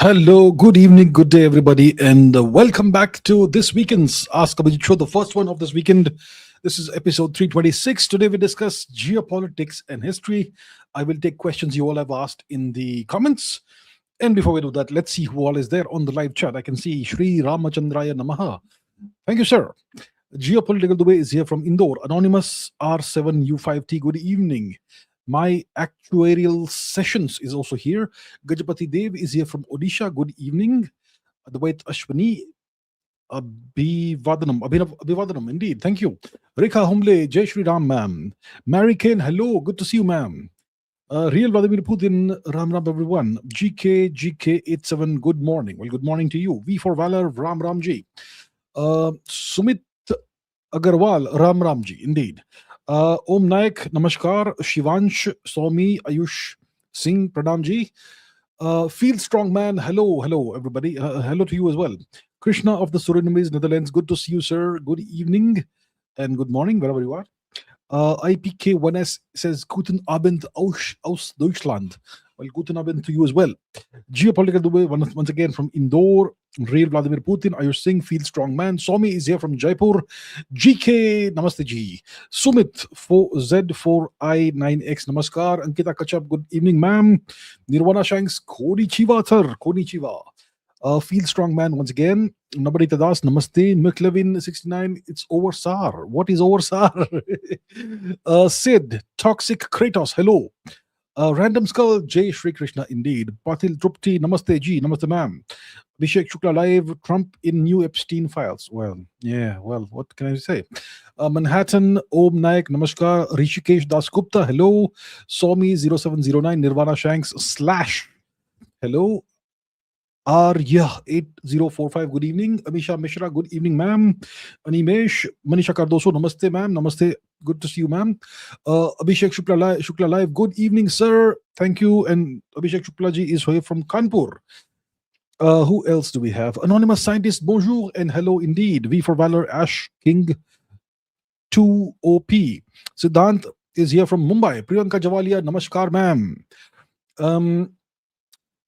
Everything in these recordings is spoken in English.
Hello, good evening, good day, everybody, and welcome back to this weekend's Ask Abhijit show, the first one of this weekend. This is episode 326. Today we discuss geopolitics and history. I will take questions you all have asked in the comments. And before we do that, let's see who all is there on the live chat. I can see Shri Ramachandraya Namaha. Thank you, sir. Geopolitical Dubai is here from Indore. Anonymous R7U5T, good evening. My actuarial sessions is also here. Gajapati Dev is here from Odisha. Good evening. Advait Ashwani Abhivadanam, indeed. Thank you. Rekha Humble, Jai Shri Ram, ma'am. Mary Kane, hello. Good to see you, ma'am. Real Vladimir Putin, Ram Ram, everyone. GK87, good morning. Well, good morning to you. V for Valor, Ram Ramji. Sumit Agarwal, Ram Ramji, indeed. Om Naik, Namaskar, Shivansh, Somi, Ayush Singh, Pradamji. Feel Strong Man, hello, everybody. Hello to you as well. Krishna of the Surinamese, Netherlands, good to see you, sir. Good evening and good morning, wherever you are. IPK1S says, Guten Abend aus Deutschland. Well, Guten Abend to you as well. Geopolitical Dubai, once again from Indore. Real Vladimir Putin, Ayush Singh, Feel Strong Man. Somi is here from Jaipur. GK, Namaste Ji. Sumit, Z4I9X, Namaskar. Ankita Kachap, good evening, ma'am. Nirvana Shanks, Konnichiwa, sir. Konnichiwa. Feel Strong Man once again. Nabarita Das, Namaste. McLevin69, it's over, sir. What is over, sir? Sid, Toxic Kratos, hello. Random Skull, Jai Shri Krishna, indeed. Patil Trupti, Namaste Ji, Namaste ma'am. Abhishek Shukla Live, Trump in new Epstein files. Well, what can I say? Manhattan, Om Naik, Namaskar. Rishikesh Das Gupta, hello. Somi0709, Nirvana Shanks, Slash, hello. Arya 8045, good evening. Amisha Mishra, good evening, ma'am. Animesh, Manisha Cardoso, namaste, ma'am. Namaste, good to see you, ma'am. Abhishek Shukla Live, good evening, sir. Thank you. And Abhishek Shukla ji is here from Kanpur. Who else do we have? Anonymous Scientist, bonjour and hello indeed. V for Valor, Ash King 2OP. Siddhant is here from Mumbai. Priyanka Javalia, namaskar, ma'am.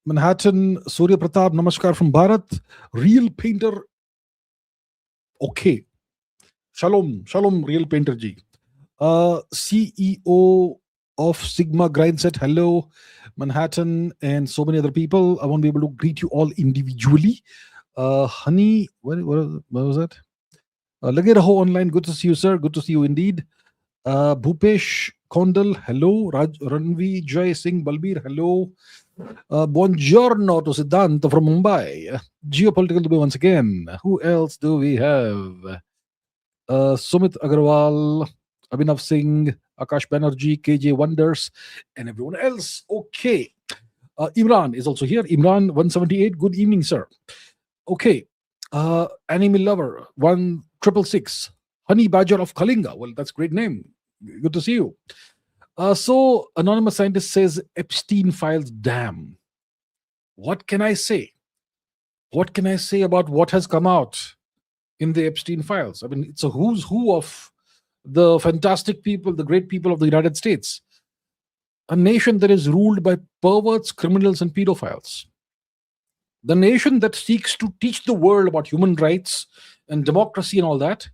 Manhattan, Surya Pratap, namaskar from Bharat. Real Painter, okay. Shalom, Real Painter ji. CEO of Sigma Grindset, hello. Manhattan and so many other people. I won't be able to greet you all individually. Honey, what was that? Lage raho online, good to see you, sir. Good to see you indeed. Bhupesh Kondal, hello. Ranvi Jai Singh Balbir, hello. Buongiorno to Siddhant from Mumbai. Geopolitical Dubai once again. Who else do we have? Sumit Agarwal, Abhinav Singh, Akash Banerjee, KJ Wonders, and everyone else. Okay. Imran is also here. Imran 178. Good evening, sir. Okay. Animal Lover 1666. Honey Badger of Kalinga. Well, that's a great name. Good to see you. So, Anonymous Scientist says, Epstein files, damn. What can I say? What can I say about what has come out in the Epstein files? I mean, it's a who's who of the fantastic people, the great people of the United States. A nation that is ruled by perverts, criminals, and pedophiles. The nation that seeks to teach the world about human rights and democracy and all that.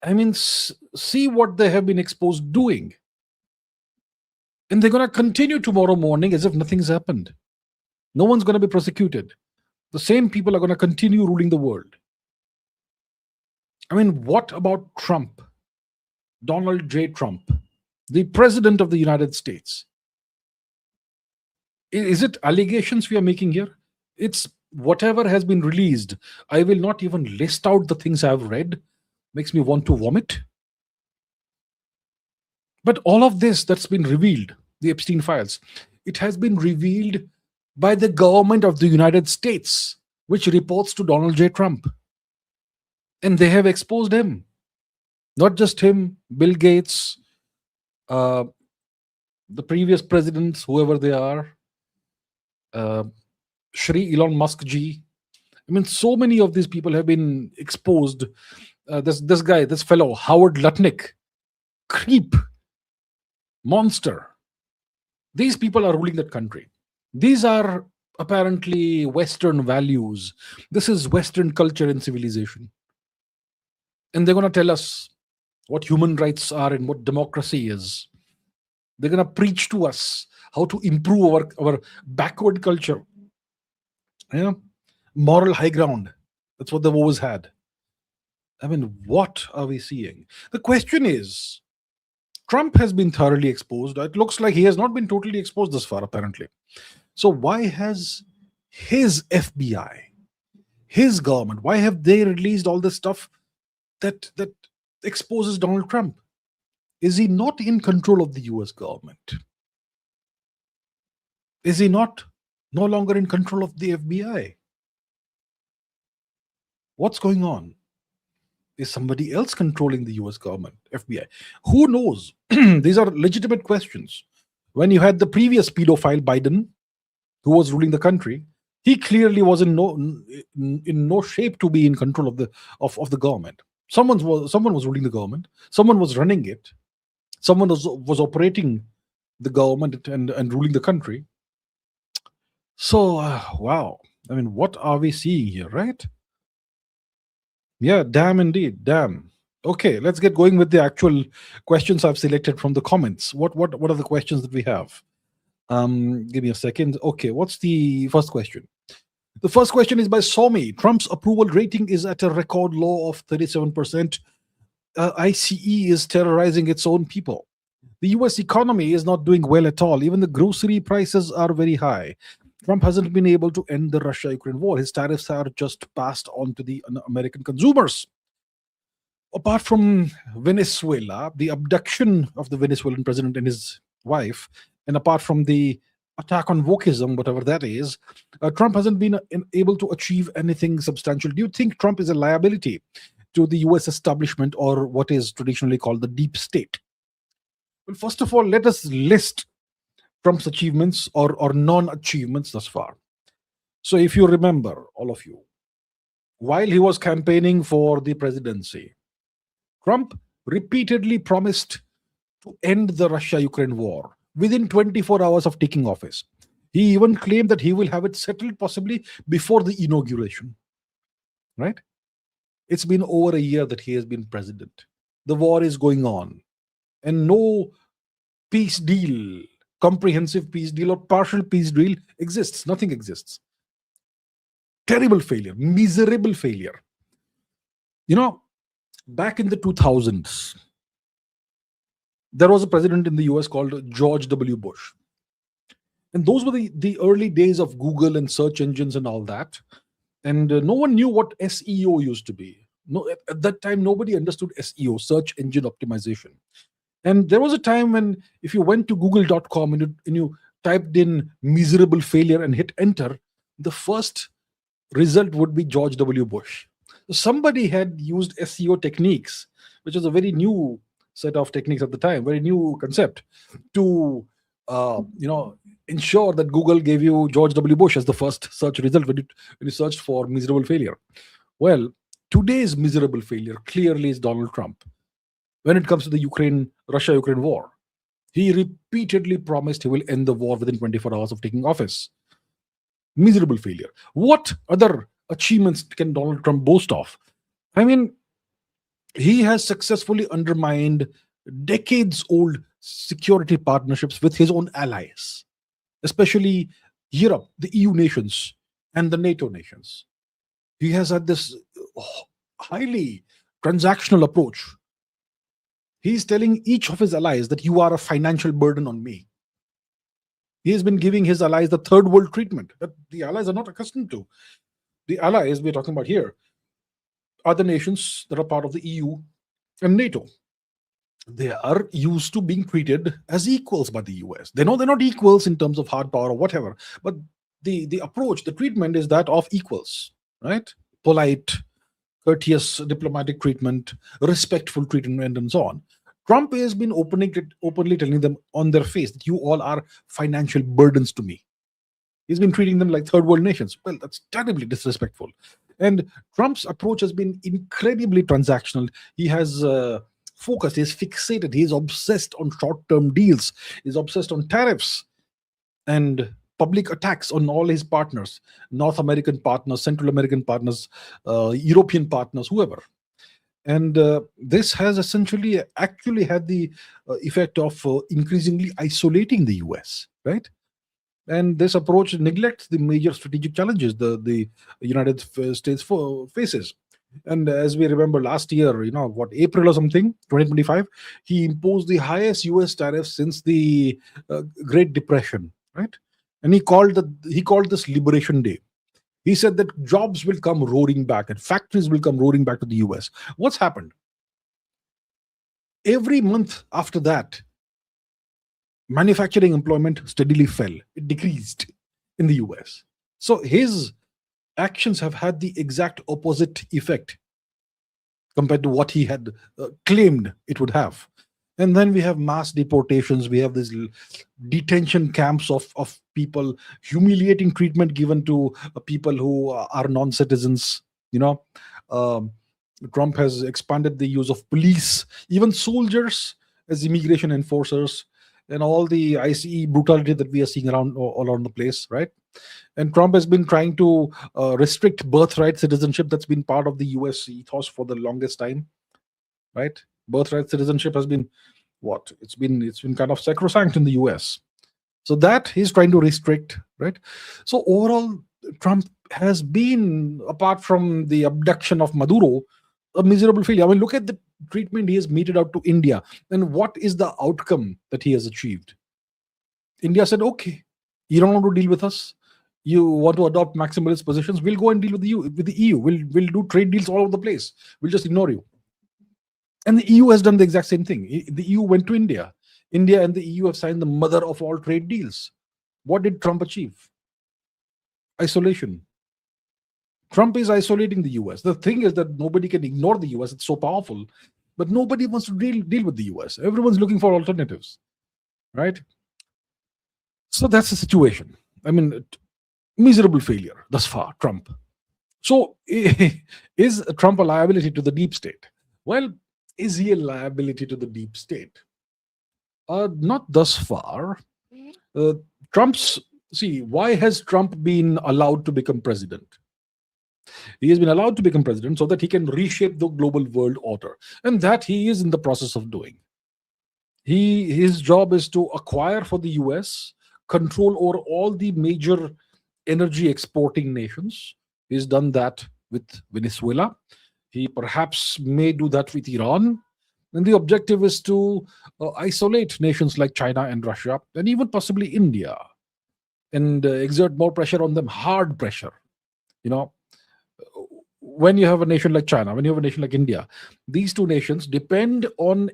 I mean, see what they have been exposed doing. And they're going to continue tomorrow morning as if nothing's happened. No one's going to be prosecuted. The same people are going to continue ruling the world. I mean, what about Trump? Donald J. Trump, the president of the United States. Is it allegations we are making here? It's whatever has been released. I will not even list out the things I've read. Makes me want to vomit. But all of this that's been revealed, the Epstein files, it has been revealed by the government of the United States, which reports to Donald J. Trump. And they have exposed him. Not just him, Bill Gates, the previous presidents, whoever they are, Shri Elon Musk ji. I mean, so many of these people have been exposed. This fellow, Howard Lutnick, creep, monster. These people are ruling that country. These are apparently Western values. This is Western culture and civilization. And they're going to tell us what human rights are and what democracy is. They're going to preach to us how to improve our backward culture, you know, moral high ground. That's what they've always had. I mean, what are we seeing? The question is, Trump has been thoroughly exposed. It looks like he has not been totally exposed this far, apparently. So why has his FBI, his government, why have they released all this stuff that exposes Donald Trump? Is he not in control of the US government? Is he not no longer in control of the FBI? What's going on? Is somebody else controlling the US government, FBI? Who knows? These are legitimate questions. When you had the previous pedophile Biden, who was ruling the country, he clearly was in no shape to be in control of the government. Someone was ruling the government. Someone was running it. Someone was operating the government and ruling the country. So wow, I mean, what are we seeing here, right? Yeah, damn indeed, damn. Okay, let's get going with the actual questions I've selected from the comments. What are the questions that we have? Give me a second. Okay, what's the first question? The first question is by Somi. Trump's approval rating is at a record low of 37%. ICE is terrorizing its own people. The US economy is not doing well at all. Even the grocery prices are very high. Trump hasn't been able to end the Russia-Ukraine war. His tariffs are just passed on to the American consumers. Apart from Venezuela, the abduction of the Venezuelan president and his wife, and apart from the attack on wokeism, whatever that is, Trump hasn't been able to achieve anything substantial. Do you think Trump is a liability to the US establishment, or what is traditionally called the deep state? Well, first of all, let us list Trump's achievements or non-achievements thus far. So if you remember, all of you, while he was campaigning for the presidency, Trump repeatedly promised to end the Russia-Ukraine war within 24 hours of taking office. He even claimed that he will have it settled possibly before the inauguration. Right? It's been over a year that he has been president. The war is going on. And no peace deal, comprehensive peace deal or partial peace deal exists. Nothing exists. Terrible failure, miserable failure. You know, back in the 2000s, there was a president in the US called George W. Bush. And those were the early days of Google and search engines and all that. And no one knew what SEO used to be. No, at that time, nobody understood SEO, search engine optimization. And there was a time when if you went to google.com and you typed in miserable failure and hit enter, the first result would be George W. Bush. Somebody had used SEO techniques, which was a very new set of techniques at the time, very new concept, to ensure that Google gave you George W. Bush as the first search result when you searched for miserable failure. Well, today's miserable failure clearly is Donald Trump. When it comes to the Russia-Ukraine war, he repeatedly promised he will end the war within 24 hours of taking office. Miserable failure. What other achievements can Donald Trump boast of? I mean, he has successfully undermined decades-old security partnerships with his own allies, especially Europe, the EU nations, and the NATO nations. He has had this highly transactional approach. He's telling each of his allies that you are a financial burden on me. He has been giving his allies the third world treatment that the allies are not accustomed to. The allies we're talking about here are the nations that are part of the EU and NATO. They are used to being treated as equals by the US. They know they're not equals in terms of hard power or whatever, but the approach, the treatment is that of equals, right? Polite, courteous, diplomatic treatment, respectful treatment, and so on. Trump has been openly telling them on their face that you all are financial burdens to me. He's been treating them like third world nations. Well, that's terribly disrespectful. And Trump's approach has been incredibly transactional. He has focused, he's fixated, he's obsessed on short-term deals, he's obsessed on tariffs. And public attacks on all his partners, North American partners, Central American partners, European partners, whoever. And this has essentially actually had the effect of increasingly isolating the US, right? And this approach neglects the major strategic challenges the United States faces. And as we remember last year, what, April or something, 2025, he imposed the highest US tariffs since the Great Depression, right? And he called this Liberation Day. He said that jobs will come roaring back and factories will come roaring back to the US. What's happened? Every month after that, manufacturing employment steadily fell. It decreased in the US. So his actions have had the exact opposite effect compared to what he had claimed it would have. And then we have mass deportations. We have these detention camps of people, humiliating treatment given to people who are non-citizens. Trump has expanded the use of police, even soldiers as immigration enforcers, and all the ICE brutality that we are seeing all around the place, right? And Trump has been trying to restrict birthright citizenship. That's been part of the US ethos for the longest time, right? Birthright citizenship has been it's been kind of sacrosanct in the US. So that he's trying to restrict, right? So overall, Trump has been, apart from the abduction of Maduro, a miserable failure. I mean, look at the treatment he has meted out to India, and what is the outcome that he has achieved? India said, okay, you don't want to deal with us, you want to adopt maximalist positions, we'll go and deal with the EU. We'll do trade deals all over the place, we'll just ignore you. And the EU has done the exact same thing. The EU went to India. India and the EU have signed the mother of all trade deals. What did Trump achieve? Isolation. Trump is isolating the US. The thing is that nobody can ignore the US. It's so powerful. But nobody wants to deal with the US. Everyone's looking for alternatives, right? So that's the situation. I mean, miserable failure thus far, Trump. So is Trump a liability to the deep state? Well, is he a liability to the deep state? Not thus far. Why has Trump been allowed to become president? He has been allowed to become president so that he can reshape the global world order. And that he is in the process of doing. His job is to acquire for the US control over all the major energy exporting nations. He's done that with Venezuela. He perhaps may do that with Iran. And the objective is to isolate nations like China and Russia, and even possibly India, and exert more pressure on them, hard pressure. When you have a nation like China, when you have a nation like India, these two nations depend on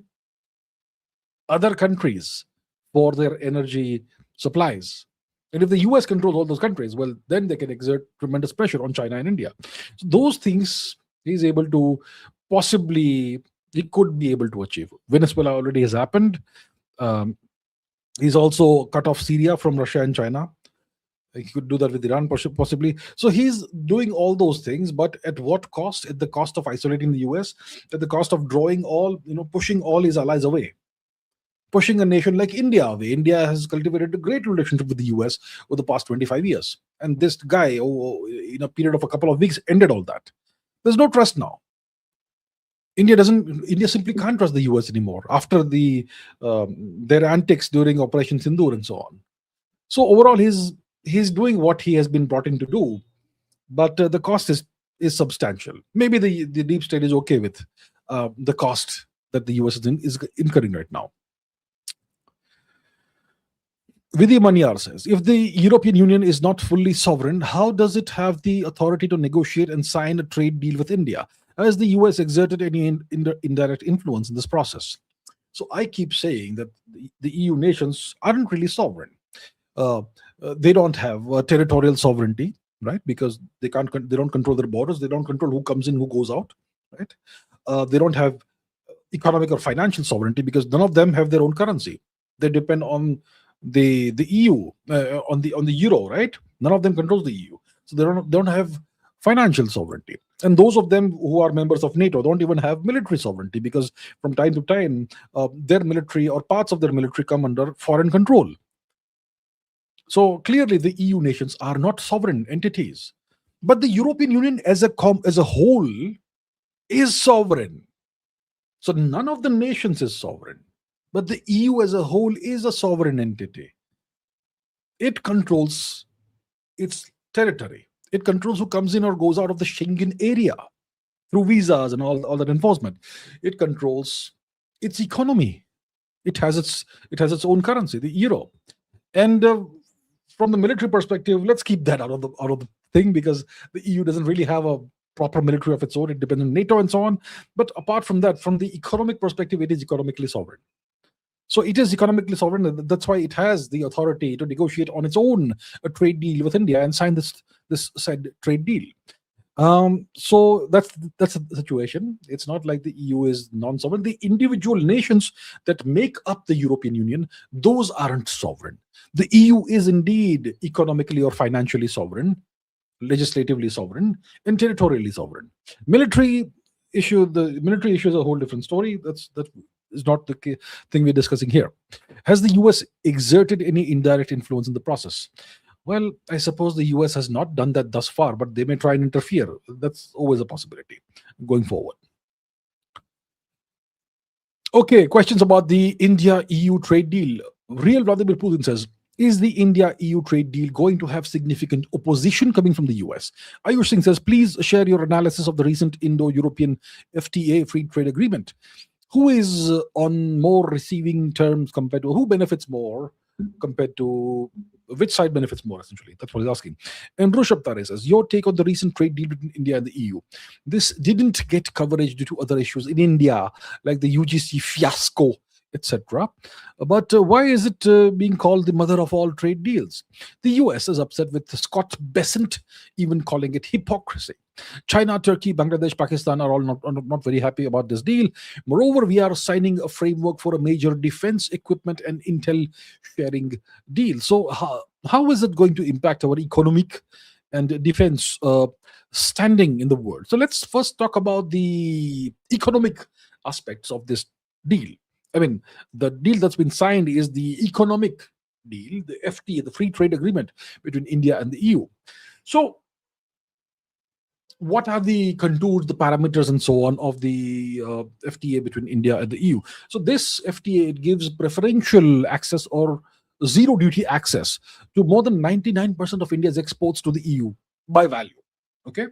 other countries for their energy supplies. And if the US controls all those countries, well, then they can exert tremendous pressure on China and India. So those things he could be able to achieve. Venezuela already has happened. He's also cut off Syria from Russia and China. He could do that with Iran possibly. So he's doing all those things, but at what cost? At the cost of isolating the US, at the cost of pushing all his allies away. Pushing a nation like India away. India has cultivated a great relationship with the US over the past 25 years. And this guy, in a period of a couple of weeks, ended all that. There's no trust now. India simply can't trust the US anymore after their antics during Operation Sindoor and so on. So overall, he's doing what he has been brought in to do, but the cost is substantial. Maybe the deep state is okay with the cost that the US is incurring right now. Vidhi Manyar says, if the European Union is not fully sovereign, how does it have the authority to negotiate and sign a trade deal with India? Has the US exerted any indirect influence in this process? So I keep saying that the EU nations aren't really sovereign. They don't have territorial sovereignty, right? Because they don't control their borders. They don't control who comes in, who goes out, right? They don't have economic or financial sovereignty because none of them have their own currency. They depend on the EU, on the euro, right? None of them controls the EU, so they don't have financial sovereignty. And those of them who are members of NATO don't even have military sovereignty because from time to time their military or parts of their military come under foreign control. So clearly, the EU nations are not sovereign entities, but the European Union as a whole is sovereign. So none of the nations is sovereign, but the EU as a whole is a sovereign entity. It controls its territory. It controls who comes in or goes out of the Schengen area through visas and all that enforcement. It controls its economy. It has its own currency, the euro. And from the military perspective, let's keep that out of the thing, because the EU doesn't really have a proper military of its own. It depends on NATO and so on. But apart from that, from the economic perspective, it is economically sovereign. So it is economically sovereign. And that's why it has the authority to negotiate on its own a trade deal with India and sign this said trade deal. So that's the situation. It's not like the EU is non-sovereign. The individual nations that make up the European Union, those aren't sovereign. The EU is indeed economically or financially sovereign, legislatively sovereign, and territorially sovereign. The military issue is a whole different story. That is not the thing we're discussing here. Has the US exerted any indirect influence in the process? Well, I suppose the US has not done that thus far, but they may try and interfere. That's always a possibility going forward. Okay, questions about the India EU trade deal. Real Vladimir Putin says, is the India EU trade deal going to have significant opposition coming from the US? Ayush Singh says, please share your analysis of the recent Indo European FTA free trade agreement. Who is on more receiving terms compared to who benefits more compared to which side benefits more, essentially? That's what he's asking. And Rushabh Tare says, your take on the recent trade deal between India and the EU. This didn't get coverage due to other issues in India, like the UGC fiasco, etc. But why is it being called the mother of all trade deals? The US is upset with Scott Bessent, even calling it hypocrisy. China, Turkey, Bangladesh, Pakistan are all not very happy about this deal. Moreover, we are signing a framework for a major defense equipment and intel sharing deal. So how is it going to impact our economic and defense standing in the world? So let's first talk about the economic aspects of this deal. I mean, the deal that's been signed is the economic deal, the FTA, the free trade agreement between India and the EU. So what are the contours, the parameters, and so on of the FTA between India and the EU? So this FTA, it gives preferential access or zero duty access to more than 99% of India's exports to the EU by value. Okay,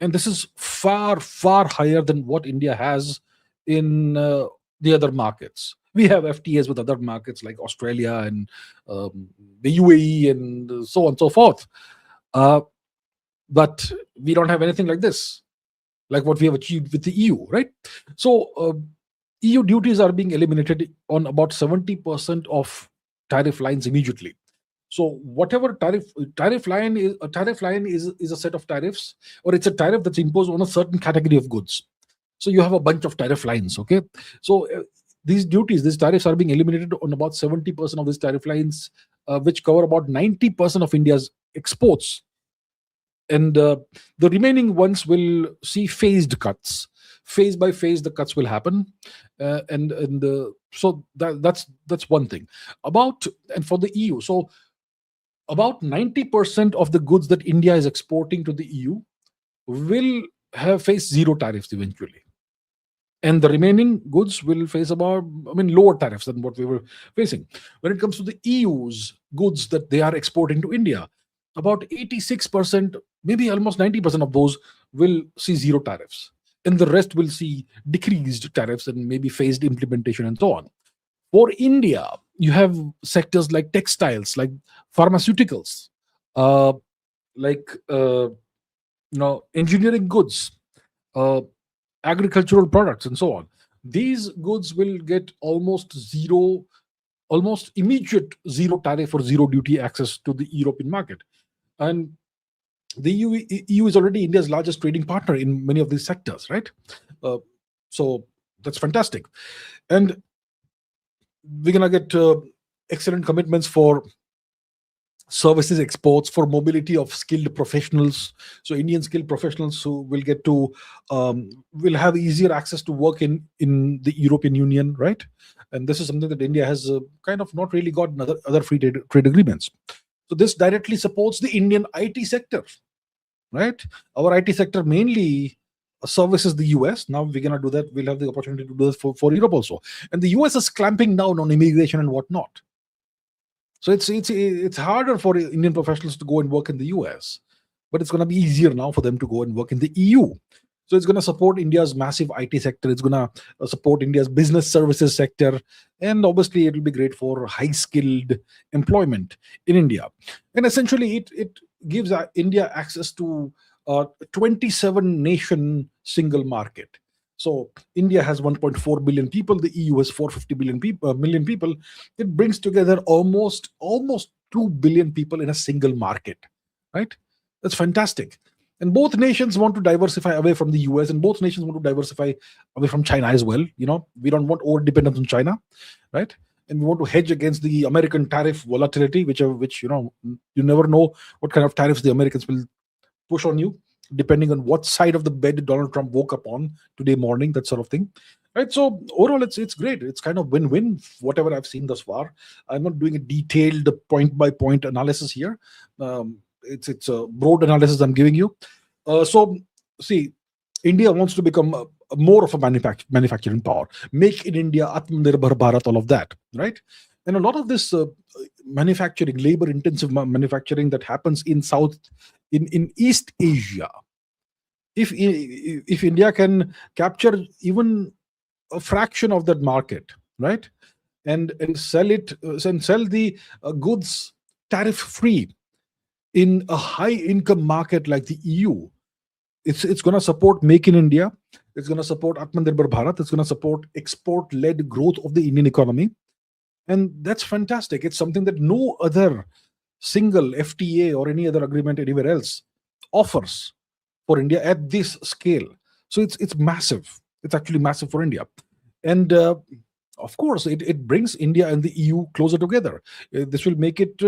and this is far, far higher than what India has in the other markets. We have FTAs with other markets like Australia and the UAE and so on and so forth. But we don't have anything like this, like what we have achieved with the EU, right? So EU duties are being eliminated on about 70% of tariff lines immediately. So whatever tariff line is a set of tariffs, or it's a tariff that's imposed on a certain category of goods. So you have a bunch of tariff lines, okay? So these tariffs are being eliminated on about 70% of these tariff lines, which cover about 90% of India's exports. And the remaining ones will see phased cuts. Phase by phase, the cuts will happen, so that's one thing. And for the EU, so about 90% of the goods that India is exporting to the EU will face zero tariffs eventually, and the remaining goods will face lower tariffs than what we were facing. When it comes to the EU's goods that they are exporting to India, about 86%, maybe almost 90% of those will see zero tariffs, and the rest will see decreased tariffs and maybe phased implementation and so on. For India, you have sectors like textiles, like pharmaceuticals, engineering goods, agricultural products, and so on. These goods will get almost immediate zero tariff or zero duty access to the European market. And the EU is already India's largest trading partner in many of these sectors, right? So that's fantastic. And we're going to get excellent commitments for services exports, for mobility of skilled professionals. So Indian skilled professionals who will get to will have easier access to work in the European Union, right? And this is something that India has kind of not really got in other free trade agreements. So this directly supports the Indian IT sector, right? Our IT sector mainly services the US. Now we're gonna do that. We'll have the opportunity to do this for Europe also. And the US is clamping down on immigration and whatnot. So it's harder for Indian professionals to go and work in the US, but it's going to be easier now for them to go and work in the EU. So it's going to support India's massive IT sector. It's going to support India's business services sector, and obviously it will be great for high-skilled employment in India. And essentially, it gives India access to 27 nation single market. So India has 1.4 billion people. The EU has 450 million people. It brings together almost 2 billion people in a single market, right? That's fantastic. And both nations want to diversify away from the US, and both nations want to diversify away from China as well. We don't want over dependence on China, right? And we want to hedge against the American tariff volatility, which you never know what kind of tariffs the Americans will push on you, depending on what side of the bed Donald Trump woke up on today morning, that sort of thing. Right. So overall, it's great. It's kind of win-win, whatever I've seen thus far. I'm not doing a detailed point-by-point analysis here. It's a broad analysis I'm giving you. So see, India wants to become more of a manufacturing power. Make in India, Atmanirbhar Bharat, all of that, right? And a lot of this manufacturing, labor-intensive manufacturing that happens in East Asia, if India can capture even a fraction of that market, right, and sell it and sell the goods tariff-free in a high-income market like the EU, it's going to support Make in India. It's going to support Atmanirbhar Bharat. It's going to support export-led growth of the Indian economy. And that's fantastic. It's something that no other single FTA or any other agreement anywhere else offers for India at this scale. So it's massive. It's actually massive for India. And of course, it brings India and the EU closer together. This will make it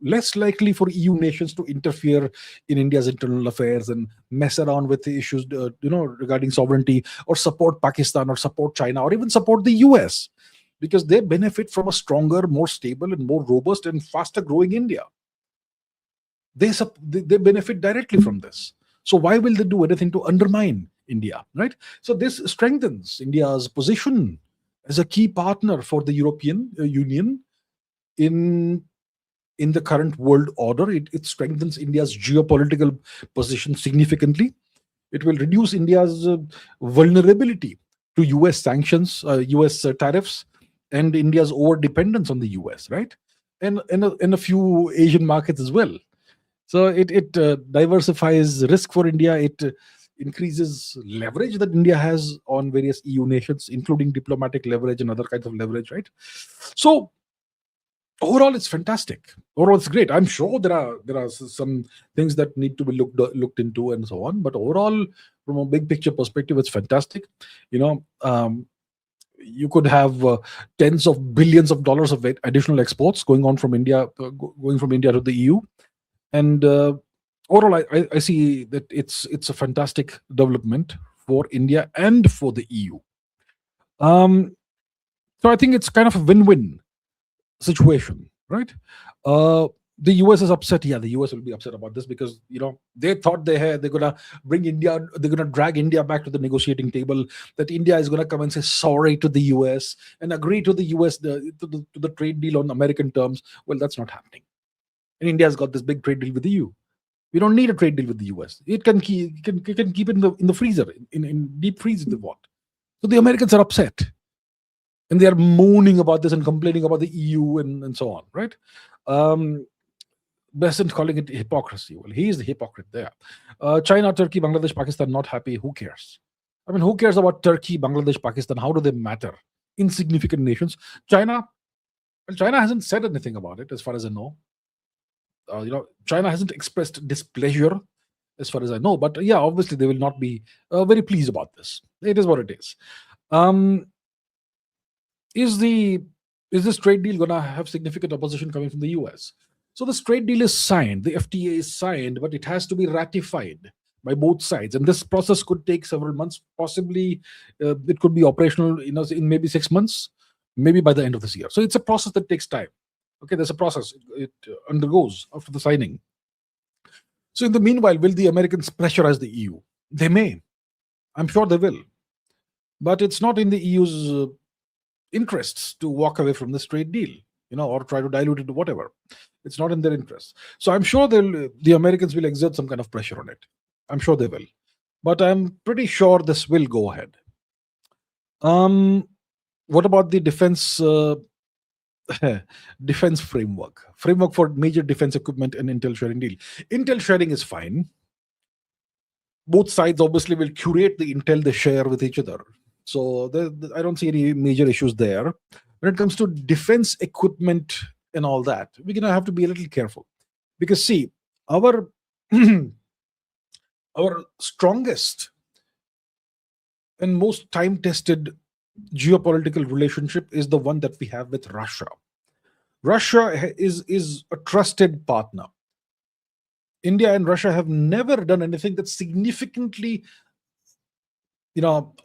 less likely for EU nations to interfere in India's internal affairs and mess around with the issues, regarding sovereignty, or support Pakistan, or support China, or even support the US, because they benefit from a stronger, more stable, and more robust and faster growing India. They benefit directly from this. So why will they do anything to undermine India, right? So this strengthens India's position as a key partner for the European Union in the current world order. It strengthens India's geopolitical position significantly. It will reduce India's vulnerability to US sanctions, US tariffs, and India's over dependence on the US, right? And a few Asian markets as well. So it diversifies risk for India. It increases leverage that India has on various EU nations, including diplomatic leverage and other kinds of leverage, right? So overall, it's fantastic. Overall, it's great. I'm sure there are some things that need to be looked into and so on. But overall, from a big picture perspective, it's fantastic. You could have tens of billions of dollars of additional exports going on from India, going from India to the EU. And overall, I see that it's a fantastic development for India and for the EU. So I think it's kind of a win-win situation, right? The US is upset. Yeah, the US will be upset about this because they thought they're gonna bring India, they're gonna drag India back to the negotiating table. That India is gonna come and say sorry to the US and agree to the US to the trade deal on American terms. Well, that's not happening. And India's got this big trade deal with the EU. We don't need a trade deal with the US. It can keep it in the freezer, in deep freeze if they want. So the Americans are upset. And they are moaning about this and complaining about the EU and so on, right? Besant calling it hypocrisy. Well, he is the hypocrite there. China, Turkey, Bangladesh, Pakistan not happy. Who cares? I mean, who cares about Turkey, Bangladesh, Pakistan? How do they matter? Insignificant nations. China hasn't said anything about it, as far as I know. China hasn't expressed displeasure, as far as I know. But yeah, obviously they will not be very pleased about this. It is what it is. Is this trade deal going to have significant opposition coming from the US? So this trade deal is signed, the FTA is signed, but it has to be ratified by both sides. And this process could take several months. Possibly it could be operational in maybe 6 months, maybe by the end of this year. So it's a process that takes time. Okay, there's a process it undergoes after the signing. So in the meanwhile, will the Americans pressurize the EU? They may. I'm sure they will. But it's not in the EU's interests to walk away from this trade deal, or try to dilute it to whatever. It's not in their interest. So I'm sure the Americans will exert some kind of pressure on it. I'm sure they will. But I'm pretty sure this will go ahead. What about the defense framework for major defense equipment and intel sharing deal? Intel sharing is fine. Both sides obviously will curate the intel they share with each other. So I don't see any major issues there. When it comes to defense equipment and all that, we're going to have to be a little careful. Because see, our our strongest and most time-tested geopolitical relationship is the one that we have with Russia. Russia is a trusted partner. India and Russia have never done anything that significantly,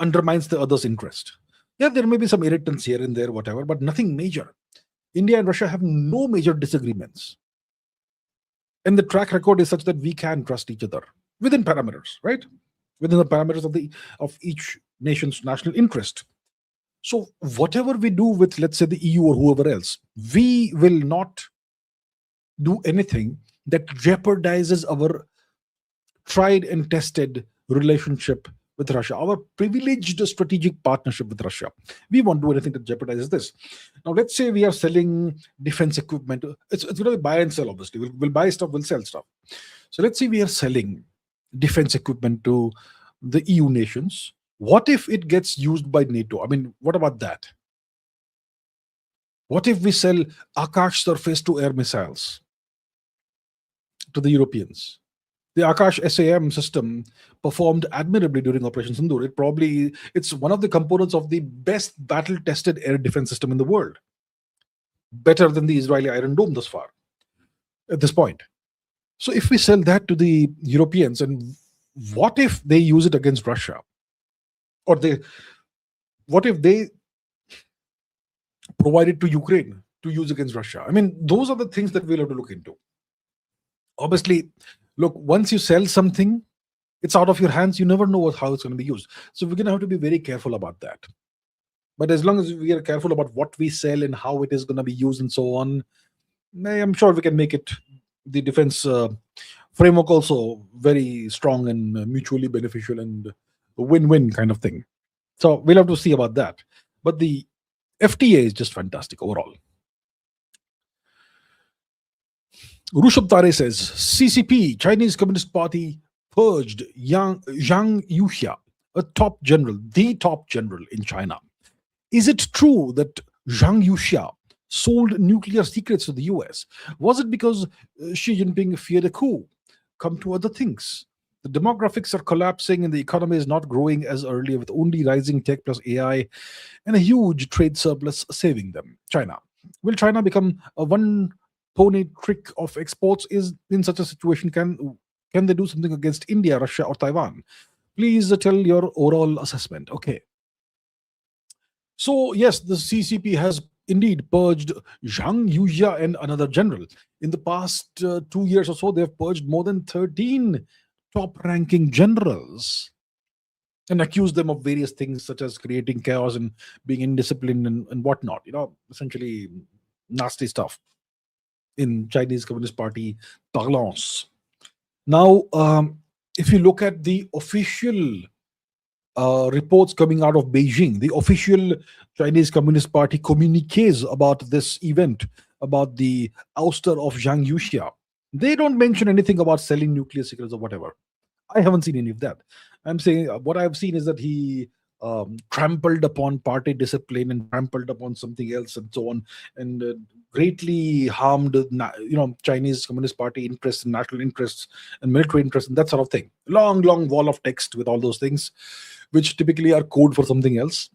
undermines the other's interest. Yeah, there may be some irritants here and there, whatever, but nothing major. India and Russia have no major disagreements. And the track record is such that we can trust each other within parameters, right? Within the parameters of each nation's national interest. So whatever we do with, let's say, the EU or whoever else, we will not do anything that jeopardizes our tried and tested relationship with Russia, our privileged strategic partnership with Russia. We won't do anything that jeopardizes this. Now, let's say we are selling defense equipment. It's going to be buy and sell, obviously. We'll buy stuff, we'll sell stuff. So let's say we are selling defense equipment to the EU nations. What if it gets used by NATO? I mean, what about that? What if we sell Akash surface-to-air missiles to the Europeans? The Akash SAM system performed admirably during Operation Sindoor. It's one of the components of the best battle-tested air defense system in the world. Better than the Israeli Iron Dome thus far, at this point. So if we sell that to the Europeans, and what if they use it against Russia? Or what if they provide it to Ukraine to use against Russia? I mean, those are the things that we'll have to look into. Obviously, look, once you sell something, it's out of your hands. You never know how it's going to be used. So we're going to have to be very careful about that. But as long as we are careful about what we sell and how it is going to be used and so on, I'm sure we can make it, the defense framework, also very strong and mutually beneficial and a win-win kind of thing. So we'll have to see about that. But the FTA is just fantastic overall. Rushabh Tare says, CCP, Chinese Communist Party, purged Zhang Yuxia, the top general in China. Is it true that Zhang Yuxia sold nuclear secrets to the US? Was it because Xi Jinping feared a coup? Come to other things. The demographics are collapsing and the economy is not growing as earlier, with only rising tech plus AI and a huge trade surplus saving them. China. Will China become a one pony trick of exports? Is in such a situation, can they do something against India, Russia, or Taiwan? Please tell your overall assessment. Okay. So yes, the CCP has indeed purged Zhang Yuxia and another general. In the past 2 years or so, they have purged more than 13 top-ranking generals and accused them of various things such as creating chaos and being indisciplined and whatnot. Essentially nasty stuff in Chinese Communist Party parlance. Now, if you look at the official reports coming out of Beijing, the official Chinese Communist Party communiques about this event, about the ouster of Zhang Yuxia, they don't mention anything about selling nuclear secrets or whatever. I haven't seen any of that. I'm saying what I've seen is that he trampled upon party discipline and trampled upon something else and so on, and greatly harmed Chinese Communist Party interests and national interests and military interests and that sort of thing. Long wall of text with all those things, which typically are code for something else.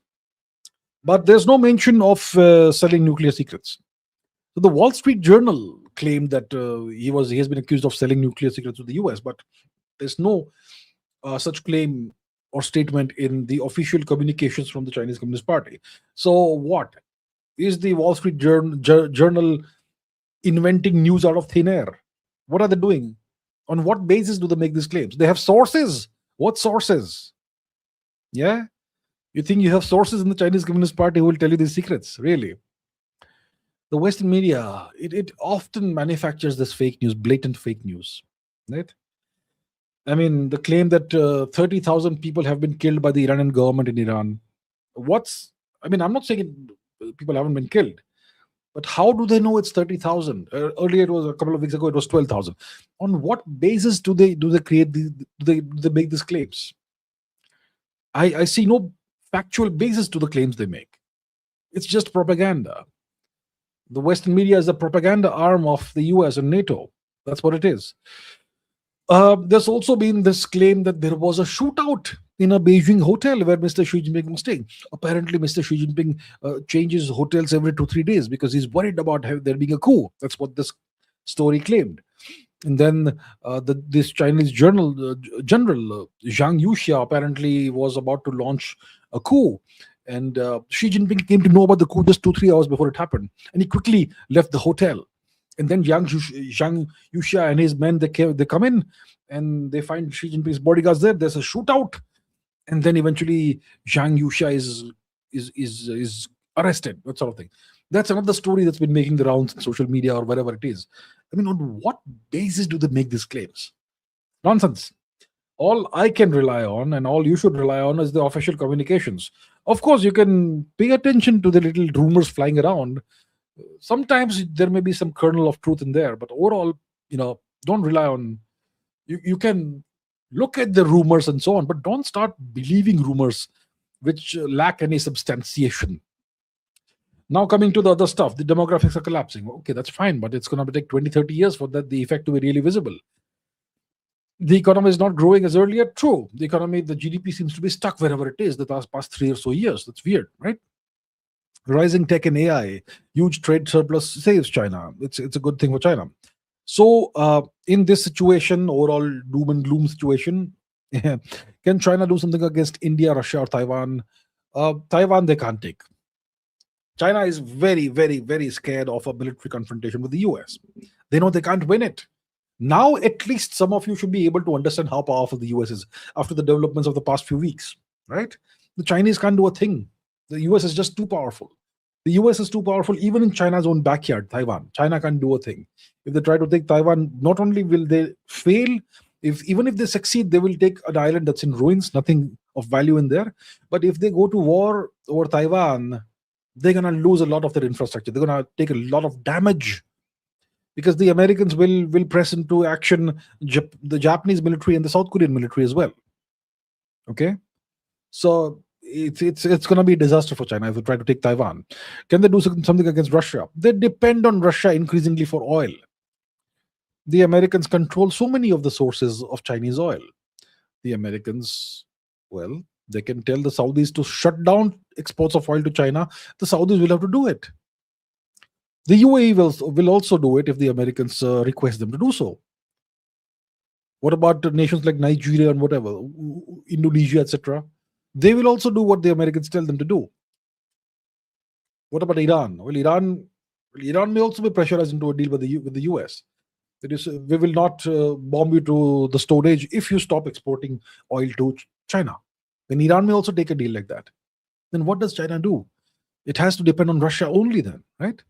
But there's no mention of selling nuclear secrets. So the Wall Street Journal claimed that he has been accused of selling nuclear secrets to the US, but there's no such claim or statement in the official communications from the Chinese Communist Party. So what is the Wall Street Journal inventing news out of thin air. What are they doing? On what basis do they make these claims? They have sources. What sources? Yeah? You think you have sources in the Chinese Communist Party who will tell you these secrets? Really? The Western media, it often manufactures this fake news, blatant fake news. Right? I mean, the claim that 30,000 people have been killed by the Iranian government in Iran. I'm not saying people haven't been killed, but how do they know it's 30,000? Earlier, it was a couple of weeks ago, it was 12,000. On what basis do they create do they make these claims? I see no factual basis to the claims they make. It's just propaganda. The Western media is a propaganda arm of the US and NATO. That's what it is. There's also been this claim that there was a shootout in a Beijing hotel where Mr. Xi Jinping was staying. Apparently, Mr. Xi Jinping changes hotels every 2-3 days because he's worried about there being a coup. That's what this story claimed. And then this Chinese general Zhang Yuxia apparently was about to launch a coup. And Xi Jinping came to know about the coup just 2-3 hours before it happened. And he quickly left the hotel. And then Zhang Yuxia and his men, they come in and they find Xi Jinping's bodyguards there. There's a shootout. And then eventually Zhang Yuxia is arrested, that sort of thing. That's another story that's been making the rounds in social media or wherever it is. I mean, on what basis do they make these claims? Nonsense. All I can rely on and all you should rely on is the official communications. Of course, you can pay attention to the little rumors flying around. Sometimes there may be some kernel of truth in there, but overall, don't rely on. You can look at the rumors and so on, but don't start believing rumors which lack any substantiation. Now coming to the other stuff, the demographics are collapsing. Okay, that's fine, but it's going to take 20-30 years for the effect to be really visible. The economy is not growing as earlier. True. The GDP seems to be stuck wherever it is the past 3 or so years. That's weird, right? Rising tech and AI, huge trade surplus saves China. It's a good thing for China. So in this situation, overall doom and gloom situation, can China do something against India, Russia, or Taiwan? Taiwan, they can't take. China is very, very, very scared of a military confrontation with the US. They know they can't win it. Now, at least some of you should be able to understand how powerful the US is after the developments of the past few weeks, right? The Chinese can't do a thing. The US is just too powerful. The US is too powerful even in China's own backyard, Taiwan. China can't do a thing. If they try to take Taiwan, not only will they fail, even if they succeed, they will take an island that's in ruins, nothing of value in there. But if they go to war over Taiwan, they're going to lose a lot of their infrastructure. They're going to take a lot of damage because the Americans will press into action the Japanese military and the South Korean military as well. Okay? So it's going to be a disaster for China if they try to take Taiwan. Can they do something against Russia? They depend on Russia increasingly for oil. The Americans control so many of the sources of Chinese oil. The Americans, well, they can tell the Saudis to shut down exports of oil to China. The Saudis will have to do it. The UAE will also do it if the Americans request them to do so. What about nations like Nigeria and whatever, Indonesia, etc.? They will also do what the Americans tell them to do. What about Iran? Well, Iran may also be pressurized into a deal with the US. That is, we will not bomb you to the Stone Age if you stop exporting oil to China. Then Iran may also take a deal like that. Then what does China do? It has to depend on Russia only then, right?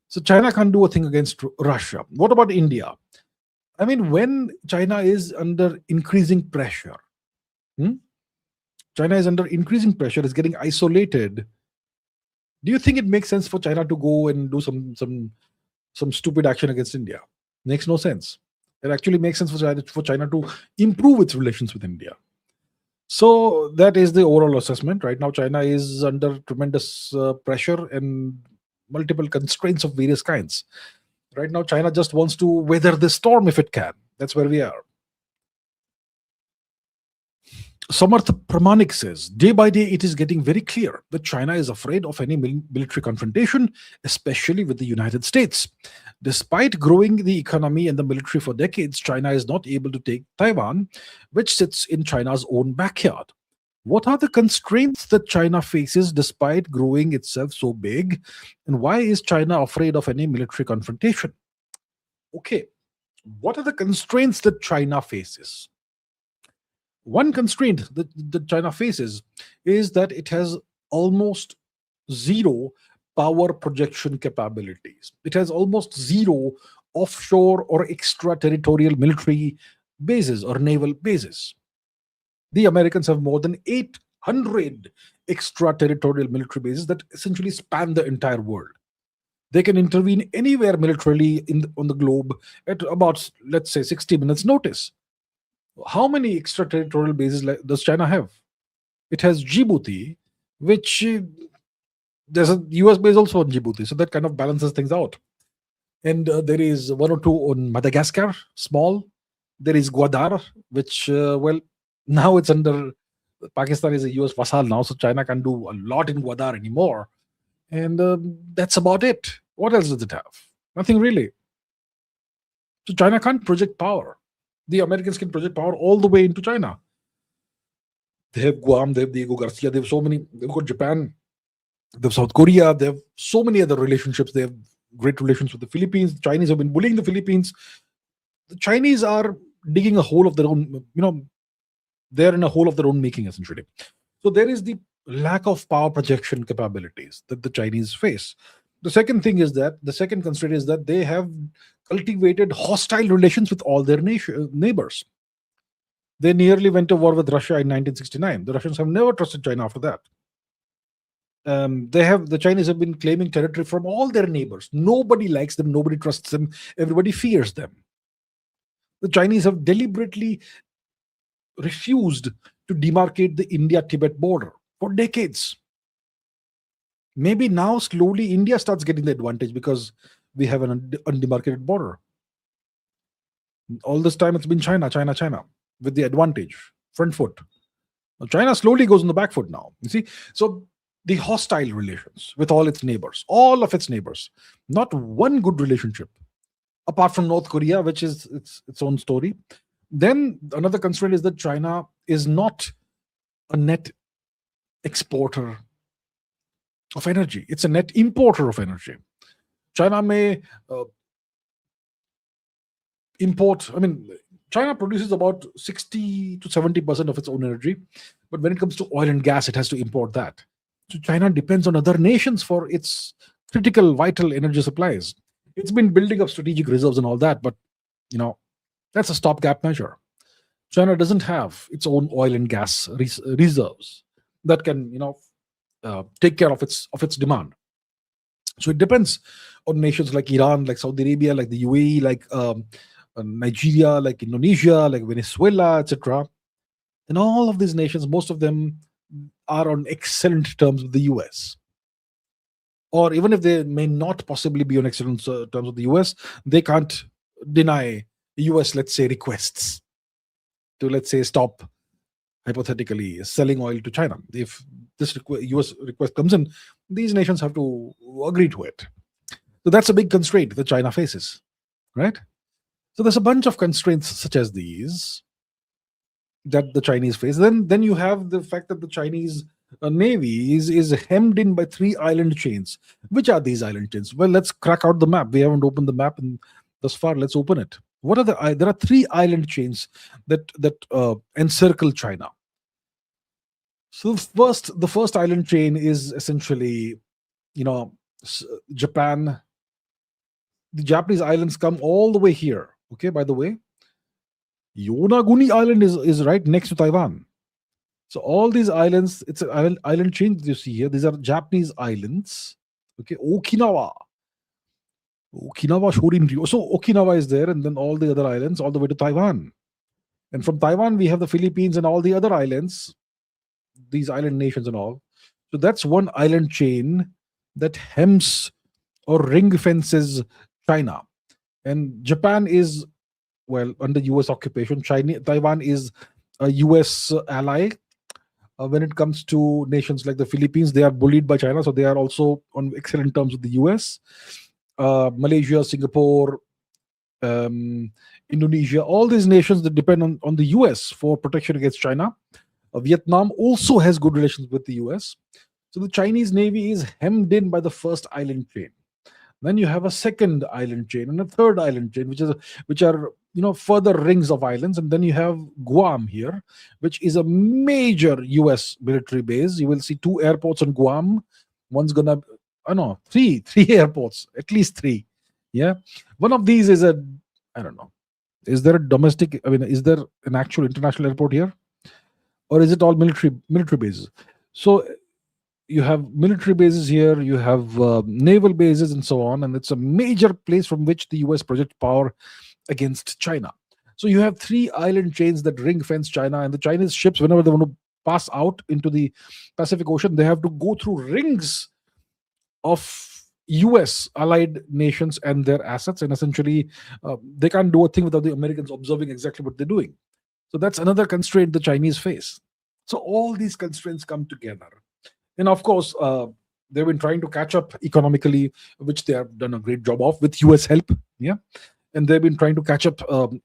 So China can't do a thing against Russia. What about India? I mean, when China is under increasing pressure, China is under increasing pressure, is getting isolated. Do you think it makes sense for China to go and do some stupid action against India? Makes no sense. It actually makes sense for China to improve its relations with India. So that is the overall assessment. Right now, China is under tremendous pressure and multiple constraints of various kinds. Right now, China just wants to weather the storm if it can. That's where we are. Samarth Pramanik says, day by day, it is getting very clear that China is afraid of any military confrontation, especially with the United States. Despite growing the economy and the military for decades, China is not able to take Taiwan, which sits in China's own backyard. What are the constraints that China faces despite growing itself so big? And why is China afraid of any military confrontation? Okay, what are the constraints that China faces? One constraint that China faces is that it has almost zero power projection capabilities. It has almost zero offshore or extraterritorial military bases or naval bases. The Americans have more than 800 extraterritorial military bases that essentially span the entire world. They can intervene anywhere militarily on the globe at about, let's say, 60 minutes notice. How many extraterritorial bases does China have? It has Djibouti, which there's a US base also on Djibouti, so that kind of balances things out. And there is one or two on Madagascar, small. There is Gwadar, which, well, now it's under Pakistan is a US vassal now, so China can do a lot in Gwadar anymore. And that's about it. What else does it have? Nothing really. So China can't project power. The Americans can project power all the way into China. They have Guam, they have Diego Garcia, they have so many, they've got Japan, they have South Korea, they have so many other relationships. They have great relations with the Philippines. The Chinese have been bullying the Philippines. The Chinese are digging a hole of their own, they're in a hole of their own making, essentially. So there is the lack of power projection capabilities that the Chinese face. The second constraint is that they have cultivated hostile relations with all their neighbors. They nearly went to war with Russia in 1969. The Russians have never trusted China after that. The Chinese have been claiming territory from all their neighbors. Nobody likes them. Nobody trusts them. Everybody fears them. The Chinese have deliberately refused to demarcate the India-Tibet border for decades. Maybe now slowly India starts getting the advantage because we have an undemarcated border. All this time it's been China with the advantage, front foot. Now, China slowly goes on the back foot now. You see, so the hostile relations with all its neighbors, all of its neighbors, not one good relationship, apart from North Korea, which is its own story. Then another constraint is that China is not a net exporter of energy. It's a net importer of energy. China may import, China produces about 60 to 70% of its own energy, but when it comes to oil and gas, it has to import that. So China depends on other nations for its critical, vital energy supplies. It's been building up strategic reserves and all that, but that's a stopgap measure. China doesn't have its own oil and gas reserves that can, take care of its demand. So it depends on nations like Iran, like Saudi Arabia, like the UAE, like Nigeria, like Indonesia, like Venezuela, etc. And all of these nations, most of them are on excellent terms with the US. Or even if they may not possibly be on excellent terms with the US, they can't deny US, let's say, requests to, let's say, stop, hypothetically, selling oil to China. If this US request comes in, these nations have to agree to it. So that's a big constraint that China faces, right? So there's a bunch of constraints such as these that the Chinese face. Then you have the fact that the Chinese navy is hemmed in by 3 island chains. Which are these island chains? Well, let's crack out the map. We haven't opened the map and thus far. Let's open it. What are there are 3 island chains that encircle China. So the first island chain is essentially, Japan. The Japanese islands come all the way here. Okay, by the way, Yonaguni Island is right next to Taiwan. So all these islands, it's an island chain that you see here. These are Japanese islands. Okay, Okinawa, Shorin-ryu. So Okinawa is there, and then all the other islands all the way to Taiwan. And from Taiwan, we have the Philippines and all the other islands, these island nations and all. So that's one island chain that hems or ring fences China. And Japan is, well, under US occupation. Taiwan is a US ally. When it comes to nations like the Philippines, they are bullied by China, so they are also on excellent terms with the US. Malaysia, Singapore, Indonesia, all these nations that depend on the US for protection against China. Vietnam also has good relations with the US. So the Chinese Navy is hemmed in by the first island chain. Then you have a second island chain and a third island chain, which are further rings of islands, and then you have Guam here, which is a major U.S. military base. You will see two airports on Guam. One's gonna, I know, three airports, at least three. Yeah, one of these is a, I don't know. Is there a domestic? I mean, is there an actual international airport here, or is it all military bases? So you have military bases here, you have naval bases, and so on, and it's a major place from which the US projects power against China. So you have three island chains that ring fence China, and the Chinese ships, whenever they want to pass out into the Pacific Ocean, they have to go through rings of US allied nations and their assets, and essentially they can't do a thing without the Americans observing exactly what they're doing. So that's another constraint the Chinese face. So all these constraints come together. And of course, they've been trying to catch up economically, which they have done a great job of with US help. Yeah. And they've been trying to catch up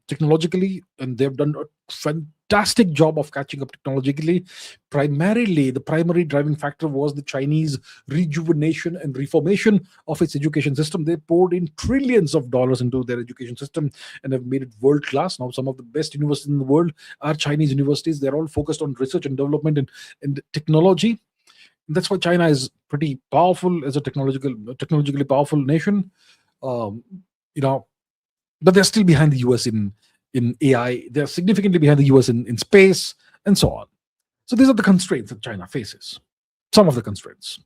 technologically, and they've done a fantastic job of catching up technologically. Primarily, the primary driving factor was the Chinese rejuvenation and reformation of its education system. They poured in trillions of dollars into their education system and have made it world class. Now, some of the best universities in the world are Chinese universities. They're all focused on research and development and technology. That's why China is pretty powerful as a technologically powerful nation. Um, you know, but they're still behind the US in AI. They're significantly behind the US in space and so on. So these are the constraints that China faces. Some of the constraints.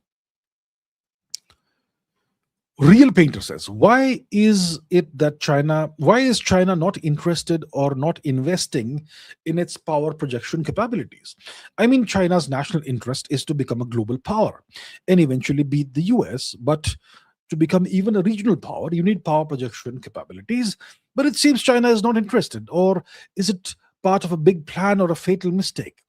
Real Painter says, why is China not interested or not investing in its power projection capabilities? I mean, China's national interest is to become a global power and eventually beat the US, but to become even a regional power, you need power projection capabilities. But it seems China is not interested, or is it part of a big plan or a fatal mistake?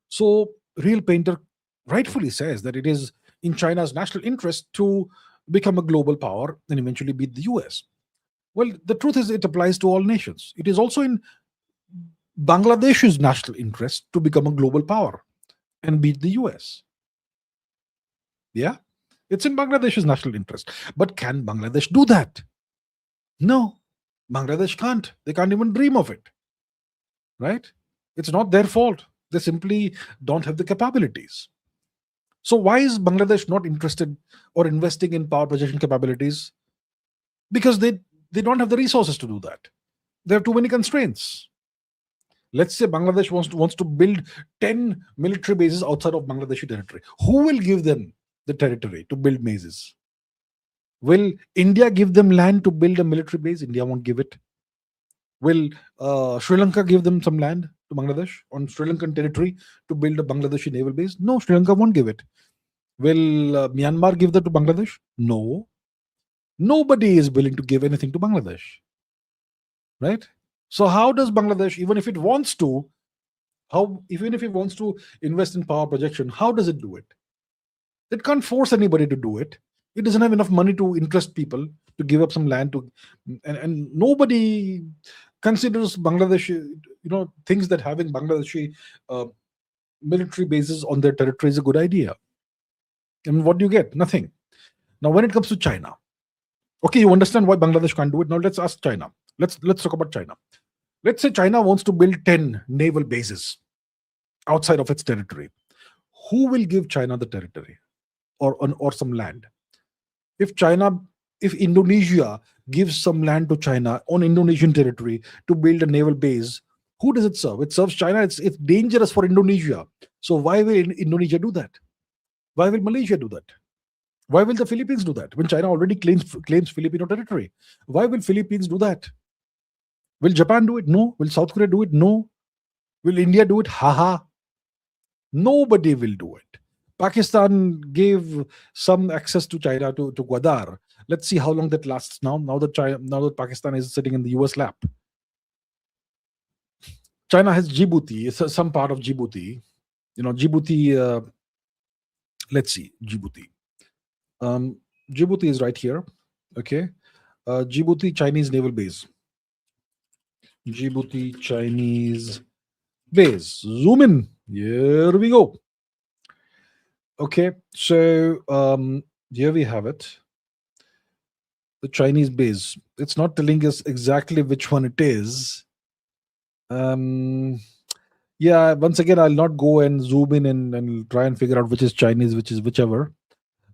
So, Real Painter rightfully says that it is in China's national interest to become a global power and eventually beat the US. Well, the truth is, it applies to all nations. It is also in Bangladesh's national interest to become a global power and beat the US. Yeah, it's in Bangladesh's national interest. But can Bangladesh do that? No, Bangladesh can't. They can't even dream of it. Right? It's not their fault. They simply don't have the capabilities. So why is Bangladesh not interested or investing in power projection capabilities? Because they don't have the resources to do that. There are too many constraints. Let's say Bangladesh wants to build 10 military bases outside of Bangladeshi territory. Who will give them the territory to build bases? Will India give them land to build a military base? India won't give it. Will Sri Lanka give them some land to Bangladesh on Sri Lankan territory to build a Bangladeshi naval base? No, Sri Lanka won't give it. Will Myanmar give that to Bangladesh? No. Nobody is willing to give anything to Bangladesh. Right? So how does Bangladesh, even if it wants to, invest in power projection, how does it do it? It can't force anybody to do it. It doesn't have enough money to interest people to give up some land to, and nobody considers Bangladesh, thinks that having Bangladeshi military bases on their territory is a good idea. And what do you get? Nothing. Now, when it comes to China, okay, you understand why Bangladesh can't do it. Now, let's ask China. Let's talk about China. Let's say China wants to build 10 naval bases outside of its territory. Who will give China the territory or some land? If Indonesia gives some land to China on Indonesian territory to build a naval base, who does it serve? It serves China. It's dangerous for Indonesia. So why will Indonesia do that? Why will Malaysia do that? Why will the Philippines do that when China already claims Filipino territory? Why will Philippines do that? Will Japan do it? No. Will South Korea do it? No. Will India do it? Haha. Nobody will do it. Pakistan gave some access to China to Gwadar. Let's see how long that lasts now that Pakistan is sitting in the US lap. China has Djibouti. It's some part of Djibouti. Djibouti. Let's see, Djibouti. Djibouti is right here. Okay. Djibouti Chinese naval base. Djibouti Chinese base. Zoom in. Here we go. Okay, so here we have it. The Chinese base. It's not telling us exactly which one it is. Um, yeah, once again, I'll not go and zoom in and try and figure out which is Chinese, which is whichever.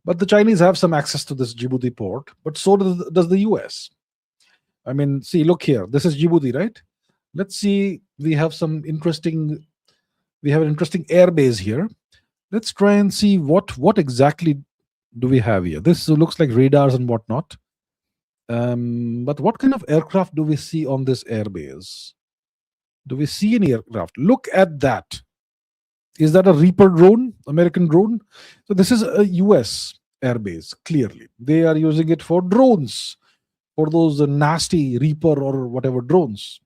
But the Chinese have some access to this Djibouti port, but so does the US. I mean, see, look here. This is Djibouti, right? Let's see. We have an interesting air base here. Let's try and see what exactly do we have here. This looks like radars and whatnot. But what kind of aircraft do we see on this airbase? Do we see any aircraft? Look at that. Is that a Reaper drone, American drone? So this is a US airbase, clearly. They are using it for drones, for those nasty Reaper or whatever drones.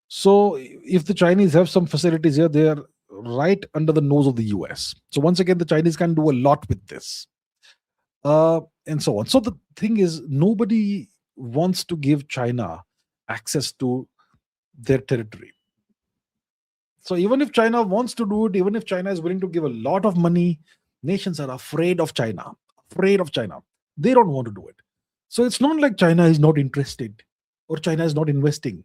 So if the Chinese have some facilities here, they are right under the nose of the US. So once again, the Chinese can do a lot with this. And so on. So the thing is, nobody wants to give China access to their territory. So even if China wants to do it, even if China is willing to give a lot of money, nations are afraid of China. Afraid of China. They don't want to do it. So it's not like China is not interested or China is not investing.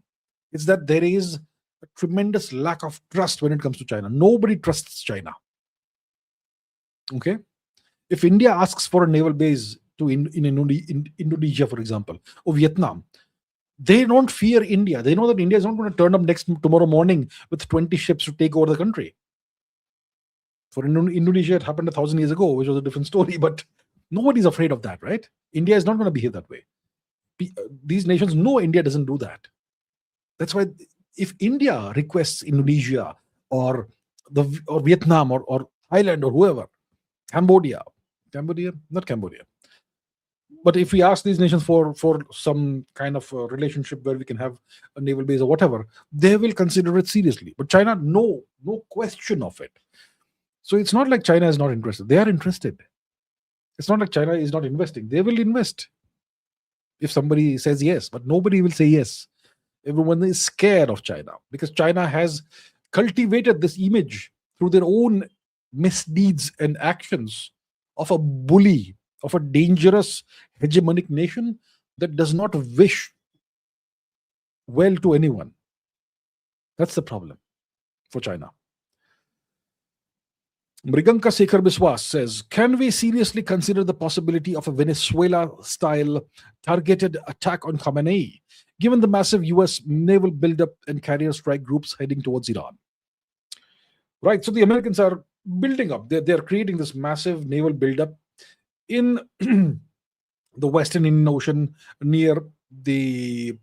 It's that there is a tremendous lack of trust when it comes to China. Nobody trusts China. Okay? If India asks for a naval base in Indonesia, for example, or Vietnam, they don't fear India. They know that India is not going to turn up tomorrow morning with 20 ships to take over the country. For Indonesia, it happened 1,000 years ago, which was a different story, but nobody's afraid of that, right? India is not going to behave that way. These nations know India doesn't do that. That's why if India requests Indonesia or Vietnam or Thailand or whoever, Cambodia, not Cambodia. But if we ask these nations for some kind of relationship where we can have a naval base or whatever, they will consider it seriously. But China, no question of it. So it's not like China is not interested. They are interested. It's not like China is not investing. They will invest if somebody says yes, but nobody will say yes. Everyone is scared of China because China has cultivated this image through their own misdeeds and actions of a bully, of a dangerous hegemonic nation that does not wish well to anyone. That's the problem for China. Mriganka Sekhar Biswas says, can we seriously consider the possibility of a Venezuela-style targeted attack on Khamenei, given the massive US naval buildup and carrier strike groups heading towards Iran? Right, so the Americans are building up. They're creating this massive naval buildup in the Western Indian Ocean near the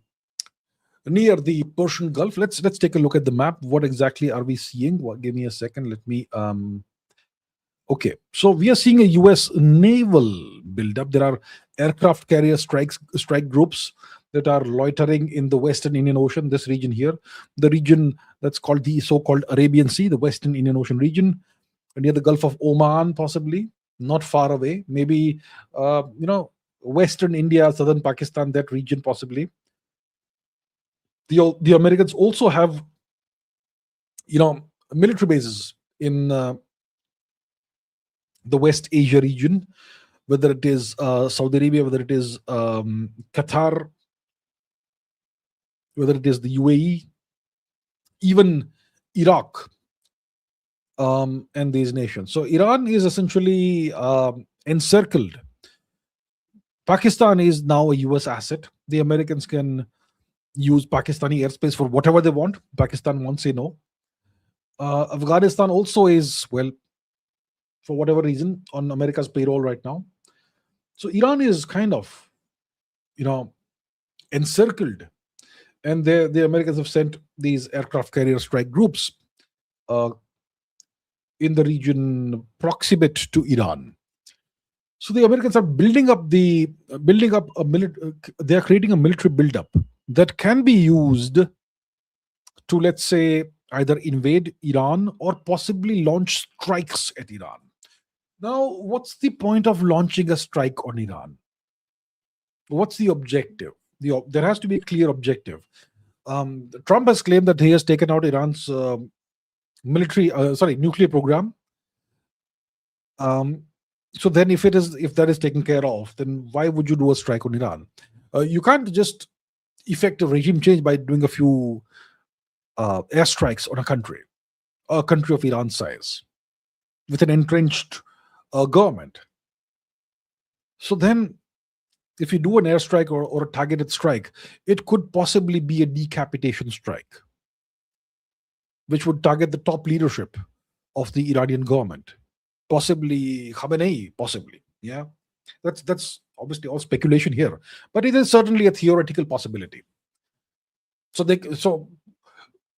Persian Gulf. Let's take a look at the map. What exactly are we seeing? Give me a second. Let me okay, so we are seeing a US naval buildup. There are aircraft carrier strike groups that are loitering in the Western Indian Ocean, this region here, the region that's called the so-called Arabian Sea, the Western Indian Ocean region, near the Gulf of Oman, possibly, not far away, maybe, Western India, Southern Pakistan, that region, possibly. The Americans also have, military bases in the West Asia region, whether it is Saudi Arabia, whether it is Qatar, whether it is the UAE, even Iraq, and these nations. So Iran is essentially encircled. Pakistan is now a US asset. The Americans can use Pakistani airspace for whatever they want. Pakistan won't say no. Afghanistan also is, well, for whatever reason, on America's payroll right now. So Iran is kind of, encircled. And the Americans have sent these aircraft carrier strike groups in the region proximate to Iran. So the Americans are building up they are creating a military buildup that can be used to, let's say, either invade Iran or possibly launch strikes at Iran. Now, what's the point of launching a strike on Iran? What's the objective? There has to be a clear objective. Trump has claimed that he has taken out Iran's nuclear program. Um, so then, if that is taken care of, then why would you do a strike on Iran? You can't just effect a regime change by doing a few airstrikes on a country of Iran's size, with an entrenched government. So then, if you do an airstrike or a targeted strike, it could possibly be a decapitation strike, which would target the top leadership of the Iranian government, possibly Khamenei, possibly. Yeah, that's obviously all speculation here, but it is certainly a theoretical possibility. So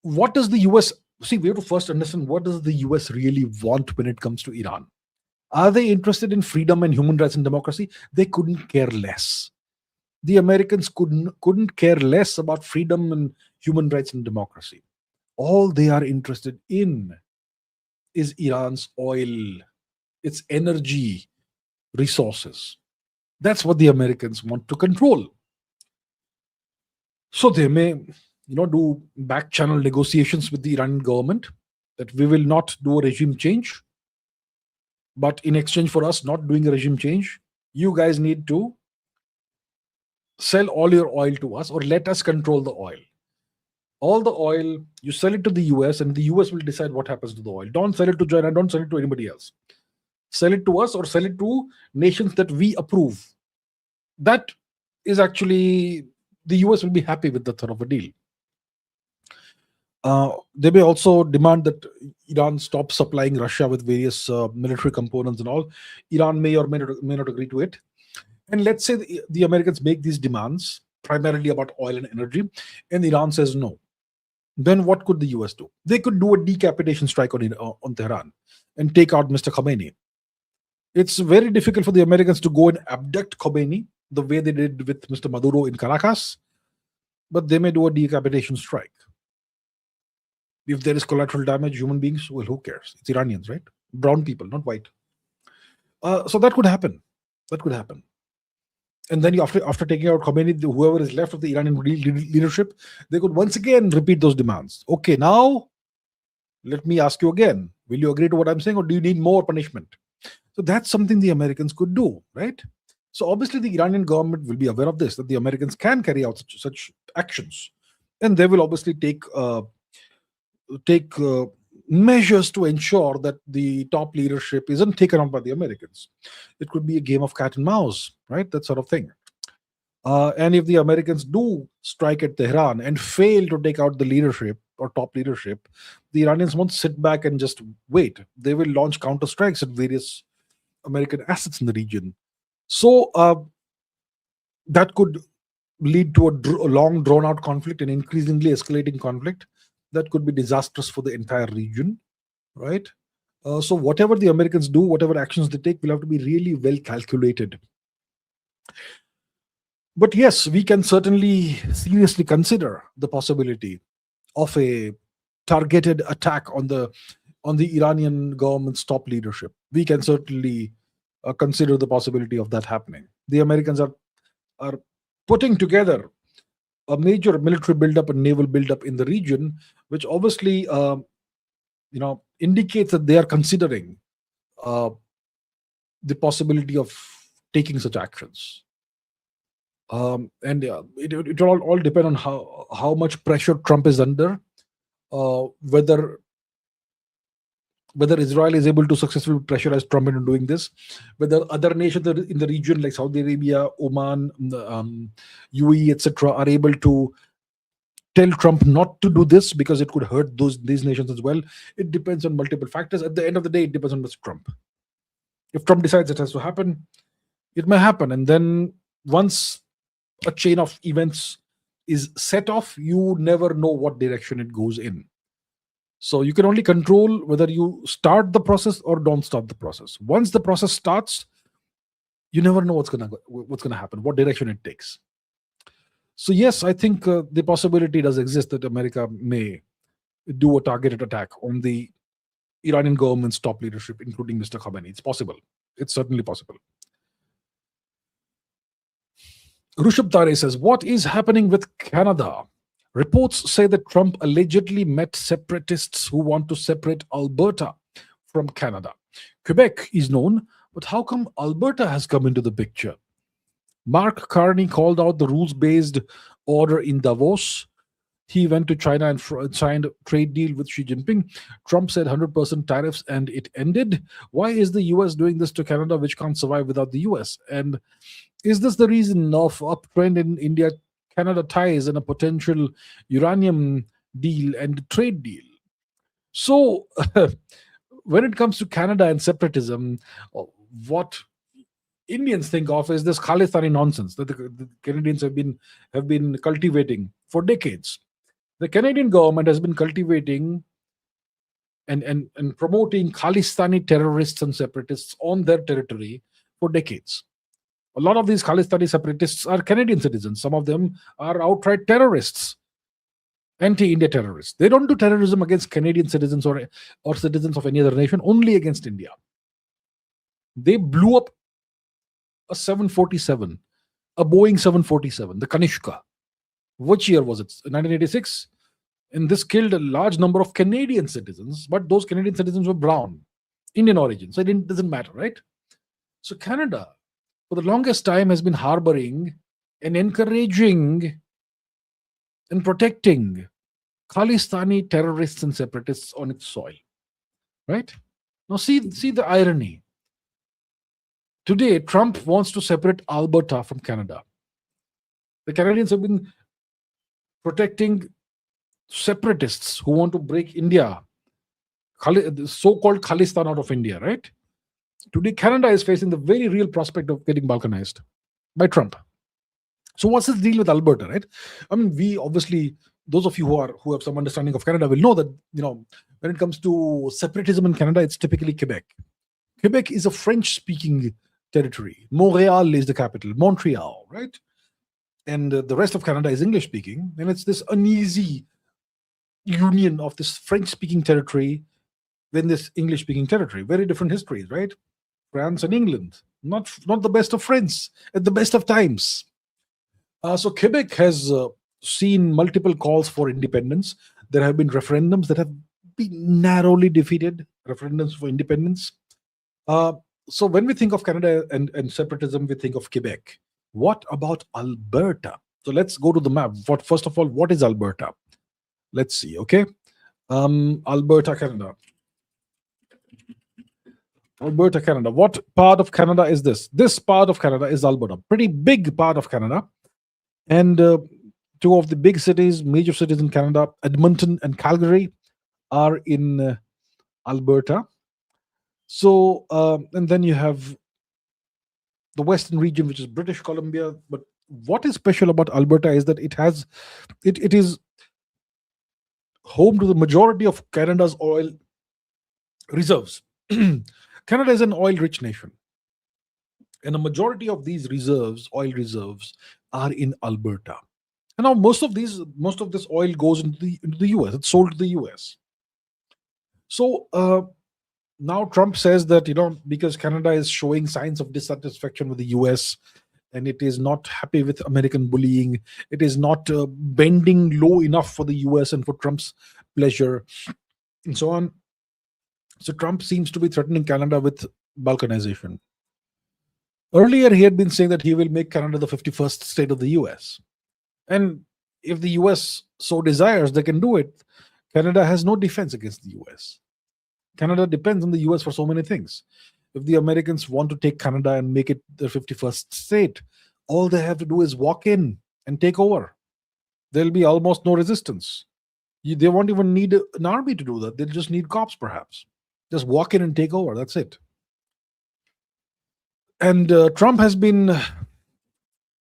what does the US see? We have to first understand, what does the US really want when it comes to Iran? Are they interested in freedom and human rights and democracy? They couldn't care less. The Americans couldn't care less about freedom and human rights and democracy. All they are interested in is Iran's oil, its energy resources. That's what the Americans want to control. So they may, do back channel negotiations with the Iranian government that we will not do a regime change, but in exchange for us not doing a regime change, you guys need to sell all your oil to us, or let us control the oil. All the oil, you sell it to the US, and the US will decide what happens to the oil. Don't sell it to China, don't sell it to anybody else. Sell it to us, or sell it to nations that we approve. That is actually, the US will be happy with that sort of a deal. They may also demand that Iran stop supplying Russia with various military components and all. Iran may or may not agree to it. And let's say the Americans make these demands primarily about oil and energy, and Iran says no. Then what could the US do? They could do a decapitation strike on Tehran and take out Mr. Khomeini. It's very difficult for the Americans to go and abduct Khomeini the way they did with Mr. Maduro in Caracas, but they may do a decapitation strike. If there is collateral damage, human beings, well, who cares? It's Iranians, right? Brown people, not white. So that could happen. That could happen. And then after taking out Khomeini, whoever is left of the Iranian leadership, they could once again repeat those demands. Okay, now let me ask you again. Will you agree to what I'm saying, or do you need more punishment? So that's something the Americans could do, right? So obviously the Iranian government will be aware of this, that the Americans can carry out such actions. And they will obviously take measures to ensure that the top leadership isn't taken on by the Americans. It could be a game of cat and mouse, right? That sort of thing. And if the Americans do strike at Tehran and fail to take out the leadership or top leadership, the Iranians won't sit back and just wait. They will launch counter strikes at various American assets in the region. So that could lead to a long drawn out conflict, an increasingly escalating conflict that could be disastrous for the entire region, right? So whatever the Americans do, whatever actions they take, will have to be really well calculated. But yes, we can certainly seriously consider the possibility of a targeted attack on the Iranian government's top leadership. We can certainly consider the possibility of that happening. The Americans are putting together a major military buildup and naval buildup in the region, which obviously indicates that they are considering the possibility of taking such actions. And it will all depend on how much pressure Trump is under, whether Israel is able to successfully pressurize Trump into doing this, whether other nations in the region like Saudi Arabia, Oman, UAE, etc., are able to tell Trump not to do this because it could hurt these nations as well. It depends on multiple factors. At the end of the day, it depends on Mr. Trump. If Trump decides it has to happen, it may happen. And then once a chain of events is set off, you never know what direction it goes in. So you can only control whether you start the process or don't start the process. Once the process starts, you never know what's gonna happen, what direction it takes. So yes, I think the possibility does exist that America may do a targeted attack on the Iranian government's top leadership, including Mr. Khamenei. It's possible. It's certainly possible. Rushabh Tare says, what is happening with Canada? Reports say that Trump allegedly met separatists who want to separate Alberta from Canada. Quebec is known, but how come Alberta has come into the picture? Mark Carney called out the rules based order in Davos. He went to China and signed a trade deal with Xi Jinping. Trump said 100% tariffs and it ended. Why is the US doing this to Canada, which can't survive without the US? And is this the reason of uptrend in India Canada ties and a potential uranium deal and trade deal? So, when it comes to Canada and separatism, what Indians think of is this Khalistani nonsense that the Canadians have been cultivating for decades. The Canadian government has been cultivating and promoting Khalistani terrorists and separatists on their territory for decades. A lot of these Khalistani separatists are Canadian citizens. Some of them are outright terrorists, anti-India terrorists. They don't do terrorism against Canadian citizens or citizens of any other nation, only against India. They blew up a 747, a Boeing 747, the Kanishka. Which year was it? 1986? And this killed a large number of Canadian citizens, but those Canadian citizens were brown, Indian origin. So it doesn't matter, right? So Canada, for the longest time, has been harboring and encouraging and protecting Khalistani terrorists and separatists on its soil, right? Now see the irony. Today, Trump wants to separate Alberta from Canada. The Canadians have been protecting separatists who want to break India, the so-called Khalistan out of India, right? Today, Canada is facing the very real prospect of getting balkanized by Trump. So what's his deal with Alberta, right? I mean, we obviously, those of you who have some understanding of Canada will know that, when it comes to separatism in Canada, it's typically Quebec. Quebec is a French-speaking territory. Montreal is the capital, Montreal, right? And the rest of Canada is English-speaking. And it's this uneasy union of this French-speaking territory with this English-speaking territory. Very different histories, right? France and England, not the best of friends at the best of times. So Quebec has seen multiple calls for independence. There have been referendums that have been narrowly defeated, referendums for independence. So when we think of Canada and separatism, we think of Quebec. What about Alberta? So let's go to the map. First of all, what is Alberta? Let's see, okay? Alberta, Canada. Alberta, Canada. What part of Canada is this? This part of Canada is Alberta. Pretty big part of Canada. And two of the big cities, major cities in Canada, Edmonton and Calgary, are in Alberta. So, and then you have the western region, which is British Columbia. But what is special about Alberta is that it is home to the majority of Canada's oil reserves. Canada is an oil-rich nation, and a majority of these oil reserves, are in Alberta. And now most of this oil goes into the US. It's sold to the US. So now Trump says that because Canada is showing signs of dissatisfaction with the US, and it is not happy with American bullying, it is not bending low enough for the US and for Trump's pleasure, and so on. So Trump seems to be threatening Canada with balkanization. Earlier, he had been saying that he will make Canada the 51st state of the US. And if the US so desires, they can do it. Canada has no defense against the US. Canada depends on the US for so many things. If the Americans want to take Canada and make it their 51st state, all they have to do is walk in and take over. There'll be almost no resistance. They won't even need an army to do that. They'll just need cops, perhaps. Just walk in and take over. That's it. And Trump has been,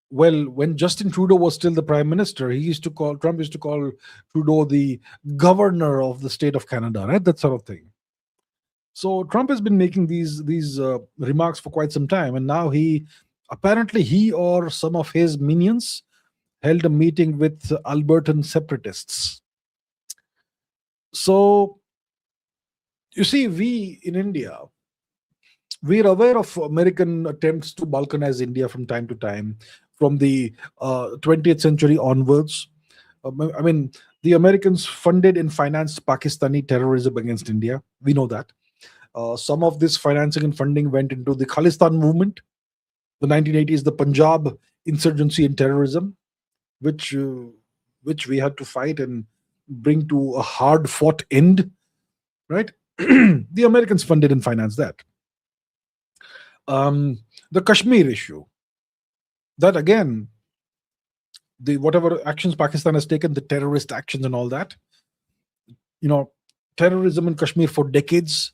when Justin Trudeau was still the prime minister, Trump used to call Trudeau the governor of the state of Canada, right? That sort of thing. So Trump has been making these remarks for quite some time, and now he or some of his minions held a meeting with Albertan separatists. So you see, we in India, we're aware of American attempts to balkanize India from time to time, from the 20th century onwards. I mean, the Americans funded and financed Pakistani terrorism against India. We know that. Some of this financing and funding went into the Khalistan movement, the 1980s, the Punjab insurgency and terrorism, which which we had to fight and bring to a hard fought end, right? The Americans funded and financed that. The Kashmir issue, that again, the whatever actions Pakistan has taken, the terrorist actions and all that, you know, terrorism in Kashmir for decades,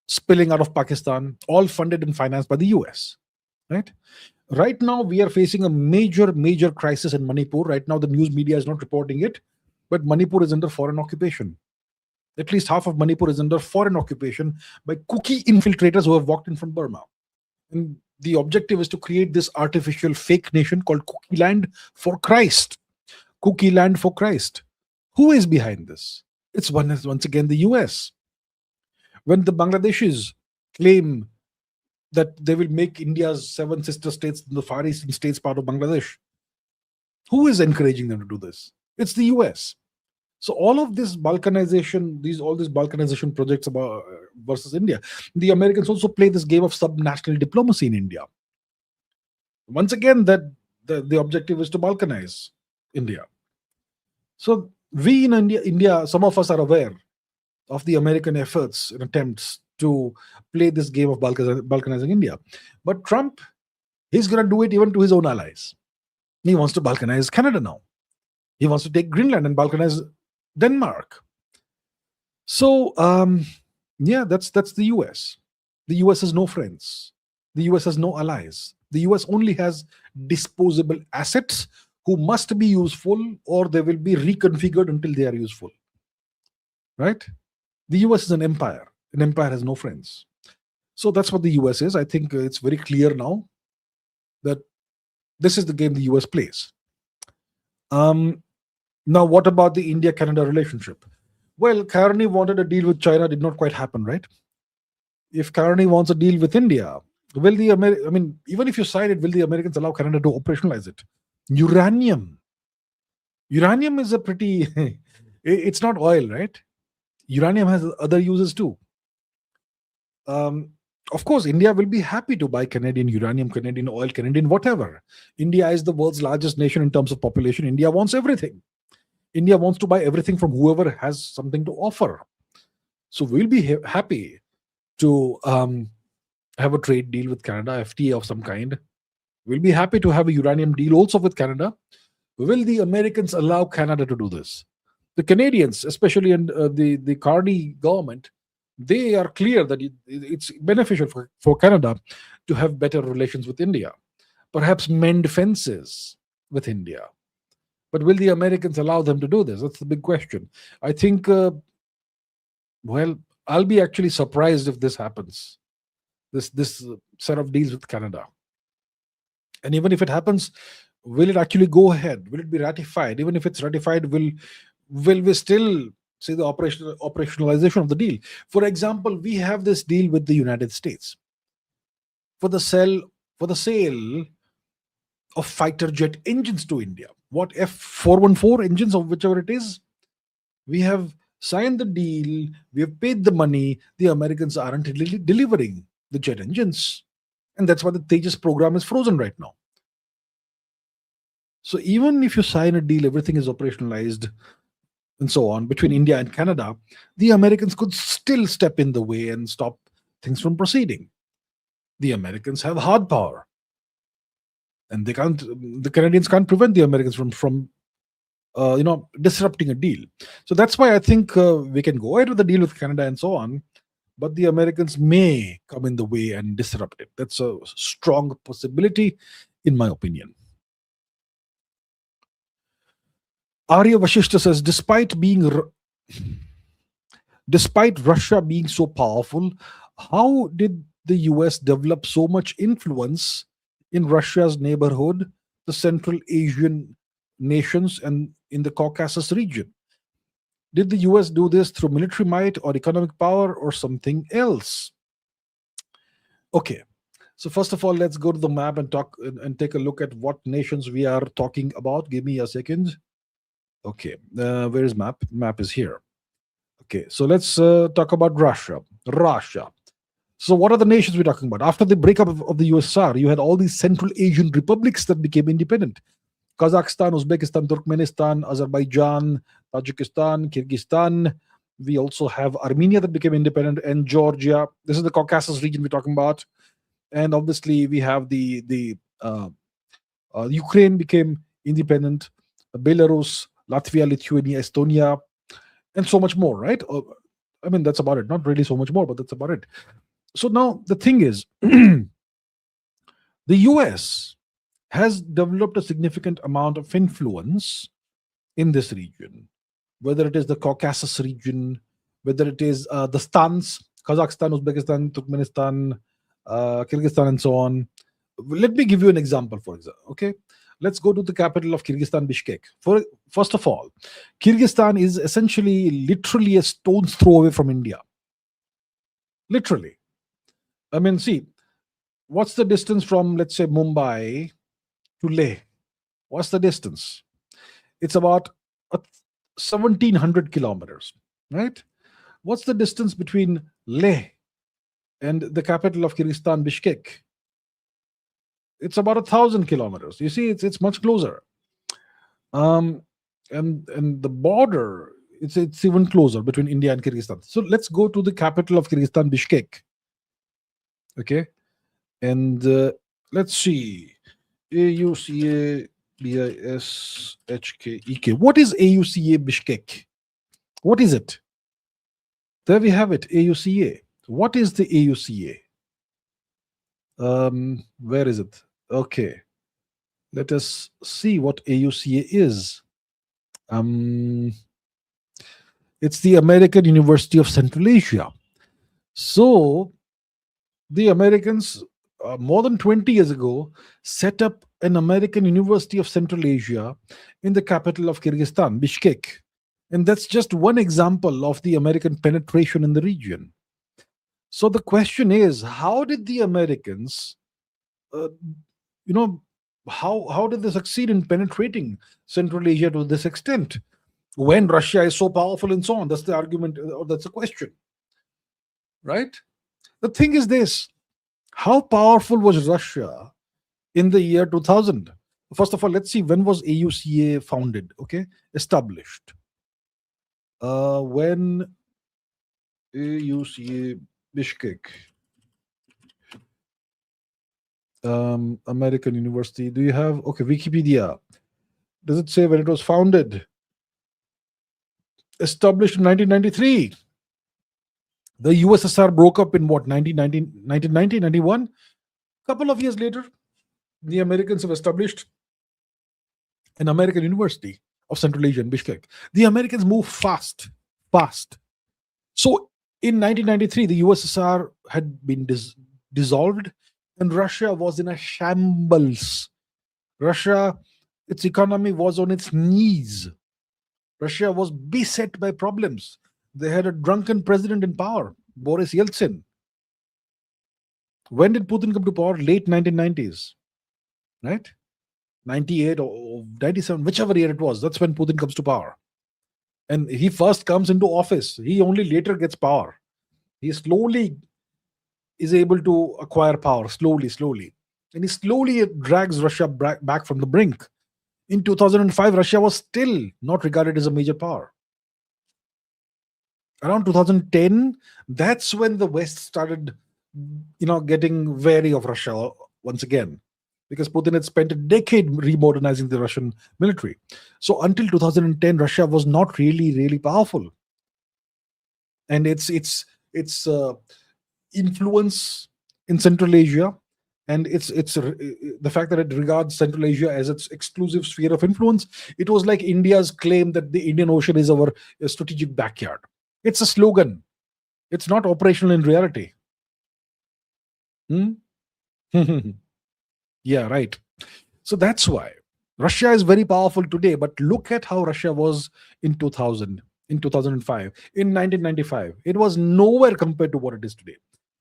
spilling out of Pakistan, all funded and financed by the US, right? Right now, we are facing a major crisis in Manipur. Right now, the news media is not reporting it, but Manipur is under foreign occupation. At least half of Manipur is under foreign occupation by Kuki infiltrators who have walked in from Burma. And the objective is to create this artificial fake nation called Kuki land for Christ. Kuki land for Christ. Who is behind this? It's once again the US. When the Bangladeshis claim that they will make India's 7 sister states in the Far Eastern states part of Bangladesh, who is encouraging them to do this? It's the US. So all of this balkanization, all these balkanization projects about versus India, the Americans also play this game of subnational diplomacy in India. Once again, that the objective is to balkanize India. So we in India, some of us are aware of the American efforts and attempts to play this game of balkanizing India. But Trump, he's going to do it even to his own allies. He wants to balkanize Canada now. He wants to take Greenland and balkanize Denmark. So, yeah, that's the US. The US has no friends. The US has no allies. The US only has disposable assets who must be useful, or they will be reconfigured until they are useful. Right? The US is an empire. An empire has no friends. So that's what the US is. I think it's very clear now that this is the game the US plays. Now, what about the India-Canada relationship? Well, Carney wanted a deal with China, did not quite happen, right? If Carney wants a deal with India, even if you sign it, will the Americans allow Canada to operationalize it? Uranium is a pretty, it's not oil, right? Uranium has other uses too. Of course, India will be happy to buy Canadian uranium, Canadian oil, Canadian whatever. India is the world's largest nation in terms of population. India wants everything. India wants to buy everything from whoever has something to offer. So we'll be happy to have a trade deal with Canada, FTA of some kind. We'll be happy to have a uranium deal also with Canada. Will the Americans allow Canada to do this? The Canadians, especially in the Carney government, they are clear that it's beneficial for Canada to have better relations with India. Perhaps mend fences with India. But will the Americans allow them to do this? That's the big question. I think, well, I'll be actually surprised if this happens, this set of deals with Canada. And even if it happens, will it actually go ahead? Will it be ratified? Even if it's ratified, will we still see the operationalization of the deal? For example, we have this deal with the United States for the sale of fighter jet engines to India. What, F414 engines or whichever it is? We have signed the deal, we have paid the money, the Americans aren't delivering the jet engines. And that's why the Tejas program is frozen right now. So even if you sign a deal, everything is operationalized and so on between India and Canada, the Americans could still step in the way and stop things from proceeding. The Americans have hard power. And the Canadians can't prevent the Americans from disrupting a deal. So that's why I think we can go ahead with the deal with Canada and so on, but the Americans may come in the way and disrupt it. That's a strong possibility, in my opinion. Arya Vashishta says, despite Russia being so powerful, how did the US develop so much influence in Russia's neighborhood, the Central Asian nations, and in the Caucasus region? Did the US do this through military might or economic power or something else? Okay, so first of all, let's go to the map and take a look at what nations we are talking about. Give me a second. Okay, where is map? Map is here. Okay, so let's talk about Russia. Russia. So, what are the nations we're talking about? After the breakup of the USSR, you had all these Central Asian republics that became independent: Kazakhstan, Uzbekistan, Turkmenistan, Azerbaijan, Tajikistan, Kyrgyzstan. We also have Armenia that became independent, and Georgia. This is the Caucasus region we're talking about. And obviously, we have Ukraine became independent, Belarus, Latvia, Lithuania, Estonia, and so much more, right? I mean, that's about it. Not really so much more, but that's about it. So now the thing is, the US has developed a significant amount of influence in this region, whether it is the Caucasus region, whether it is the stans, Kazakhstan, Uzbekistan, Turkmenistan, Kyrgyzstan, and so on. Let me give you an example, for example. Okay, let's go to the capital of Kyrgyzstan, Bishkek. First of all, Kyrgyzstan is essentially literally a stone's throw away from India. Literally. I mean, see, what's the distance from, let's say, Mumbai to Leh? What's the distance? It's about 1,700 kilometers, right? What's the distance between Leh and the capital of Kyrgyzstan, Bishkek? It's about 1,000 kilometers. You see, it's much closer. And the border, it's even closer between India and Kyrgyzstan. So let's go to the capital of Kyrgyzstan, Bishkek. Okay, and let's see, AUCA BISHKEK. What is AUCA Bishkek? What is it? There we have it, AUCA. What is the AUCA? Where is it? Okay, let us see what AUCA is. It's the American University of Central Asia. So the Americans, more than 20 years ago, set up an American University of Central Asia in the capital of Kyrgyzstan, Bishkek. And that's just one example of the American penetration in the region. So the question is, how did the Americans, how did they succeed in penetrating Central Asia to this extent when Russia is so powerful and so on? That's the argument, or that's the question, right? The thing is this: how powerful was Russia in the year 2000? First of all, let's see, when was AUCA founded? Okay, established. When AUCA Bishkek, American University. Do you have, okay, Wikipedia? Does it say when it was founded? Established in 1993. The USSR broke up in what, 1990, 91? A couple of years later, the Americans have established an American University of Central Asia in Bishkek. The Americans move fast. So in 1993, the USSR had been dissolved and Russia was in a shambles. Russia, its economy was on its knees. Russia was beset by problems. They had a drunken president in power, Boris Yeltsin. When did Putin come to power? Late 1990s, right? 98 or 97, whichever year it was. That's when Putin comes to power. And he first comes into office. He only later gets power. He slowly is able to acquire power, slowly. And he slowly drags Russia back from the brink. In 2005, Russia was still not regarded as a major power. Around 2010, that's when the West started, getting wary of Russia once again, because Putin had spent a decade remodernizing the Russian military. So until 2010, Russia was not really powerful, and its influence in Central Asia, and it's the fact that it regards Central Asia as its exclusive sphere of influence. It was like India's claim that the Indian Ocean is our strategic backyard. It's a slogan. It's not operational in reality. Yeah, right. So that's why Russia is very powerful today. But look at how Russia was in 2000, in 2005, in 1995. It was nowhere compared to what it is today.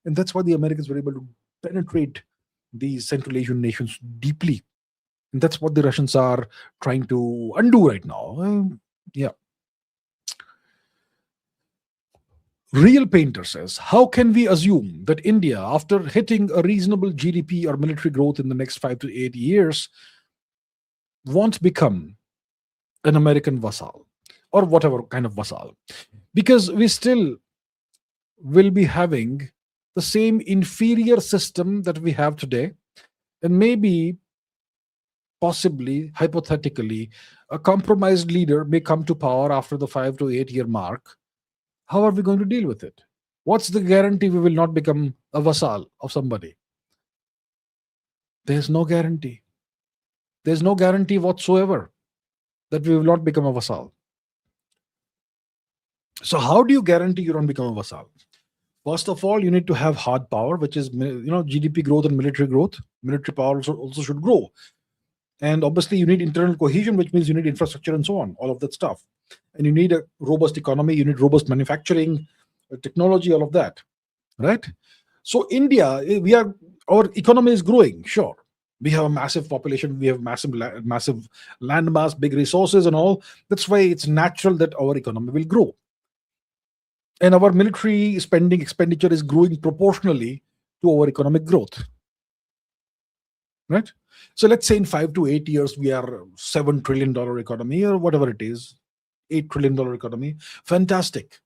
And that's why the Americans were able to penetrate these Central Asian nations deeply. And that's what the Russians are trying to undo right now. Yeah. Real Painter says, how can we assume that India, after hitting a reasonable GDP or military growth in the next 5 to 8 years, won't become an American vassal or whatever kind of vassal? Because we still will be having the same inferior system that we have today, and maybe, possibly, hypothetically, a compromised leader may come to power after the 5 to 8 year mark. How are we going to deal with it? What's the guarantee we will not become a vassal of somebody? There's no guarantee. There's no guarantee whatsoever that we will not become a vassal. So, how do you guarantee you don't become a vassal? First of all, you need to have hard power, which is GDP growth and military growth. Military power also should grow, and obviously you need internal cohesion, which means you need infrastructure and so on, all of that stuff. And you need a robust economy. You need robust manufacturing, technology, all of that, right? So India, our economy is growing. Sure, we have a massive population. We have massive land mass, big resources, and all. That's why it's natural that our economy will grow, and our military expenditure is growing proportionally to our economic growth, right? So let's say in 5 to 8 years we are $7 trillion economy or whatever it is, $8 trillion economy. Fantastic.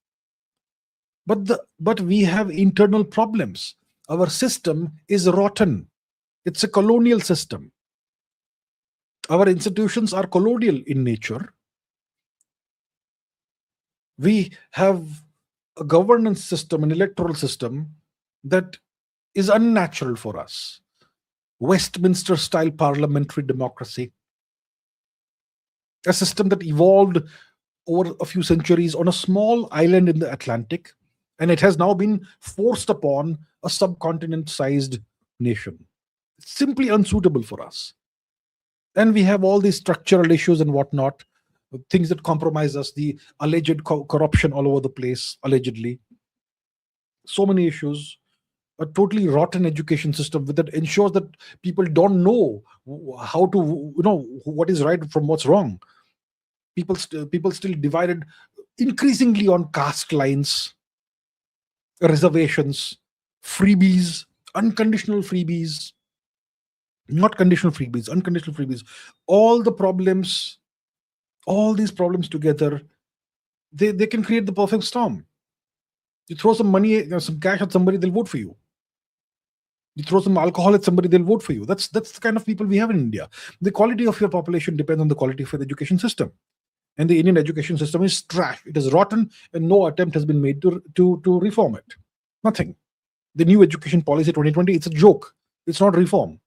But we have internal problems. Our system is rotten. It's a colonial system. Our institutions are colonial in nature. We have a governance system, an electoral system that is unnatural for us. Westminster style parliamentary democracy, a system that evolved over a few centuries on a small island in the Atlantic, and it has now been forced upon a subcontinent sized nation. It's simply unsuitable for us. And we have all these structural issues and whatnot, things that compromise us, the alleged corruption all over the place, allegedly. So many issues. A totally rotten education system that ensures that people don't know how to, what is right from what's wrong. People still divided increasingly on caste lines, reservations, freebies, unconditional freebies, not conditional freebies, unconditional freebies. All these problems together, they can create the perfect storm. You throw some money, some cash at somebody, they'll vote for you. You throw some alcohol at somebody, they'll vote for you. That's the kind of people we have in India. The quality of your population depends on the quality of your education system. And the Indian education system is trash. It is rotten, and no attempt has been made to reform it. Nothing. The new education policy 2020, it's a joke. It's not reform.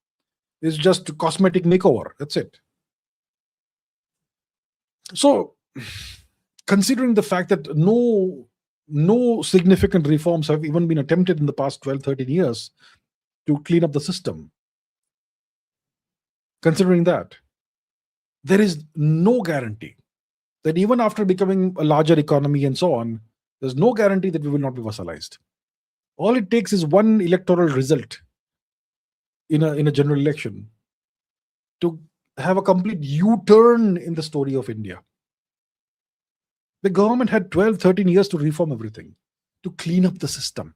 It's just cosmetic makeover. That's it. So, considering the fact that no significant reforms have even been attempted in the past 12, 13 years to clean up the system, considering that, there is no guarantee that even after becoming a larger economy and so on, there's no guarantee that we will not be vassalized. All it takes is one electoral result in a general election to have a complete U-turn in the story of India. The government had 12, 13 years to reform everything, to clean up the system.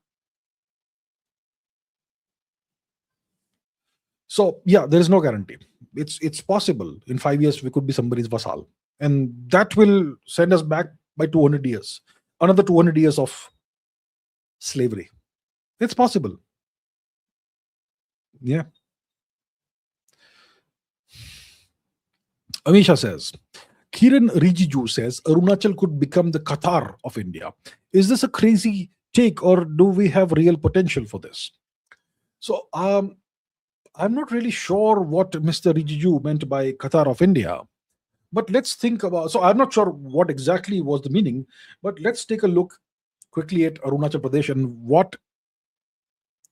So, yeah, there is no guarantee. It's possible in 5 years we could be somebody's vassal. And that will send us back by 200 years. Another 200 years of slavery. It's possible. Yeah. Amisha says, Kiran Rijiju says, Arunachal could become the Qatar of India. Is this a crazy take, or do we have real potential for this? So, I'm not really sure what Mr. Rijiju meant by Qatar of India. But let's think about, so I'm not sure what exactly was the meaning, but let's take a look quickly at Arunachal Pradesh and what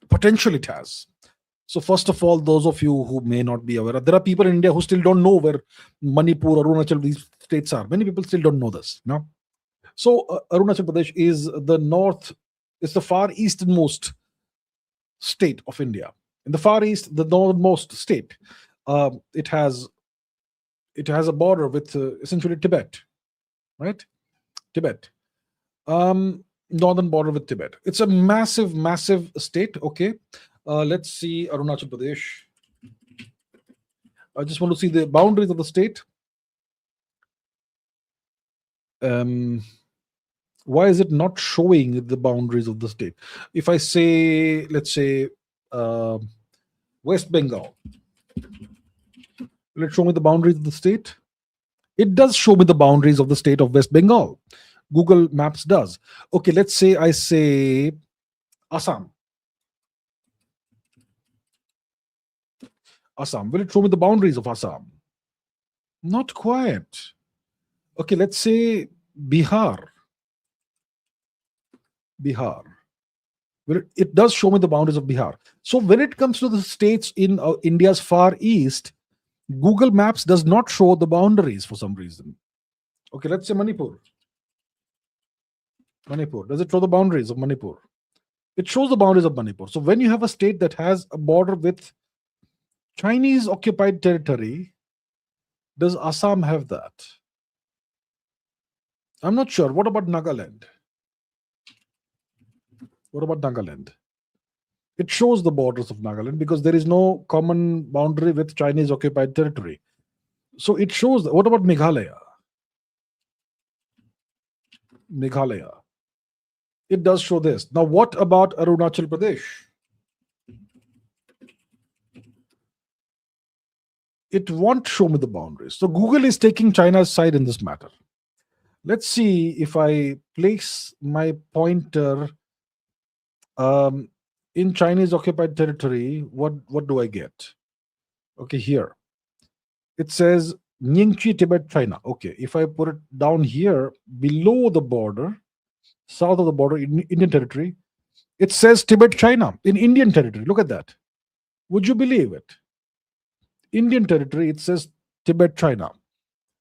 potential it has. So first of all, those of you who may not be aware, there are people in India who still don't know where Manipur, Arunachal, these states are. Many people still don't know this. No? So Arunachal Pradesh is it's the far easternmost state of India. In the far east, the northernmost state. It has a border with essentially Tibet. right? Tibet. Northern border with Tibet. It's a massive, massive state. Okay. Let's see Arunachal Pradesh. I just want to see the boundaries of the state. Why is it not showing the boundaries of the state? If I say, let's say, West Bengal, will it show me the boundaries of the state? It does show me the boundaries of the state of West Bengal. Google Maps does. Okay, let's say I say Assam. Assam. Will it show me the boundaries of Assam? Not quite. Okay, let's say Bihar. Bihar. Well, it does show me the boundaries of Bihar. So when it comes to the states in India's far east, Google Maps does not show the boundaries for some reason. Okay, let's say Manipur. Manipur. Does it show the boundaries of Manipur? It shows the boundaries of Manipur. So when you have a state that has a border with Chinese occupied territory, does Assam have that? I'm not sure. What about Nagaland? What about Nagaland? It shows the borders of Nagaland because there is no common boundary with Chinese occupied territory. So it shows that. What about Meghalaya? Meghalaya. It does show this. Now, what about Arunachal Pradesh? It won't show me the boundaries. So Google is taking China's side in this matter. Let's see if I place my pointer in Chinese occupied territory, what do I get? Okay, here. It says Ningxi, Tibet, China. Okay, if I put it down here below the border, south of the border in Indian territory, it says Tibet, China in Indian territory. Look at that. Would you believe it? Indian territory, it says Tibet, China.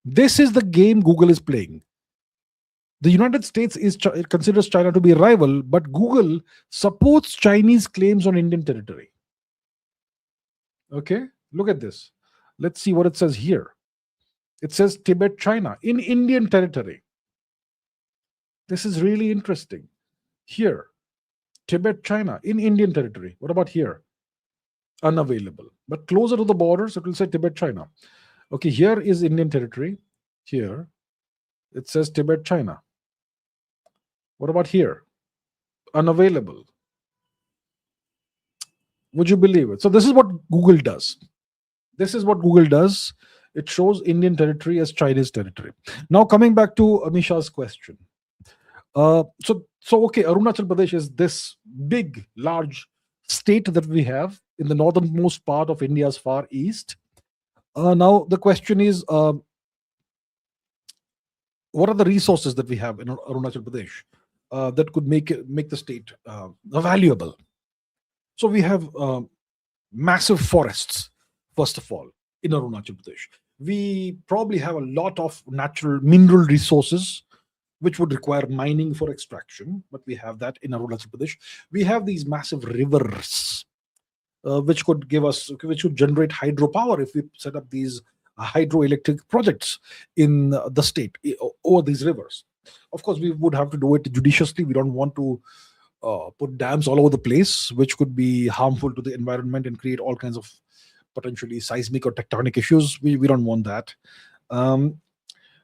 This is the game Google is playing. The United States considers China to be a rival, but Google supports Chinese claims on Indian territory. Okay, look at this. Let's see what it says here. It says Tibet, China in Indian territory. This is really interesting. Here, Tibet, China in Indian territory. What about here? Unavailable. But closer to the borders, it will say Tibet, China. Okay, here is Indian territory. Here, it says Tibet, China. What about here? Unavailable. Would you believe it? So this is what Google does. This is what Google does. It shows Indian territory as Chinese territory. Now coming back to Amisha's question. So okay, Arunachal Pradesh is this big, large state that we have in the northernmost part of India's far east. Now the question is, what are the resources that we have in Arunachal Pradesh that could make the state valuable? So we have massive forests, first of all, in Arunachal Pradesh. We probably have a lot of natural mineral resources, which would require mining for extraction, but we have that in Arunachal Pradesh. We have these massive rivers, which would generate hydropower if we set up these hydroelectric projects in the state over these rivers. Of course, we would have to do it judiciously. We don't want to put dams all over the place, which could be harmful to the environment and create all kinds of potentially seismic or tectonic issues. We don't want that.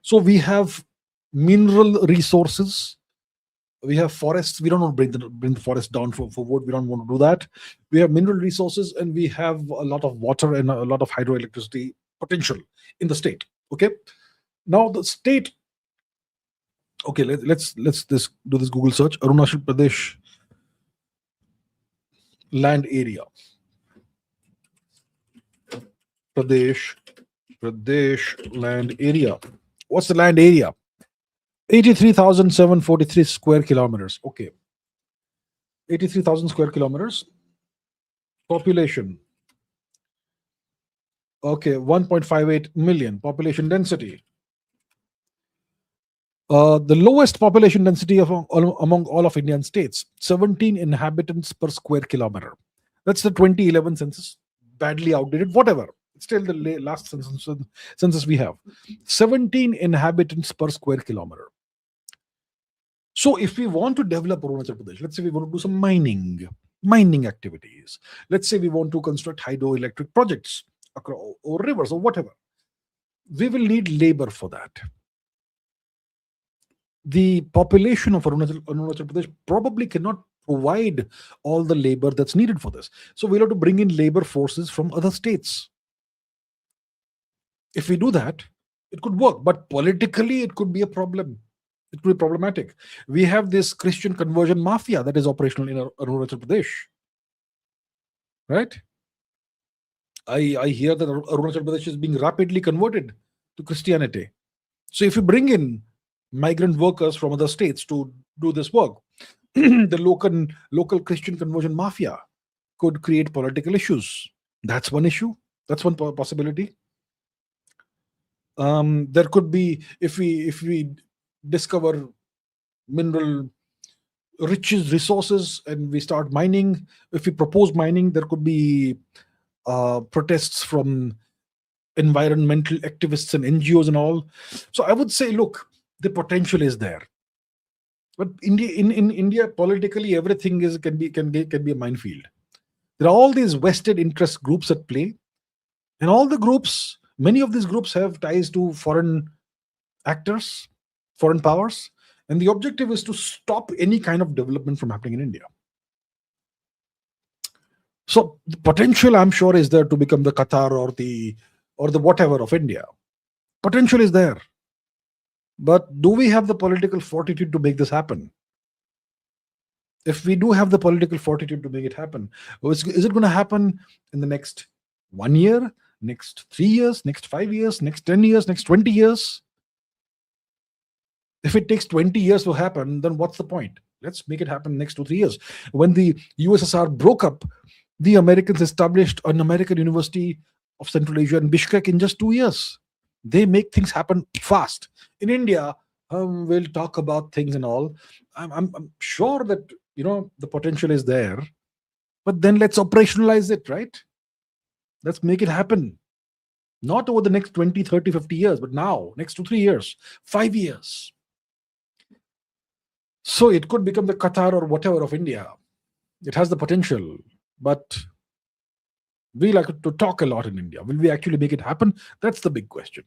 So we have mineral resources. We have forests. We don't want to bring the forest down for wood. We don't want to do that. We have mineral resources, and we have a lot of water and a lot of hydroelectricity potential in the state. Okay. Now the state. Okay, let's do this Google search. Arunachal Pradesh land area. Pradesh land area. What's the land area? 83,743 square kilometers. Okay. 83,000 square kilometers. Population. Okay, 1.58 million. Population density. The lowest population density among all of Indian states, 17 inhabitants per square kilometer. That's the 2011 census. Badly outdated, whatever. Still the last census we have 17 inhabitants per square kilometer. So if we want to develop Arunachal Pradesh, let's say we want to do some mining activities, let's say we want to construct hydroelectric projects across or rivers or whatever, we will need labor for that. The population of Arunachal Pradesh probably cannot provide all the labor that's needed for this. So we'll have to bring in labor forces from other states. If we do that, it could work, but politically it could be a problem. It could be problematic. We have this Christian conversion mafia that is operational in Arunachal Pradesh, right? I hear that Arunachal Pradesh is being rapidly converted to Christianity. So if you bring in migrant workers from other states to do this work, the local Christian conversion mafia could create political issues. That's one issue. That's one possibility. There could be, if we discover mineral riches, resources, and we start mining, if we propose mining, there could be protests from environmental activists and NGOs and all. So I would say, look, the potential is there. But in India, politically, everything can be a minefield. There are all these vested interest groups at play, and all the groups, many of these groups have ties to foreign actors, foreign powers, and the objective is to stop any kind of development from happening in India. So the potential, I'm sure, is there to become the Qatar or the whatever of India. Potential is there. But do we have the political fortitude to make this happen? If we do have the political fortitude to make it happen, is it going to happen in the next 1 year, next 3 years, next 5 years, next 10 years, next 20 years? If it takes 20 years to happen, then what's the point? Let's make it happen next 2-3 years. When the USSR broke up, the Americans established an American University of Central Asia in Bishkek in just 2 years. They make things happen fast. In India, we'll talk about things and all. I'm sure that the potential is there, but then let's operationalize it, right? Let's make it happen. Not over the next 20, 30, 50 years, but now, next 2-3 years, 5 years. So it could become the Qatar or whatever of India. It has the potential, but we like to talk a lot in India. Will we actually make it happen? That's the big question.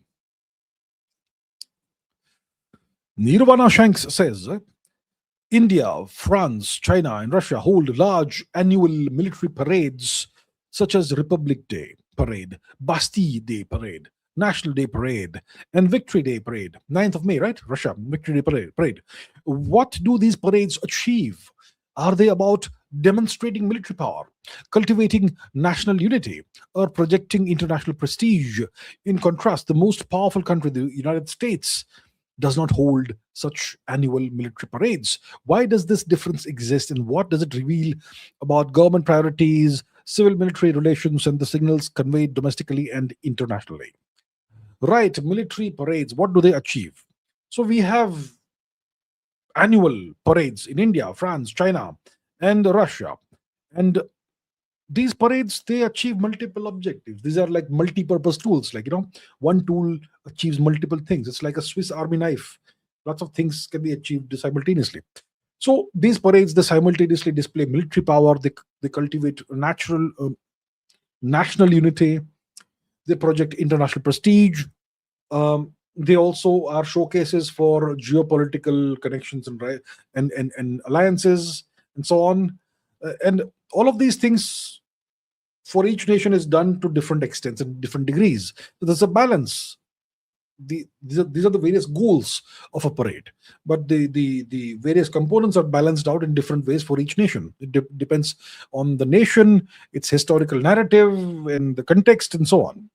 Nirvana Shanks says, India, France, China, and Russia hold large annual military parades such as Republic Day Parade, Bastille Day Parade, National Day Parade, and Victory Day Parade. 9th of May, right? Russia, Victory Day Parade. What do these parades achieve? Are they about demonstrating military power, cultivating national unity, or projecting international prestige? In contrast, the most powerful country, the United States, does not hold such annual military parades. Why does this difference exist, and what does it reveal about government priorities, civil-military relations, and the signals conveyed domestically and internationally? Right, military parades, what do they achieve? So we have annual parades in India, France, China, and Russia. And these parades, they achieve multiple objectives. These are like multi-purpose tools. Like, one tool achieves multiple things. It's like a Swiss Army knife. Lots of things can be achieved simultaneously. So these parades, they simultaneously display military power. They cultivate national unity. They project international prestige. They also are showcases for geopolitical connections and alliances and so on. And all of these things for each nation is done to different extents and different degrees. So there's a balance. These are the various goals of a parade, but the various components are balanced out in different ways for each nation. It depends on the nation, its historical narrative, and the context, and so on.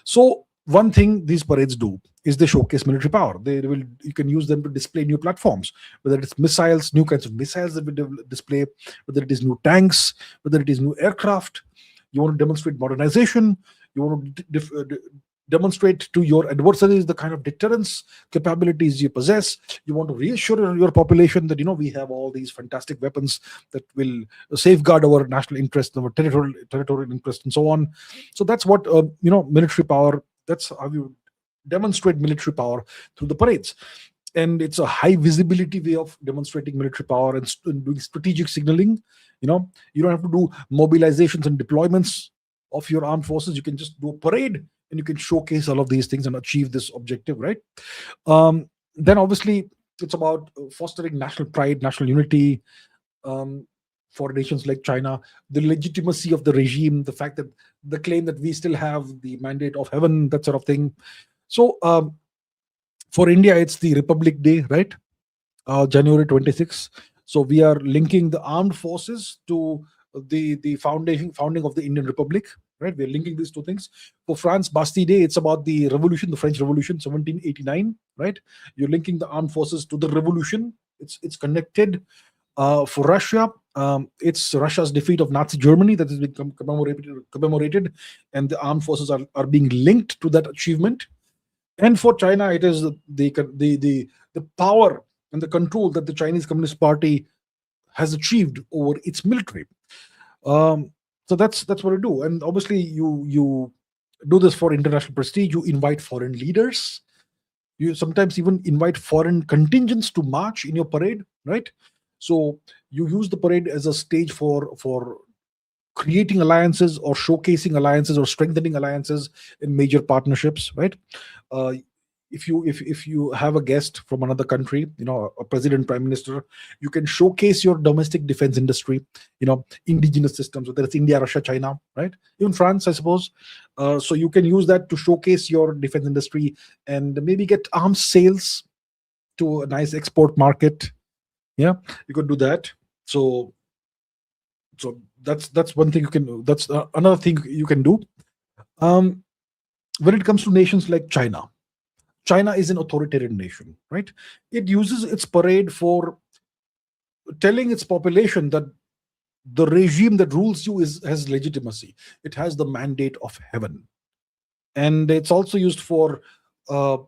So one thing these parades do is they showcase military power. You can use them to display new platforms, whether it's missiles, new kinds of missiles that we display, whether it is new tanks, whether it is new aircraft. You want to demonstrate modernization. You want to demonstrate to your adversaries the kind of deterrence capabilities you possess. You want to reassure your population that we have all these fantastic weapons that will safeguard our national interest, our territorial interest, and so on. So that's what military power. That's how you demonstrate military power, through the parades. And it's a high visibility way of demonstrating military power and doing strategic signaling. You don't have to do mobilizations and deployments of your armed forces. You can just do a parade, and you can showcase all of these things and achieve this objective, right? Then obviously it's about fostering national pride, national unity, for nations like China, the legitimacy of the regime, the fact that the claim that we still have the mandate of heaven, that sort of thing. So for India, it's the Republic Day, right? January 26th. So we are linking the armed forces to the founding of the Indian Republic, right? We're linking these two things. For France, Bastille Day, it's about the revolution, the French Revolution, 1789, right? You're linking the armed forces to the revolution. It's connected. For Russia, it's Russia's defeat of Nazi Germany that has been commemorated, and the armed forces are being linked to that achievement. And for China, it is the power and the control that the Chinese Communist Party has achieved over its military. So that's what you do. And obviously, you do this for international prestige. You invite foreign leaders. You sometimes even invite foreign contingents to march in your parade, right? So you use the parade as a stage for creating alliances, or showcasing alliances, or strengthening alliances in major partnerships, right? Uh, if you have a guest from another country, a president, prime minister, you can showcase your domestic defense industry, indigenous systems, whether it's India, Russia, China, right? Even France, I suppose. So you can use that to showcase your defense industry, and maybe get arms sales to a nice export market. Yeah, you could do that. So that's one thing you can do. That's another thing you can do. When it comes to nations like China, China is an authoritarian nation, right? It uses its parade for telling its population that the regime that rules you has legitimacy. It has the mandate of heaven, and it's also used uh,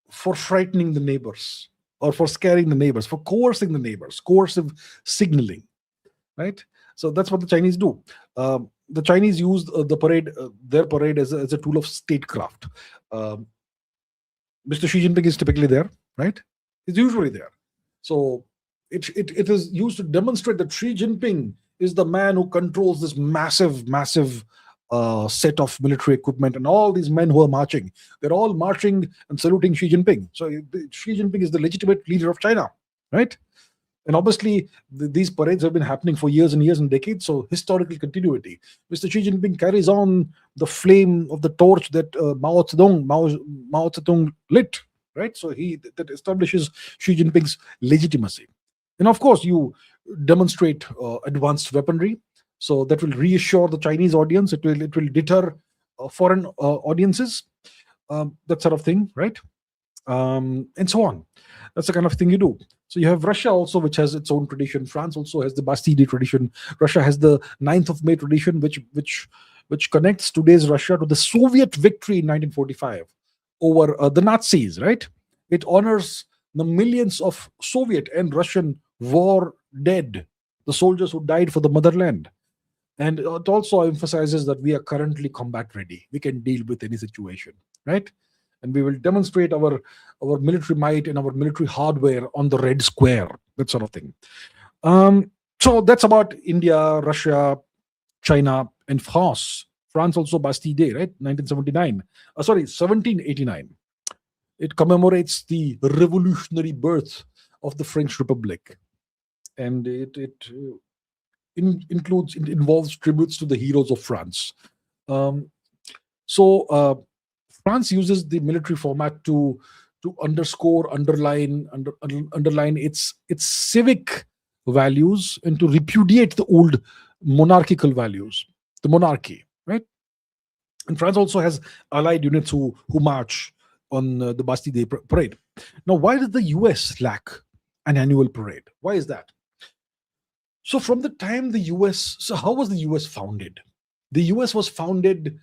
for frightening the neighbors, or for scaring the neighbors, for coercing the neighbors, coercive signaling, right? So that's what the Chinese do. The Chinese use their parade as a tool of statecraft. Um, Mr. Xi Jinping is typically there, right? He's usually there. So it is used to demonstrate that Xi Jinping is the man who controls this massive set of military equipment, and all these men who are marching, they're all marching and saluting Xi Jinping. So Xi Jinping is the legitimate leader of China, right? And obviously, these parades have been happening for years and years and decades. So historical continuity. Mr. Xi Jinping carries on the flame of the torch that Mao Zedong lit, right? So that establishes Xi Jinping's legitimacy. And of course, you demonstrate advanced weaponry, so that will reassure the Chinese audience. It will deter foreign audiences, that sort of thing, right? And so on. That's the kind of thing you do. So you have Russia also, which has its own tradition. France also has the Bastille Day tradition. Russia has the 9th of May tradition, which connects today's Russia to the Soviet victory in 1945 over the Nazis, right? It honors the millions of Soviet and Russian war dead, the soldiers who died for the motherland. And it also emphasizes that we are currently combat ready. We can deal with any situation, right? And we will demonstrate our military might and our military hardware on the Red Square, that sort of thing. So that's about India, Russia, China, and France. France also Bastille Day, right? 1979. 1789. It commemorates the revolutionary birth of the French Republic, and it involves tributes to the heroes of France. So France uses the military format to underline its civic values, and to repudiate the old monarchical values, the monarchy, right? And France also has allied units who march on the Bastille Day parade. Now, why does the US lack an annual parade? Why is that? So from the time how was the US founded? The US was founded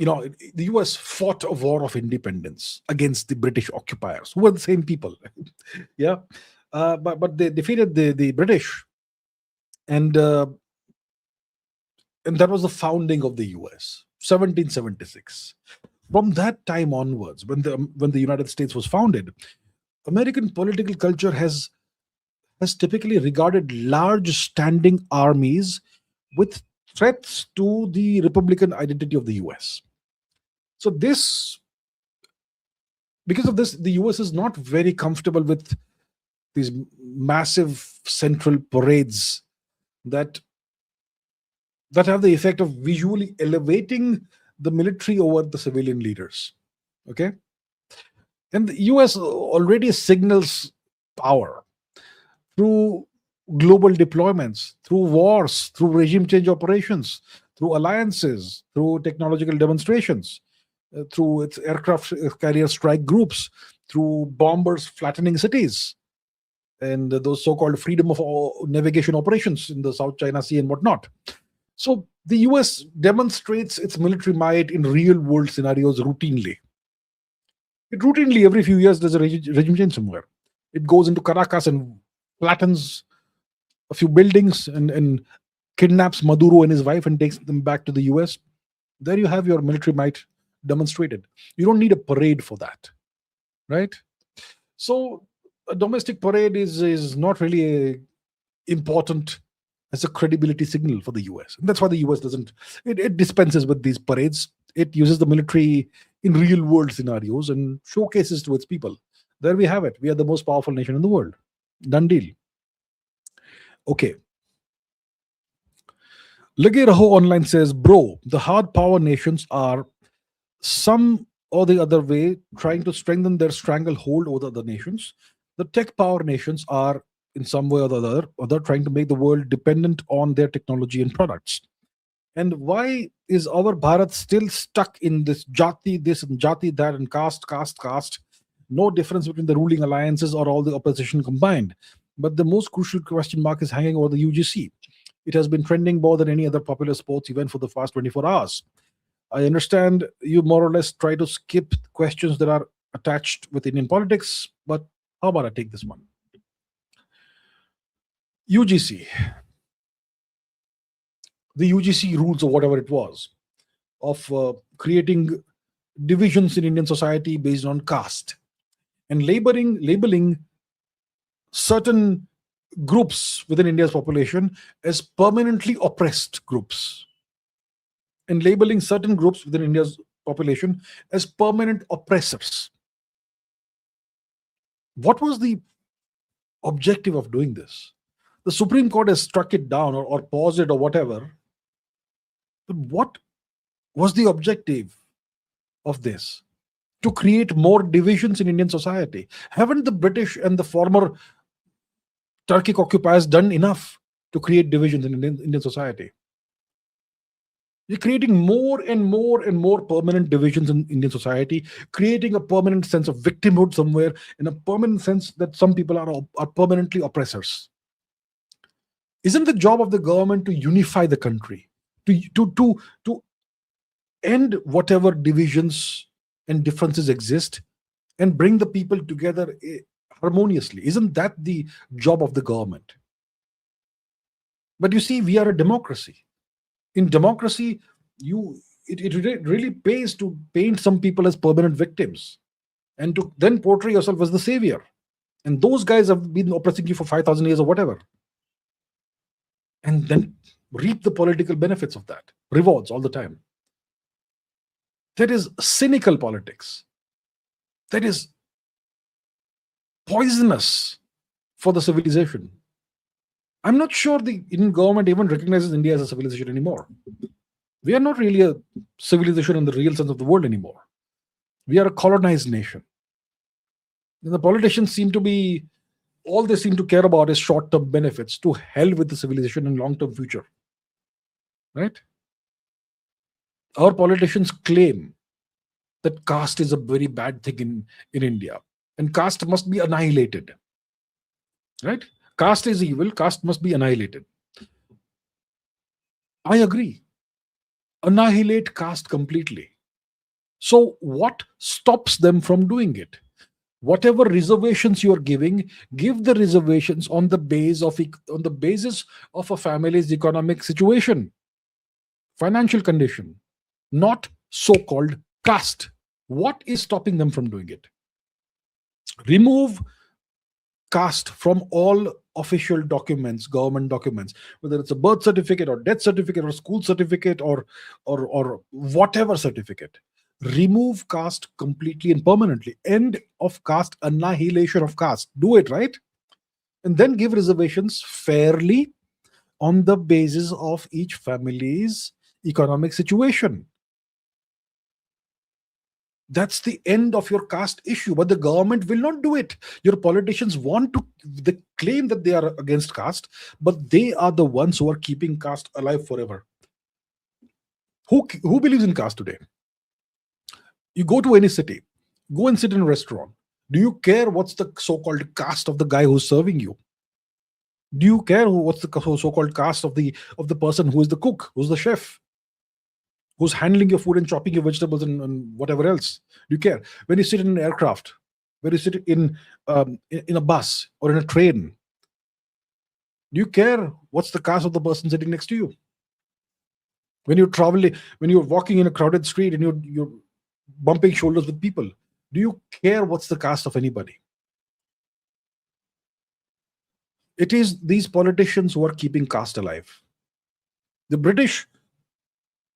the US fought a war of independence against the British occupiers, who were the same people. Yeah. But they defeated the British, and that was the founding of the US, 1776. From that time onwards, when the United States was founded, American political culture has typically regarded large standing armies with threats to the republican identity of the US. So because of this, the US is not very comfortable with these massive central parades that have the effect of visually elevating the military over the civilian leaders. Okay? And the US already signals power through global deployments, through wars, through regime change operations, through alliances, through technological demonstrations, through its aircraft carrier strike groups, through bombers flattening cities, and those so-called freedom of navigation operations in the South China Sea and whatnot. So the US demonstrates its military might in real-world scenarios routinely. Every few years, there's a regime change somewhere. It goes into Caracas and flattens a few buildings and kidnaps Maduro and his wife and takes them back to the US. There you have your military might demonstrated. You don't need a parade for that, right? So a domestic parade is not really important as a credibility signal for the US. And that's why the US it dispenses with these parades. It uses the military in real world scenarios and showcases to its people. There we have it. We are the most powerful nation in the world. Done deal. Okay. Lage Raho Online says, bro, the hard power nations are some or the other way trying to strengthen their stranglehold over the other nations. The tech power nations are in some way or the other trying to make the world dependent on their technology and products. And why is our Bharat still stuck in this jati this and jati that and caste? No difference between the ruling alliances or all the opposition combined. But the most crucial question mark is hanging over the UGC. It has been trending more than any other popular sports event for the past 24 hours. I understand you more or less try to skip questions that are attached with Indian politics, but how about I take this one? UGC. The UGC rules, or whatever it was, of creating divisions in Indian society based on caste and labeling certain groups within India's population as permanently oppressed groups, and labeling certain groups within India's population as permanent oppressors. What was the objective of doing this? The Supreme Court has struck it down or paused it or whatever. But what was the objective of this? To create more divisions in Indian society. Haven't the British and the former Turkic occupiers done enough to create divisions in Indian society? You're creating more and more and more permanent divisions in Indian society, creating a permanent sense of victimhood somewhere, in a permanent sense that some people are permanently oppressors. Isn't the job of the government to unify the country, to end whatever divisions and differences exist and bring the people together harmoniously? Isn't that the job of the government? But you see, we are a democracy. In democracy, it really pays to paint some people as permanent victims and to then portray yourself as the savior. And those guys have been oppressing you for 5,000 years or whatever. And then reap the political benefits of that, rewards all the time. That is cynical politics. That is poisonous for the civilization. I'm not sure the Indian government even recognizes India as a civilization anymore. We are not really a civilization in the real sense of the word anymore. We are a colonized nation. And the politicians seem to be, all they seem to care about is short-term benefits. To hell with the civilization and long-term future. Right? Our politicians claim that caste is a very bad thing in India. And caste must be annihilated. Right? Caste is evil. Caste must be annihilated. I agree. Annihilate caste completely. So what stops them from doing it? Whatever reservations you are giving, give the reservations on the basis of a family's economic situation, financial condition, not so-called caste. What is stopping them from doing it? Remove caste from all official documents, government documents, whether it's a birth certificate or death certificate or school certificate or whatever certificate. Remove caste completely and permanently. End of caste, annihilation of caste. Do it, right? And then give reservations fairly on the basis of each family's economic situation. That's the end of your caste issue, but the government will not do it. Your politicians they claim that they are against caste, but they are the ones who are keeping caste alive forever. Who believes in caste today? You go to any city, go and sit in a restaurant. Do you care what's the so-called caste of the guy who's serving you? Do you care what's the so-called caste of the person who is the cook, who's the chef, who's handling your food and chopping your vegetables and whatever else? Do you care? When you sit in an aircraft, when you sit in a bus or in a train, do you care what's the caste of the person sitting next to you? When you're traveling, when you're walking in a crowded street and you're bumping shoulders with people, do you care what's the caste of anybody? It is these politicians who are keeping caste alive. The British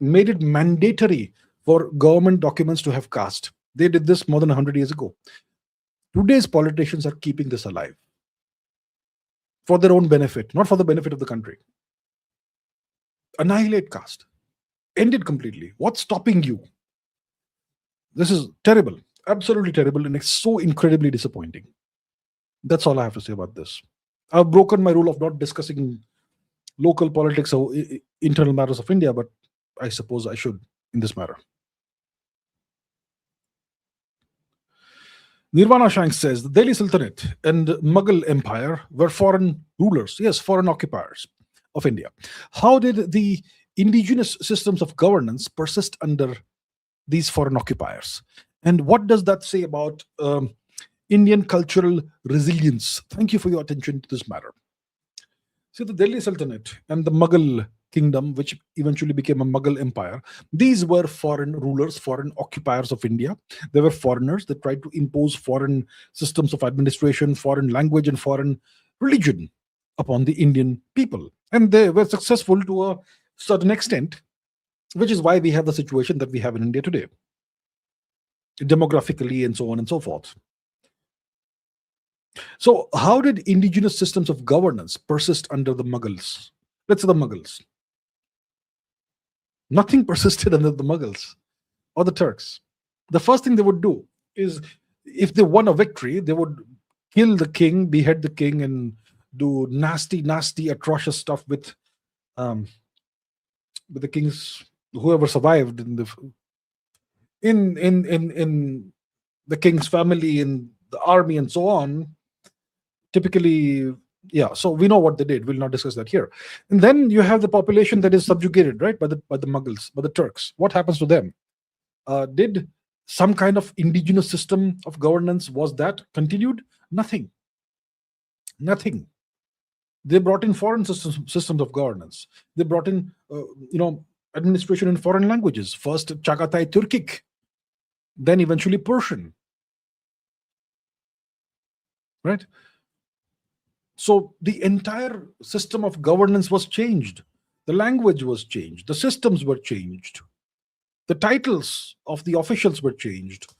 made it mandatory for government documents to have caste. They did this more than 100 years ago. Today's politicians are keeping this alive for their own benefit, not for the benefit of the country. Annihilate caste. End it completely. What's stopping you? This is terrible, absolutely terrible, and it's so incredibly disappointing. That's all I have to say about this. I've broken my rule of not discussing local politics or internal matters of India, but I suppose I should in this matter. Nirvana Shank says the Delhi Sultanate and Mughal Empire were foreign rulers, yes, foreign occupiers of India. How did the indigenous systems of governance persist under these foreign occupiers? And what does that say about Indian cultural resilience? Thank you for your attention to this matter. See, the Delhi Sultanate and the Mughal kingdom, which eventually became a Mughal empire, these were foreign rulers, foreign occupiers of India. They were foreigners that tried to impose foreign systems of administration, foreign language, and foreign religion upon the Indian people. And they were successful to a certain extent, which is why we have the situation that we have in India today, demographically and so on and so forth. So how did indigenous systems of governance persist under the Mughals? Let's say the Mughals. Nothing persisted under the Mughals or the Turks. The first thing they would do is, if they won a victory, they would kill the king, behead the king, and do nasty, atrocious stuff with the king's, whoever survived in the king's family, in the army, and so on. Typically, yeah. So we know what they did. We'll not discuss that here. And then you have the population that is subjugated, right, by the Mughals, by the Turks. What happens to them? Did some kind of indigenous system of governance, was that continued? Nothing. They brought in foreign systems of governance. They brought in, administration in foreign languages. First Chagatai Turkic, then eventually Persian. Right? So the entire system of governance was changed. The language was changed. The systems were changed. The titles of the officials were changed.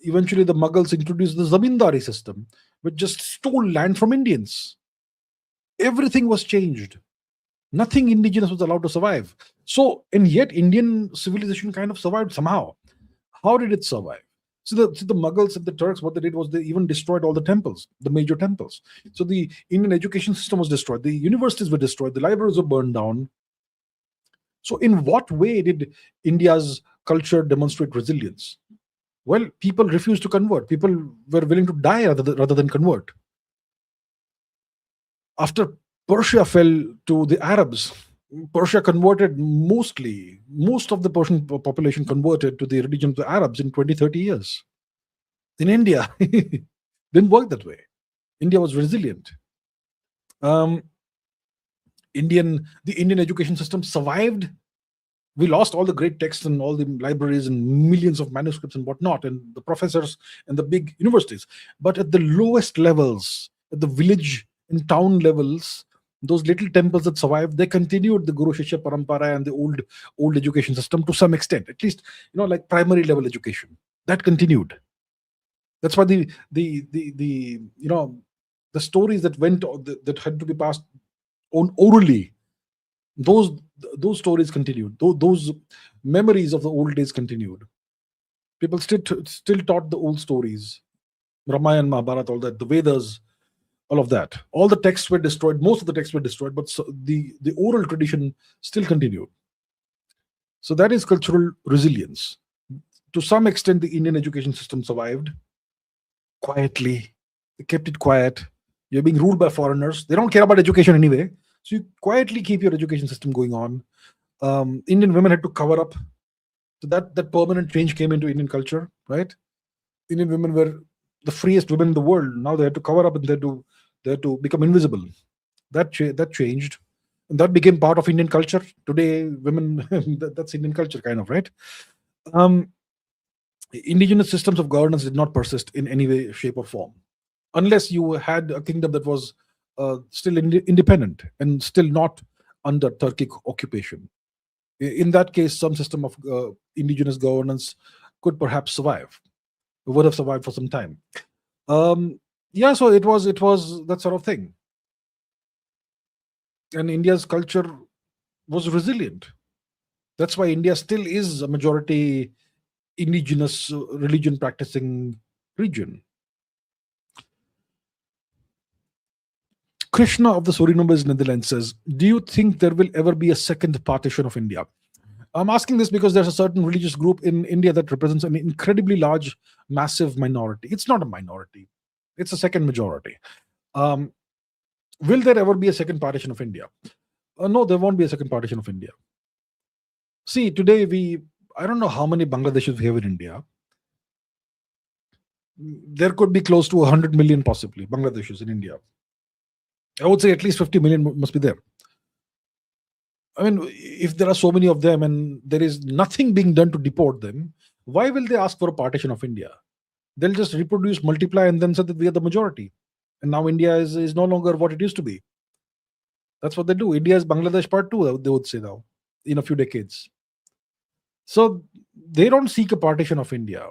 Eventually, the Mughals introduced the zamindari system, which just stole land from Indians. Everything was changed. Nothing indigenous was allowed to survive. So, and yet Indian civilization kind of survived somehow. How did it survive? So the Mughals and the Turks, what they did was they even destroyed all the temples, the major temples. So the Indian education system was destroyed. The universities were destroyed. The libraries were burned down. So in what way did India's culture demonstrate resilience? Well, people refused to convert. People were willing to die rather than convert. After Persia fell to the Arabs, Persia converted most of the Persian population converted to the religion of the Arabs in 20, 30 years. In India, didn't work that way. India was resilient. Um, the Indian education system survived. We lost all the great texts and all the libraries and millions of manuscripts and whatnot, and the professors and the big universities. But at the lowest levels, at the village and town levels, those little temples that survived, they continued the Guru Shishya Parampara and the old education system to some extent. At least, like primary level education, that continued. That's why the stories that that had to be passed on orally, those stories continued. Those memories of the old days continued. People still taught the old stories, Ramayana, Mahabharata, all that, the Vedas, all of that. All the texts were destroyed. Most of the texts were destroyed, but the oral tradition still continued. So that is cultural resilience. To some extent, the Indian education system survived quietly. They kept it quiet. You're being ruled by foreigners. They don't care about education anyway. So you quietly keep your education system going on. Indian women had to cover up. So that permanent change came into Indian culture, right? Indian women were the freest women in the world. Now they had to cover up and they had to become invisible. That changed. And that became part of Indian culture. Today, women, that's Indian culture, kind of, right? Indigenous systems of governance did not persist in any way, shape, or form, unless you had a kingdom that was still independent and still not under Turkic occupation. In that case, some system of indigenous governance could perhaps survive. It would have survived for some time. So it was that sort of thing. And India's culture was resilient. That's why India still is a majority indigenous religion practicing region. Krishna of the Surinamese Netherlands says, do you think there will ever be a second partition of India? I'm asking this because there's a certain religious group in India that represents an incredibly large, massive minority. It's not a minority. It's a second majority. Will there ever be a second partition of India? No, there won't be a second partition of India. See, today I don't know how many Bangladeshis we have in India. There could be close to 100 million possibly Bangladeshis in India. I would say at least 50 million must be there. I mean, if there are so many of them and there is nothing being done to deport them, why will they ask for a partition of India? They'll just reproduce, multiply, and then say that we are the majority. And now India is no longer what it used to be. That's what they do. India is Bangladesh part 2, they would say now, in a few decades. So they don't seek a partition of India.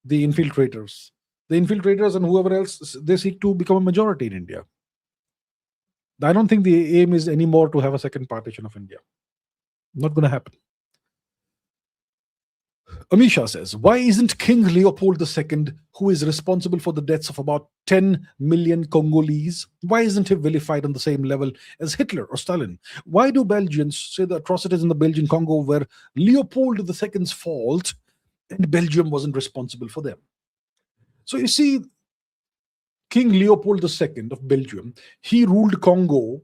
The infiltrators and whoever else, they seek to become a majority in India. I don't think the aim is anymore to have a second partition of India. Not going to happen. Amisha says, why isn't King Leopold II, who is responsible for the deaths of about 10 million Congolese, why isn't he vilified on the same level as Hitler or Stalin? Why do Belgians say the atrocities in the Belgian Congo were Leopold II's fault and Belgium wasn't responsible for them? So you see, King Leopold II of Belgium, he ruled Congo.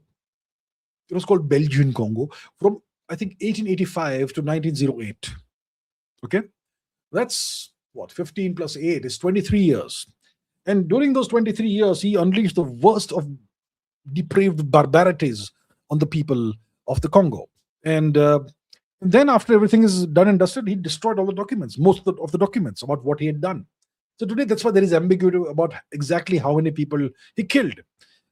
It was called Belgian Congo from, I think, 1885 to 1908. Okay, that's what 15 plus 8 is 23 years. And during those 23 years, he unleashed the worst of depraved barbarities on the people of the Congo. And then after everything is done and dusted, he destroyed all the documents, most of the documents about what he had done. So today, that's why there is ambiguity about exactly how many people he killed.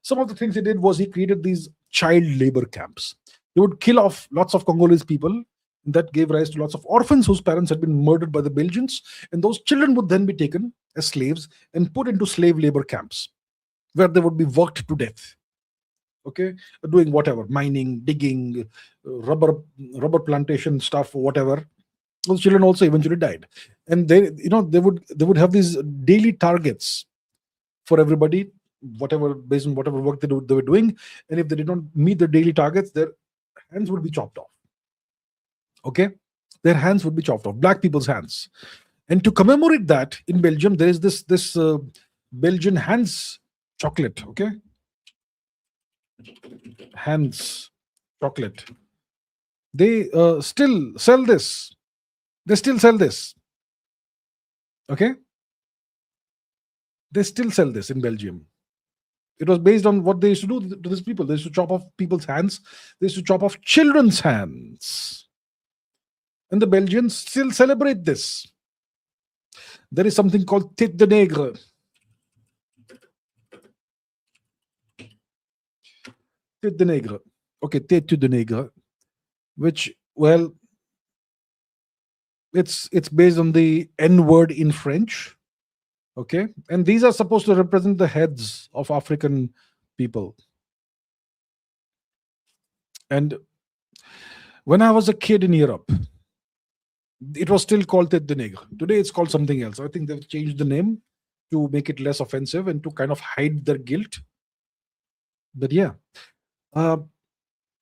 Some of the things he did was he created these child labor camps. He would kill off lots of Congolese people. That gave rise to lots of orphans whose parents had been murdered by the Belgians. And those children would then be taken as slaves and put into slave labor camps where they would be worked to death. Okay, doing whatever, mining, digging, rubber plantation stuff, or whatever. Those children also eventually died. And they would have these daily targets for everybody, whatever, based on whatever work they were doing. And if they did not meet the daily targets, their hands would be chopped off. Okay, their hands would be chopped off, black people's hands. And to commemorate that, in Belgium, there is this Belgian hands chocolate. Okay, hands chocolate. They still sell this. They still sell this. Okay? They still sell this in Belgium. It was based on what they used to do to these people. They used to chop off people's hands. They used to chop off children's hands. And the Belgians still celebrate this. There is something called tête de nègre. Tête de nègre. Okay, tête de nègre. Which, well, it's based on the N word in French. Okay, and these are supposed to represent the heads of African people. And when I was a kid in Europe, it was still called tête de nègre. Today it's called something else. I think they've changed the name to make it less offensive and to kind of hide their guilt. But yeah.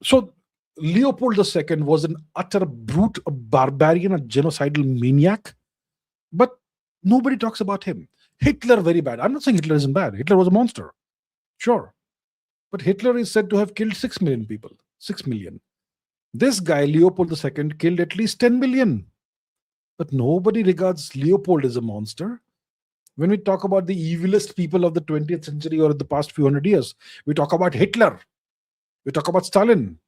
So Leopold II was an utter brute, a barbarian, a genocidal maniac. But nobody talks about him. Hitler, very bad. I'm not saying Hitler isn't bad. Hitler was a monster. Sure. But Hitler is said to have killed 6 million people. 6 million. This guy, Leopold II, killed at least 10 million. But nobody regards Leopold as a monster. When we talk about the evilest people of the 20th century or the past few hundred years, we talk about Hitler. We talk about Stalin.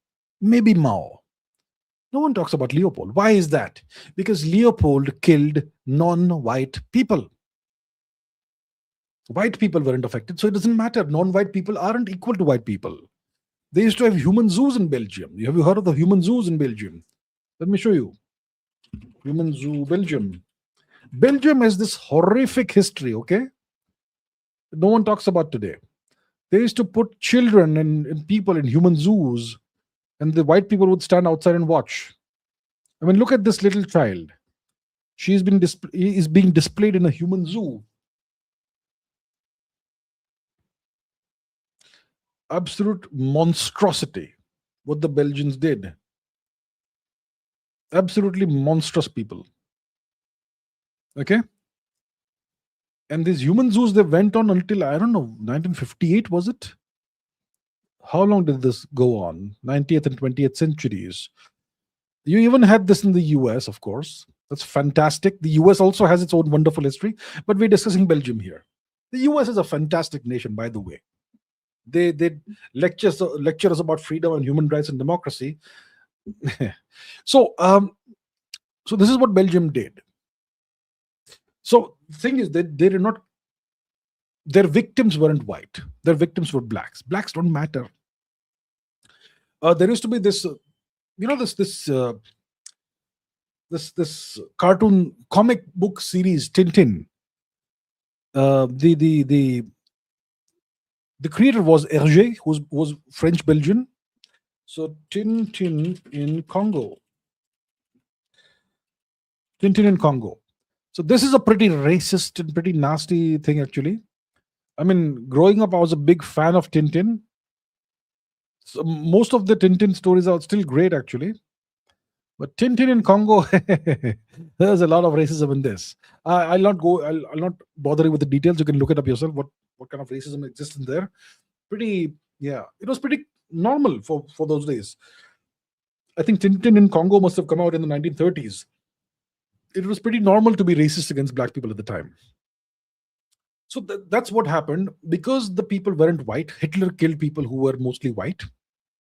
Maybe Mao. No one talks about Leopold. Why is that? Because Leopold killed non-white people. White people weren't affected, so it doesn't matter. Non-white people aren't equal to white people. They used to have human zoos in Belgium. Have you heard of the human zoos in Belgium? Let me show you. Human zoo, Belgium. Belgium has this horrific history, okay? No one talks about today. They used to put children and people in human zoos, and the white people would stand outside and watch. I mean, look at this little child. Is being displayed in a human zoo. Absolute monstrosity, what the Belgians did. Absolutely monstrous people. Okay? And these human zoos, they went on until, I don't know, 1958, was it? How long did this go on? 19th and 20th centuries. You even had this in the US, of course. That's fantastic. The US also has its own wonderful history, but we're discussing Belgium here. The US is a fantastic nation, by the way. They lecture us about freedom and human rights and democracy. So this is what Belgium did. So the thing is that they did not. Their victims weren't white. Their victims were blacks. Blacks don't matter. There used to be this, this cartoon comic book series Tintin. The creator was Hergé, who was French Belgian. So Tintin in Congo. Tintin in Congo. So this is a pretty racist and pretty nasty thing, actually. I mean, growing up, I was a big fan of Tintin. So most of the Tintin stories are still great, actually. But Tintin in Congo, there's a lot of racism in this. I'll not bother you with the details. You can look it up yourself. What kind of racism exists in there? It was pretty normal for those days. I think Tintin in Congo must have come out in the 1930s. It was pretty normal to be racist against black people at the time. So that's what happened. Because the people weren't white, Hitler killed people who were mostly white.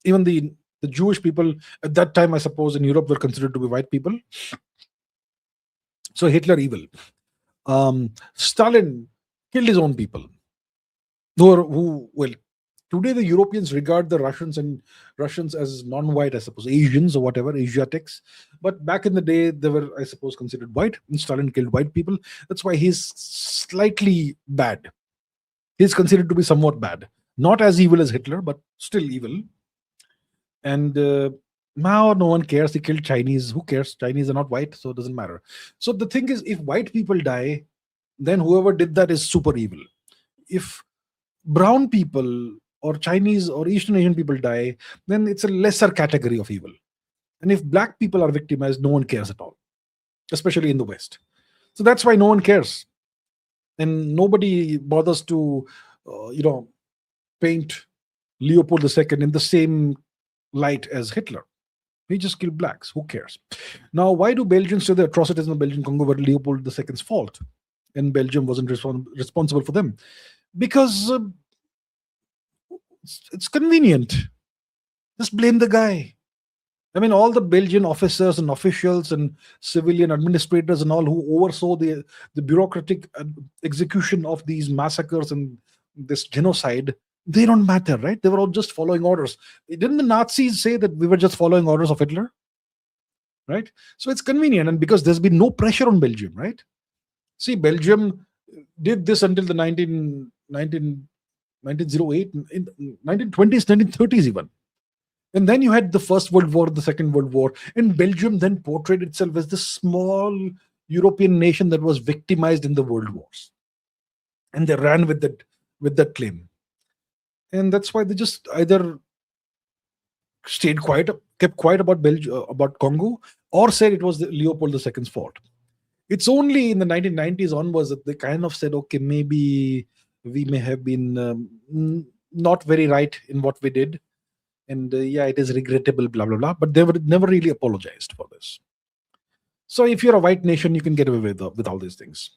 Even the Jewish people at that time, I suppose, in Europe were considered to be white people. So Hitler evil. Stalin killed his own people. Today the Europeans regard the Russians as non-white, I suppose, Asians or whatever, Asiatics. But back in the day, they were, I suppose, considered white. And Stalin killed white people. That's why he's slightly bad. He's considered to be somewhat bad. Not as evil as Hitler, but still evil. And Mao, no one cares. He killed Chinese. Who cares? Chinese are not white, so it doesn't matter. So the thing is, if white people die, then whoever did that is super evil. If brown people or Chinese or Eastern Asian people die, then it's a lesser category of evil. And if black people are victimized, no one cares at all, especially in the West. So that's why no one cares. And nobody bothers to, paint Leopold II in the same light as Hitler. He just killed blacks. Who cares? Now, why do Belgians say the atrocities in the Belgian Congo were Leopold II's fault and Belgium wasn't responsible for them? Because it's convenient. Just blame the guy. I mean, all the Belgian officers and officials and civilian administrators and all who oversaw the bureaucratic execution of these massacres and this genocide, they don't matter, right? They were all just following orders. Didn't the Nazis say that we were just following orders of Hitler? Right? So it's convenient, and because there's been no pressure on Belgium, right? See, Belgium did this until the 1908, in 1920s, 1930s even. And then you had the First World War, the Second World War, and Belgium then portrayed itself as this small European nation that was victimized in the world wars. And they ran with that claim. And that's why they just either stayed quiet, kept quiet about about Congo, or said it was Leopold II's fault. It's only in the 1990s onwards that they kind of said, okay, maybe we may have been not very right in what we did. And yeah, it is regrettable, blah, blah, blah. But they were never really apologized for this. So if you're a white nation, you can get away with all these things.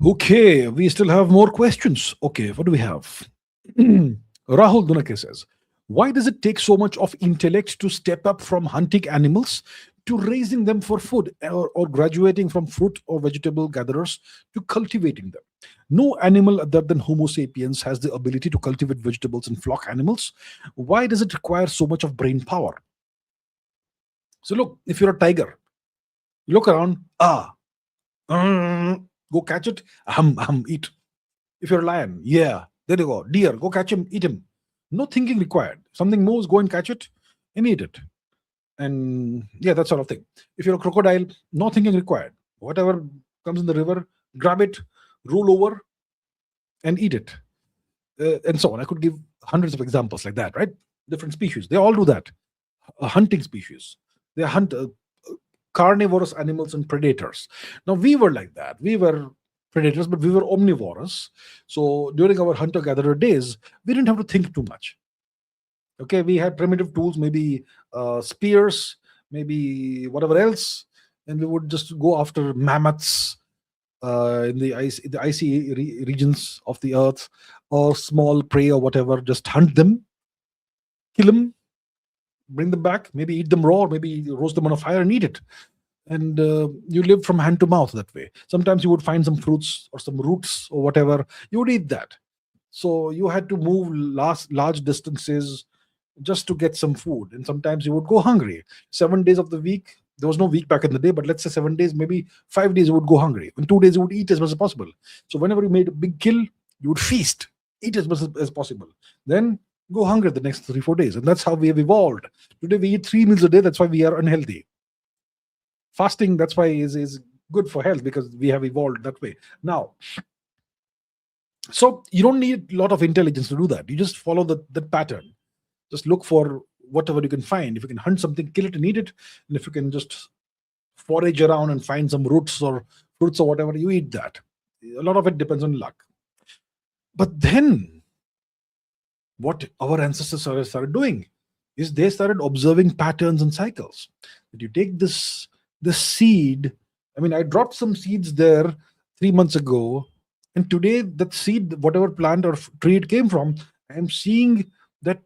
Okay, we still have more questions. Okay, what do we have? Rahul Dunake says, why does it take so much of intellect to step up from hunting animals to raising them for food, or graduating from fruit or vegetable gatherers to cultivating them? No animal other than Homo sapiens has the ability to cultivate vegetables and flock animals. Why does it require so much of brain power? So look, if you're a tiger, you look around, go catch it, eat. If you're a lion, yeah, there you go. Deer, go catch him, eat him. No thinking required. Something moves, go and catch it and eat it. And yeah, that sort of thing. If you're a crocodile, no thinking required. Whatever comes in the river, grab it, roll over, and eat it. And so on. I could give hundreds of examples like that, right? Different species. They all do that. Hunting species. They hunt carnivorous animals and predators. Now, we were like that. We were predators, but we were omnivorous. So during our hunter-gatherer days, we didn't have to think too much. Okay, we had primitive tools, maybe spears, maybe whatever else, and we would just go after mammoths in the icy regions of the earth, or small prey or whatever. Just hunt them, kill them, bring them back, maybe eat them raw, or maybe roast them on a fire and eat it. And you live from hand to mouth that way. Sometimes you would find some fruits or some roots or whatever. You would eat that. So you had to move large distances just to get some food. And sometimes you would go hungry. 7 days of the week, there was no week back in the day, but let's say 7 days, maybe 5 days you would go hungry. In 2 days you would eat as much as possible. So whenever you made a big kill, you would feast, eat as much as possible. Then go hungry the next 3-4 days. And that's how we have evolved. Today we eat 3 meals a day. That's why we are unhealthy. Fasting, that's why is good for health, because we have evolved that way. Now, so you don't need a lot of intelligence to do that. You just follow the pattern. Just look for whatever you can find. If you can hunt something, kill it and eat it. And if you can just forage around and find some roots or fruits or whatever, you eat that. A lot of it depends on luck. But then, what our ancestors started doing is they started observing patterns and cycles. That you take this seed. I mean, I dropped some seeds there 3 months ago, and today that seed, whatever plant or tree it came from, I am seeing that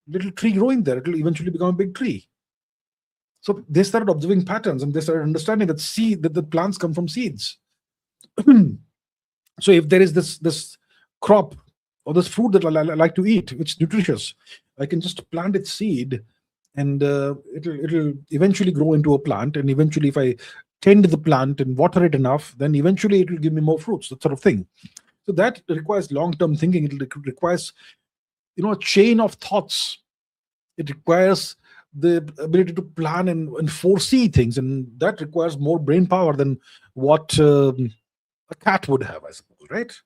little tree growing there. It will eventually become a big tree. So they started observing patterns, and they started understanding that the plants come from seeds. So if there is this crop or this fruit that I like to eat, which is nutritious, I can just plant its seed, and it'll eventually grow into a plant. And eventually, if I tend the plant and water it enough, then eventually it will give me more fruits, that sort of thing. So that requires long-term thinking. It requires, a chain of thoughts. It requires the ability to plan and foresee things, and that requires more brain power than what a cat would have, I suppose, right?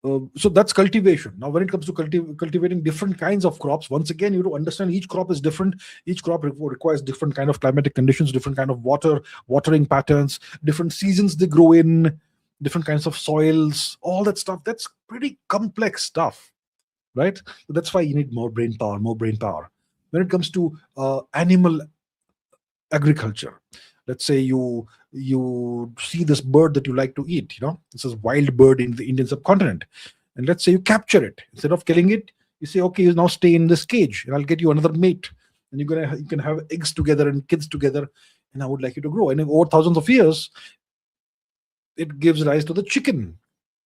So that's cultivation. Now, when it comes to cultivating different kinds of crops, once again, you have to understand each crop is different. Each crop requires different kind of climatic conditions, different kind of watering patterns, different seasons they grow in, different kinds of soils, all that stuff. That's pretty complex stuff. right? So that's why you need more brain power, more brain power. When it comes to animal agriculture, let's say you see this bird that you like to eat, this is wild bird in the Indian subcontinent, and let's say you capture it. Instead of killing it, you say, okay, you now stay in this cage and I'll get you another mate, and you can have eggs together and kids together, and I would like you to grow. And over thousands of years, it gives rise to the chicken.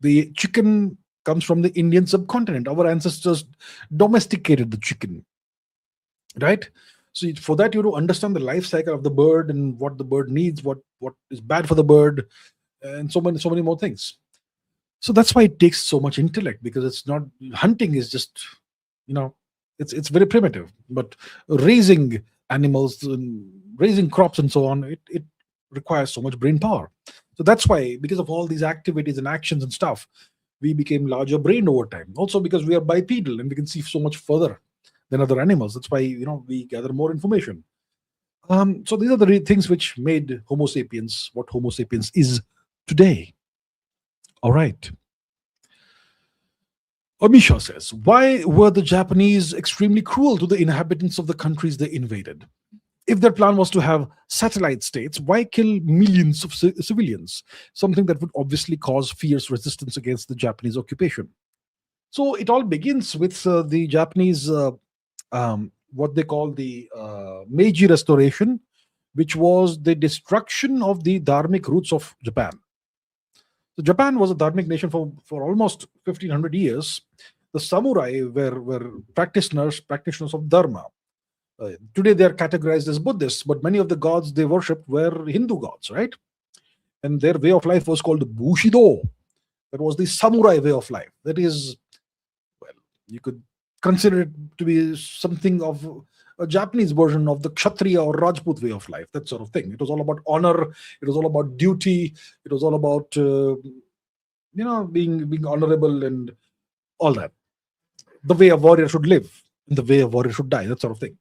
The chicken comes from the Indian subcontinent. Our ancestors domesticated the chicken, right? So for that, you to understand the life cycle of the bird and what the bird needs, what is bad for the bird, and so many more things. So that's why it takes so much intellect, because it's not hunting is just, it's very primitive. But raising animals, and raising crops, and so on, it requires so much brain power. So that's why, because of all these activities and actions and stuff, we became larger brained over time. Also because we are bipedal and we can see so much further than other animals. That's why we gather more information. So these are the things which made Homo sapiens what Homo sapiens is today. All right. Amisha says, why were the Japanese extremely cruel to the inhabitants of the countries they invaded? If their plan was to have satellite states, why kill millions of civilians? Something that would obviously cause fierce resistance against the Japanese occupation. So it all begins with the Japanese, what they call the Meiji Restoration, which was the destruction of the dharmic roots of Japan. So Japan was a dharmic nation for almost 1500 years. The samurai were practitioners of dharma. Today they are categorized as Buddhists, but many of the gods they worshipped were Hindu gods, right? And their way of life was called Bushido. That was the samurai way of life. That is, well, you could consider it to be something of a Japanese version of the Kshatriya or Rajput way of life, that sort of thing. It was all about honor. It was all about duty. It was all about, being honorable and all that. The way a warrior should live and the way a warrior should die, that sort of thing.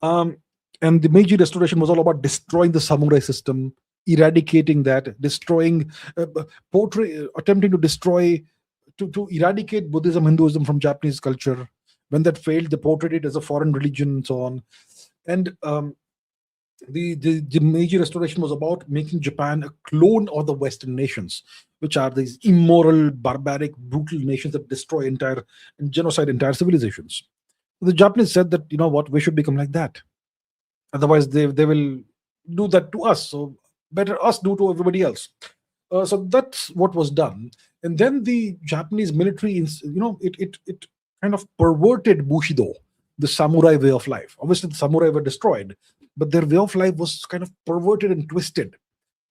And the Meiji Restoration was all about destroying the samurai system, eradicating that, destroying, attempting to destroy, to eradicate Buddhism, Hinduism from Japanese culture. When that failed, they portrayed it as a foreign religion and so on. And the Meiji Restoration was about making Japan a clone of the Western nations, which are these immoral, barbaric, brutal nations that destroy and genocide entire civilizations. The Japanese said that, we should become like that. Otherwise, they will do that to us. So better us do to everybody else. So that's what was done. And then the Japanese military, it kind of perverted Bushido, the samurai way of life. Obviously, the samurai were destroyed, but their way of life was kind of perverted and twisted.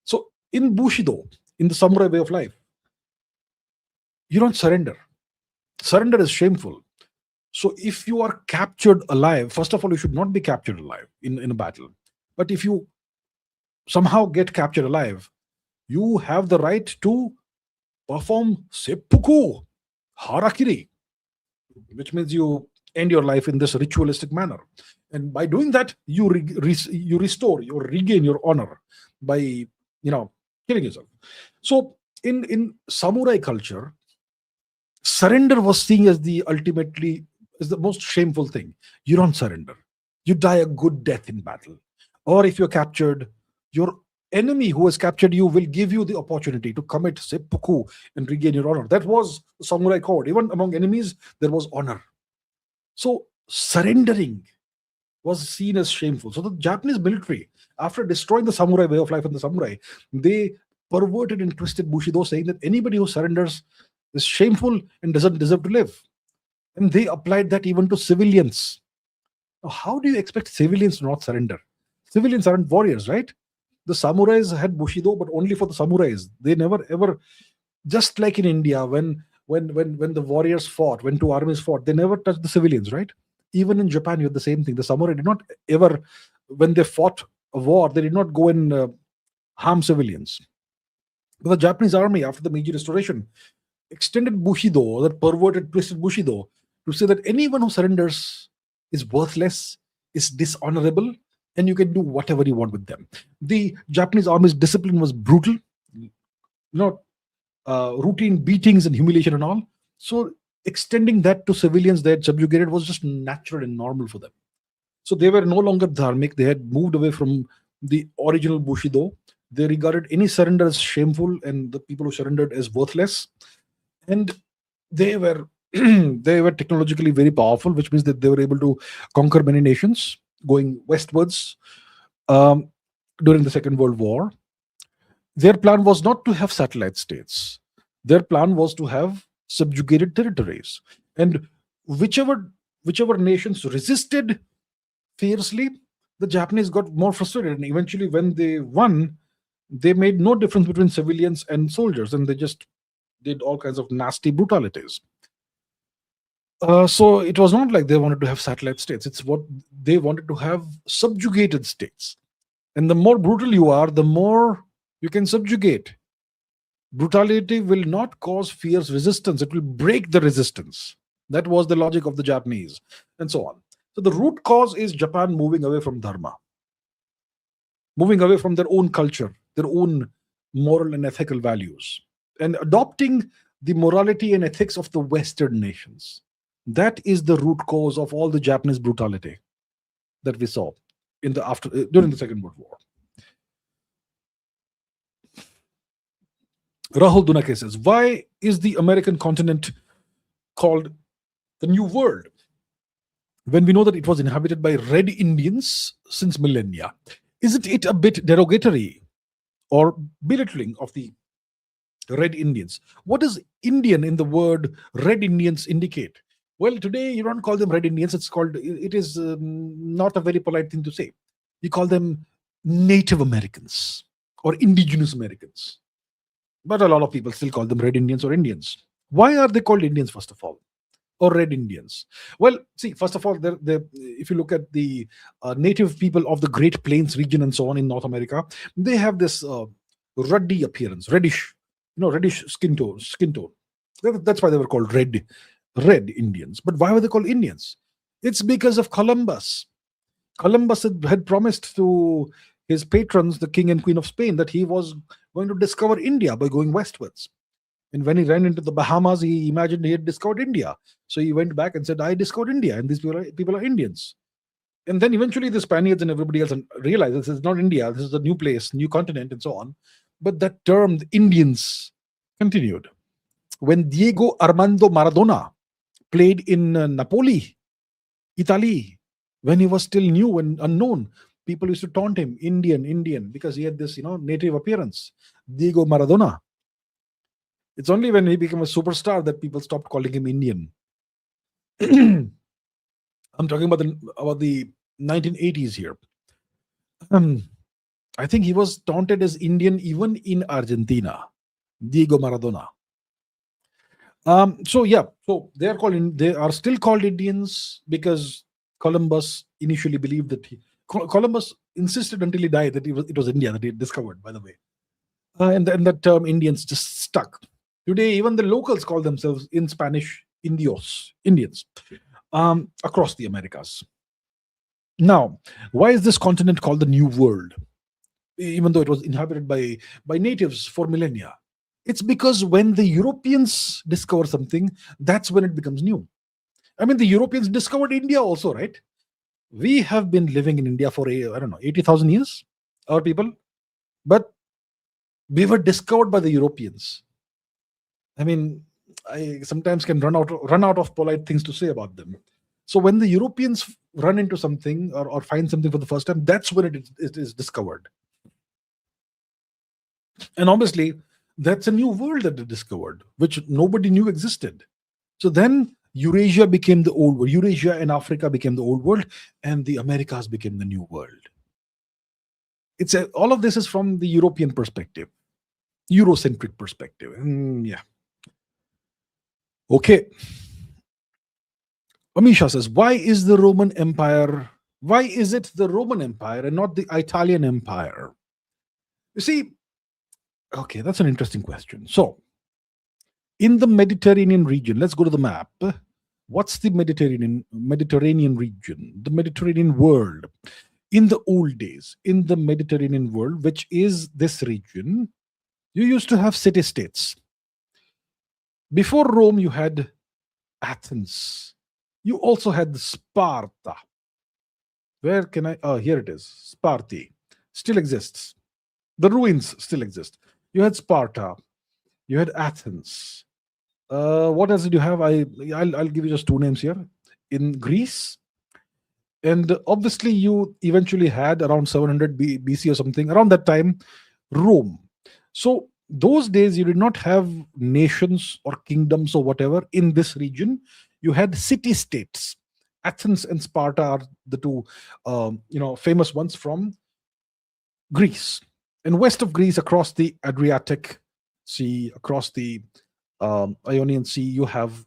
So in Bushido, in the samurai way of life, you don't surrender. Surrender is shameful. So if you are captured alive, first of all, you should not be captured alive in a battle. But if you somehow get captured alive, you have the right to perform seppuku, harakiri, which means you end your life in this ritualistic manner. And by doing that, you restore, you regain your honor by, killing yourself. So in samurai culture, surrender was seen as the most shameful thing. You don't surrender. You die a good death in battle. Or if you're captured, your enemy who has captured you will give you the opportunity to commit seppuku and regain your honor. That was the samurai code. Even among enemies, there was honor. So surrendering was seen as shameful. So the Japanese military, after destroying the samurai way of life and the samurai, they perverted and twisted Bushido, saying that anybody who surrenders is shameful and doesn't deserve to live. And they applied that even to civilians. Now, how do you expect civilians to not surrender? Civilians aren't warriors, right? The samurais had Bushido, but only for the samurais. They never ever, just like in India, when the warriors fought, when two armies fought, they never touched the civilians, right? Even in Japan, you had the same thing. The samurai did not ever, when they fought a war, they did not go and harm civilians. But the Japanese army, after the Meiji Restoration, extended Bushido, that perverted, twisted Bushido, to say that anyone who surrenders is worthless, is dishonorable, and you can do whatever you want with them. The Japanese army's discipline was brutal, routine beatings and humiliation and all. So extending that to civilians they had subjugated was just natural and normal for them. So they were no longer dharmic. They had moved away from the original Bushido. They regarded any surrender as shameful and the people who surrendered as worthless. And they were they were technologically very powerful, which means that they were able to conquer many nations going westwards um, during the Second World War. Their plan was not to have satellite states. Their plan was to have subjugated territories. And whichever nations resisted fiercely, the Japanese got more frustrated. And eventually, when they won, they made no difference between civilians and soldiers, and they just did all kinds of nasty brutalities. So it was not like they wanted to have satellite states. It's what they wanted to have subjugated states. And the more brutal you are, the more you can subjugate. Brutality will not cause fierce resistance, it will break the resistance. That was the logic of the Japanese, and so on. So the root cause is Japan moving away from dharma, moving away from their own culture, their own moral and ethical values, and adopting the morality and ethics of the Western nations. That is the root cause of all the Japanese brutality that we saw in the after during the Second World War. Rahul Dunake says, why is the American continent called the New World when we know that it was inhabited by Red Indians since millennia? Isn't it a bit derogatory or belittling of the Red Indians? What does Indian in the word Red Indians indicate? Well, today you don't call them Red Indians. It is not a very polite thing to say. You call them Native Americans or Indigenous Americans. But a lot of people still call them Red Indians or Indians. Why are they called Indians, first of all? Or Red Indians? Well, see, first of all, if you look at the native people of the Great Plains region and so on in North America, they have this ruddy appearance, reddish skin tone. That's why they were called Red Indians. But why were they called Indians? It's because of Columbus. Columbus had promised to his patrons, the King and Queen of Spain, that he was going to discover India by going westwards. And when he ran into the Bahamas, he imagined he had discovered India. So he went back and said, I discovered India, and these people are Indians. And then eventually the Spaniards and everybody else realized this is not India, this is a new place, new continent, and so on. But that term, the Indians, continued. When Diego Armando Maradona played in Napoli, Italy, when he was still new and unknown, people used to taunt him, Indian, because he had this, native appearance. Diego Maradona. It's only when he became a superstar that people stopped calling him Indian. I'm talking about the 1980s here. I think he was taunted as Indian even in Argentina. Diego Maradona. So they are still called Indians because Columbus initially believed that Columbus insisted until he died that it was India that he had discovered, by the way. And that term Indians just stuck. Today, even the locals call themselves in Spanish Indios, Indians, across the Americas. Now, why is this continent called the New World, even though it was inhabited by natives for millennia? It's because when the Europeans discover something, that's when it becomes new. I mean, the Europeans discovered India also, right? We have been living in India for, 80,000 years, our people. But we were discovered by the Europeans. I mean, I sometimes can run out of polite things to say about them. So when the Europeans run into something or find something for the first time, that's when it is discovered. And obviously, that's a new world that they discovered, which nobody knew existed. So then Eurasia became the old world. Eurasia and Africa became the old world, and the Americas became the new world. All of this is from the European perspective, Eurocentric perspective. Yeah. Okay. Amisha says, why is it the Roman Empire and not the Italian Empire? You see, okay, that's an interesting question. So, in the Mediterranean region, let's go to the map. What's the Mediterranean region? The Mediterranean world. In the old days, in the Mediterranean world, which is this region, you used to have city-states. Before Rome, you had Athens. You also had Sparta. Where can I? Oh, here it is. Sparti still exists. The ruins still exist. You had Sparta. You had Athens. What else did you have? I'll give you just two names here. In Greece, and obviously you eventually had around 700 BC or something around that time, Rome. So those days you did not have nations or kingdoms or whatever in this region. You had city states. Athens and Sparta are the two famous ones from Greece. And west of Greece, across the Adriatic Sea, across the Ionian Sea, you have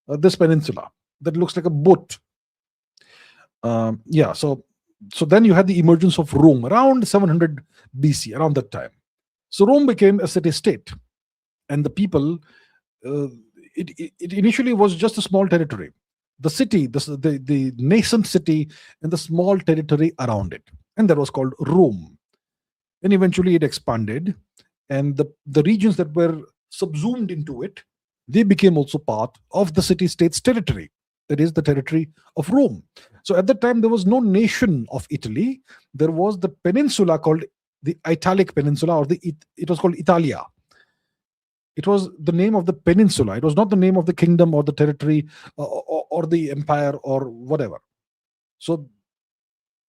this peninsula that looks like a boat. So then you had the emergence of Rome around 700 BC, around that time. So Rome became a city state, and the people, it initially was just a small territory. The city, the nascent city, and the small territory around it, and that was called Rome. And eventually it expanded, and the regions that were subsumed into it, they became also part of the city state's territory. That is the territory of Rome. So at that time, there was no nation of Italy. There was the peninsula called the Italic Peninsula, or it was called Italia. It was the name of the peninsula. It was not the name of the kingdom or the territory or the empire or whatever. So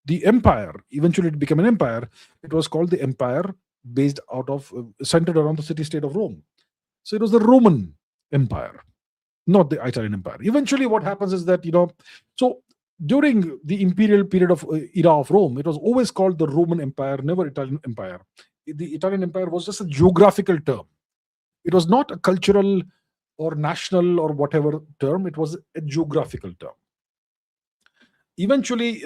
the empire, eventually it became an empire. It was called the empire, based out of, centered around the city-state of Rome. So it was the Roman Empire, not the Italian Empire. Eventually what happens is that, so during the imperial period of era of Rome, it was always called the Roman Empire, never Italian Empire. The Italian Empire was just a geographical term. It was not a cultural or national or whatever term. It was a geographical term. Eventually,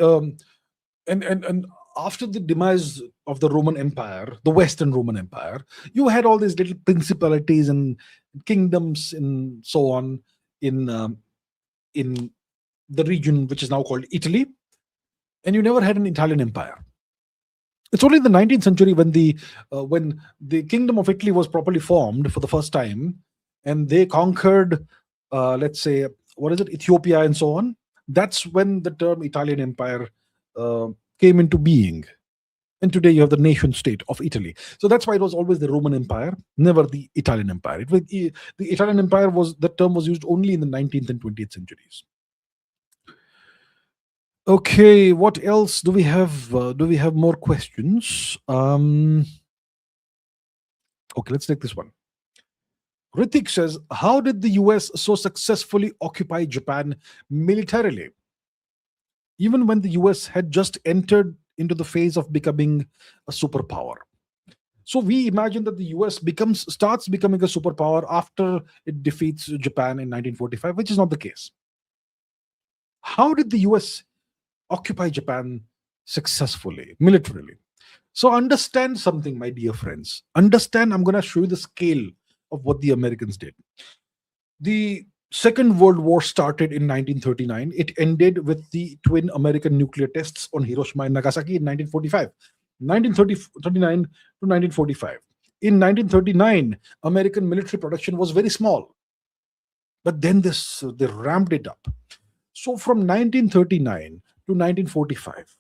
and after the demise of the Roman Empire, the Western Roman Empire, you had all these little principalities and kingdoms and so on in the region which is now called Italy, and you never had an Italian Empire. It's only in the 19th century when the Kingdom of Italy was properly formed for the first time, and they conquered, let's say, Ethiopia and so on. That's when the term Italian Empire came into being. And today you have the nation state of Italy. So that's why it was always the Roman Empire, never the Italian Empire. The Italian Empire the term was used only in the 19th and 20th centuries. Okay, what else do we have? Do we have more questions? Okay, let's take this one. Ritik says, how did the US so successfully occupy Japan militarily, even when the US had just entered into the phase of becoming a superpower? So we imagine that the US starts becoming a superpower after it defeats Japan in 1945, which is not the case. How did the US occupy Japan successfully, militarily? So understand something, my dear friends. Understand, I'm going to show you the scale of what the Americans did. The Second World War started in 1939. It ended with the twin American nuclear tests on Hiroshima and Nagasaki in 1945. 1939 to 1945. In 1939, American military production was very small. But then they ramped it up. So from 1939 to 1945,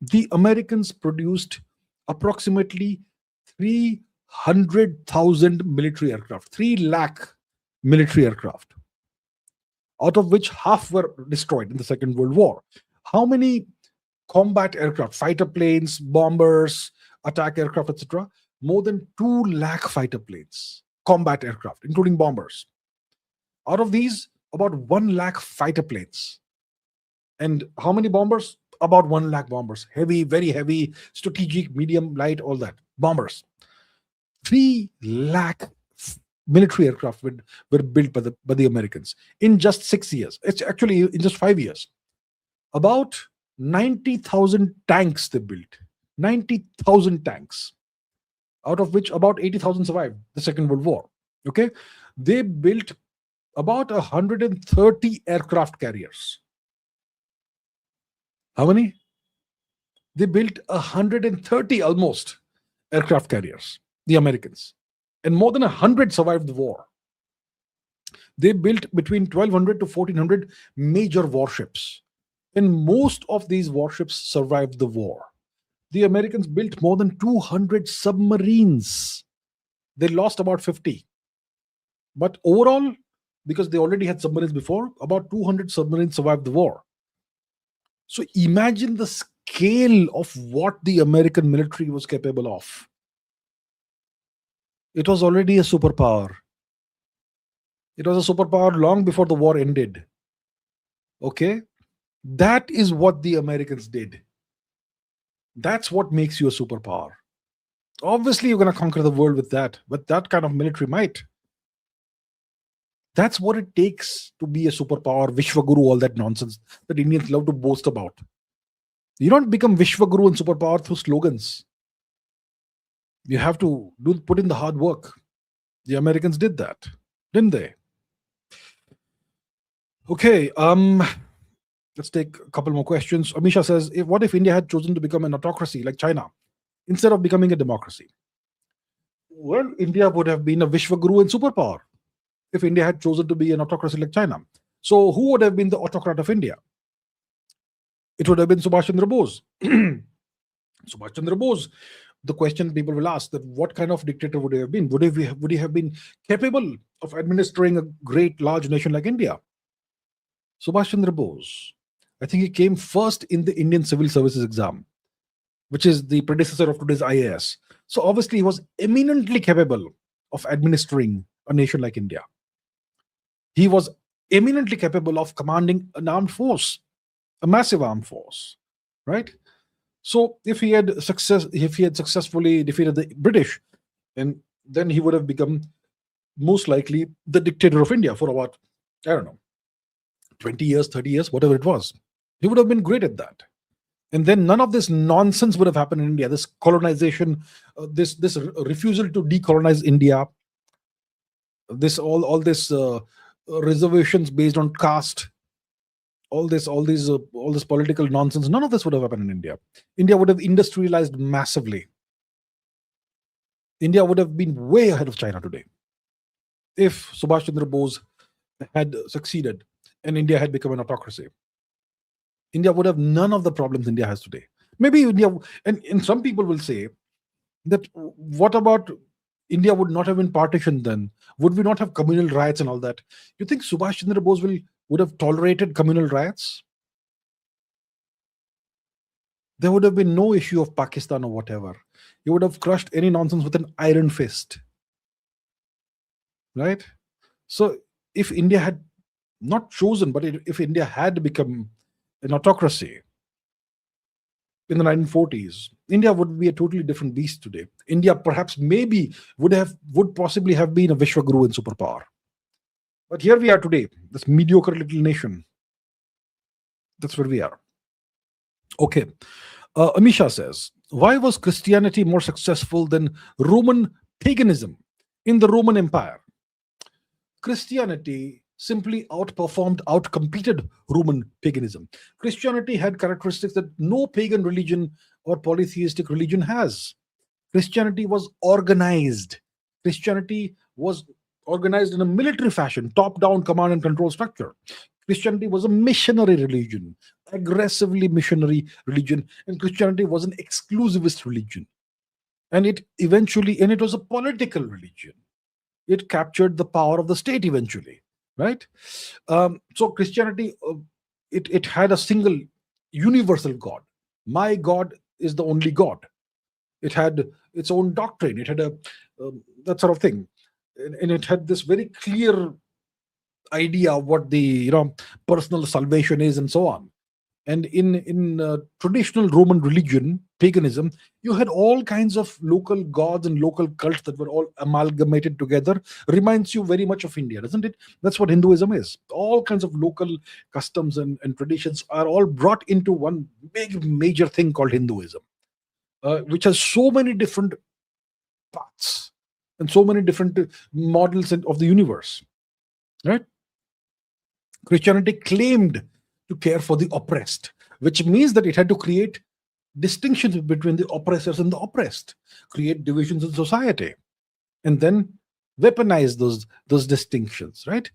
the Americans produced approximately 300,000 military aircraft, 3 lakh military aircraft, out of which half were destroyed in the Second World War. How many combat aircraft, fighter planes, bombers, attack aircraft, etc.? More than 2 lakh fighter planes, combat aircraft, including bombers. Out of these, about 1 lakh fighter planes. And how many bombers? About 1 lakh bombers. Heavy, very heavy, strategic, medium, light, all that. Bombers. 3 lakh military aircraft were built by the Americans in just 6 years. It's actually in just 5 years. About 90,000 tanks they built. 90,000 tanks. Out of which about 80,000 survived the Second World War. Okay? They built about 130 aircraft carriers. How many? They built 130 almost aircraft carriers, the Americans. And more than 100 survived the war. They built between 1200 to 1400 major warships. And most of these warships survived the war. The Americans built more than 200 submarines. They lost about 50. But overall, because they already had submarines before, about 200 submarines survived the war. So imagine the scale of what the American military was capable of. It was already a superpower. It was a superpower long before the war ended. Okay? That is what the Americans did. That's what makes you a superpower. Obviously, you're going to conquer the world with that kind of military might. That's what it takes to be a superpower, Vishwaguru, all that nonsense that Indians love to boast about. You don't become Vishwaguru and superpower through slogans. You have to put in the hard work. The Americans did that, didn't they? Okay, let's take a couple more questions. Amisha says, what if India had chosen to become an autocracy like China instead of becoming a democracy? Well, India would have been a Vishwaguru and superpower if India had chosen to be an autocracy like China. So who would have been the autocrat of India? It would have been Subhash Chandra Bose. Subhash Chandra Bose. The question people will ask, that what kind of dictator would he have been? Would he have been capable of administering a great large nation like India? Subhash Chandra Bose, I think he came first in the Indian Civil Services exam, which is the predecessor of today's IAS. So obviously he was eminently capable of administering a nation like India. He was eminently capable of commanding an armed force, a massive armed force, right? So if he had successfully defeated the British, and then he would have become most likely the dictator of India for about, I don't know, 20 years, 30 years, whatever it was. He would have been great at that. And then none of this nonsense would have happened in India. This colonization, this refusal to decolonize India, this all this reservations based on caste, all this political nonsense. None of this would have happened in India. India would have industrialized massively. India would have been way ahead of China today if Subhash Chandra Bose had succeeded and India had become an autocracy. India would have none of the problems India has today. Maybe India, and some people will say that what about India would not have been partitioned then? Would we not have communal riots and all that? You think Subhash Chandra Bose would have tolerated communal riots? There would have been no issue of Pakistan or whatever. He would have crushed any nonsense with an iron fist. Right? So if India had not chosen, but if India had become an autocracy in the 1940s, India would be a totally different beast today. India perhaps maybe would possibly have been a Vishwaguru and superpower. But here we are today, this mediocre little nation. That's where we are. Okay. Amisha says, why was Christianity more successful than Roman paganism in the Roman Empire? Christianity simply outcompeted Roman paganism. Christianity had characteristics that no pagan religion or polytheistic religion has. Christianity was organized. Christianity was organized in a military fashion, top-down command and control structure. Christianity was a missionary religion, aggressively missionary religion, and Christianity was an exclusivist religion. And it was a political religion. It captured the power of the state eventually, right? So Christianity, it had a single universal God. My God is the only God. It had its own doctrine. It had that sort of thing. And it had this very clear idea of what the personal salvation is and so on. And in traditional Roman religion, paganism, you had all kinds of local gods and local cults that were all amalgamated together. Reminds you very much of India, doesn't it? That's what Hinduism is. All kinds of local customs and traditions are all brought into one big major thing called Hinduism, which has so many different paths and so many different models of the universe, right? Christianity claimed to care for the oppressed, which means that it had to create distinctions between the oppressors and the oppressed, create divisions in society. And then weaponize those distinctions, right?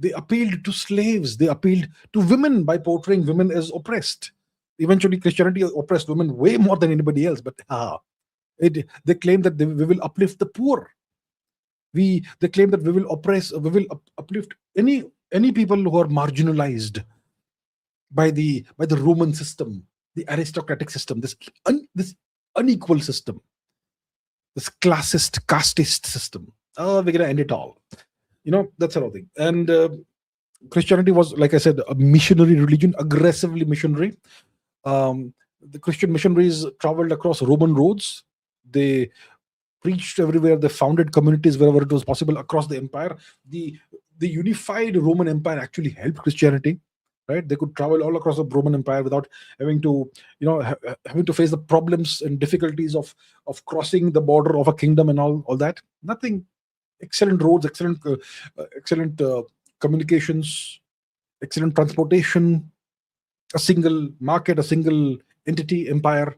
They appealed to slaves, they appealed to women by portraying women as oppressed. Eventually, Christianity oppressed women way more than anybody else, but they claim that we will uplift the poor. They claim that we will uplift any people who are marginalized by the Roman system, the aristocratic system, this unequal system, this classist, casteist system. Oh, we're gonna end it all. That sort of thing. And Christianity was, like I said, a missionary religion, aggressively missionary. The Christian missionaries traveled across Roman roads. They preached everywhere. They founded communities wherever it was possible across the empire. The unified Roman Empire actually helped Christianity, right? They could travel all across the Roman Empire without having to, having to face the problems and difficulties of crossing the border of a kingdom and all that. Nothing. Excellent roads, excellent communications, excellent transportation, a single market, a single entity, empire.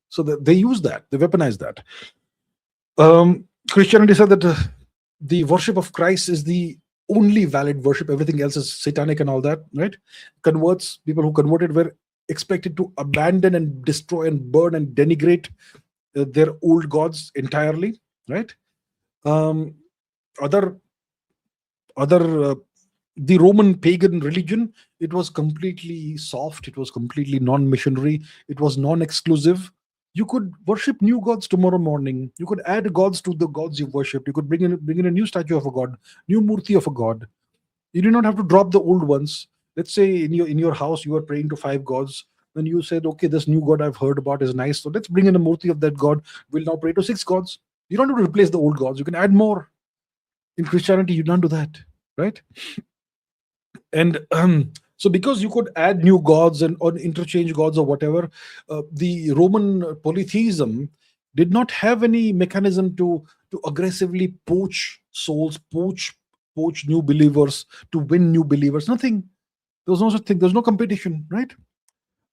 So they use that, they weaponize that. Christianity said that the worship of Christ is the only valid worship. Everything else is satanic and all that, right? People who converted were expected to abandon and destroy and burn and denigrate their old gods entirely, right? Other the Roman pagan religion, it was completely soft, it was completely non-missionary, it was non-exclusive. You could worship new gods tomorrow morning. You could add gods to the gods you worshipped. You could bring in a new statue of a god, new murti of a god. You do not have to drop the old ones. Let's say in your house you are praying to 5 gods. Then you said, okay, this new god I've heard about is nice, so let's bring in a murti of that god. We'll now pray to 6 gods. You don't have to replace the old gods. You can add more. In Christianity, you don't do that, right? And so because you could add new gods or interchange gods or whatever, the Roman polytheism did not have any mechanism to aggressively poach souls, poach new believers, to win new believers. Nothing. There was no such thing. There's no competition, right?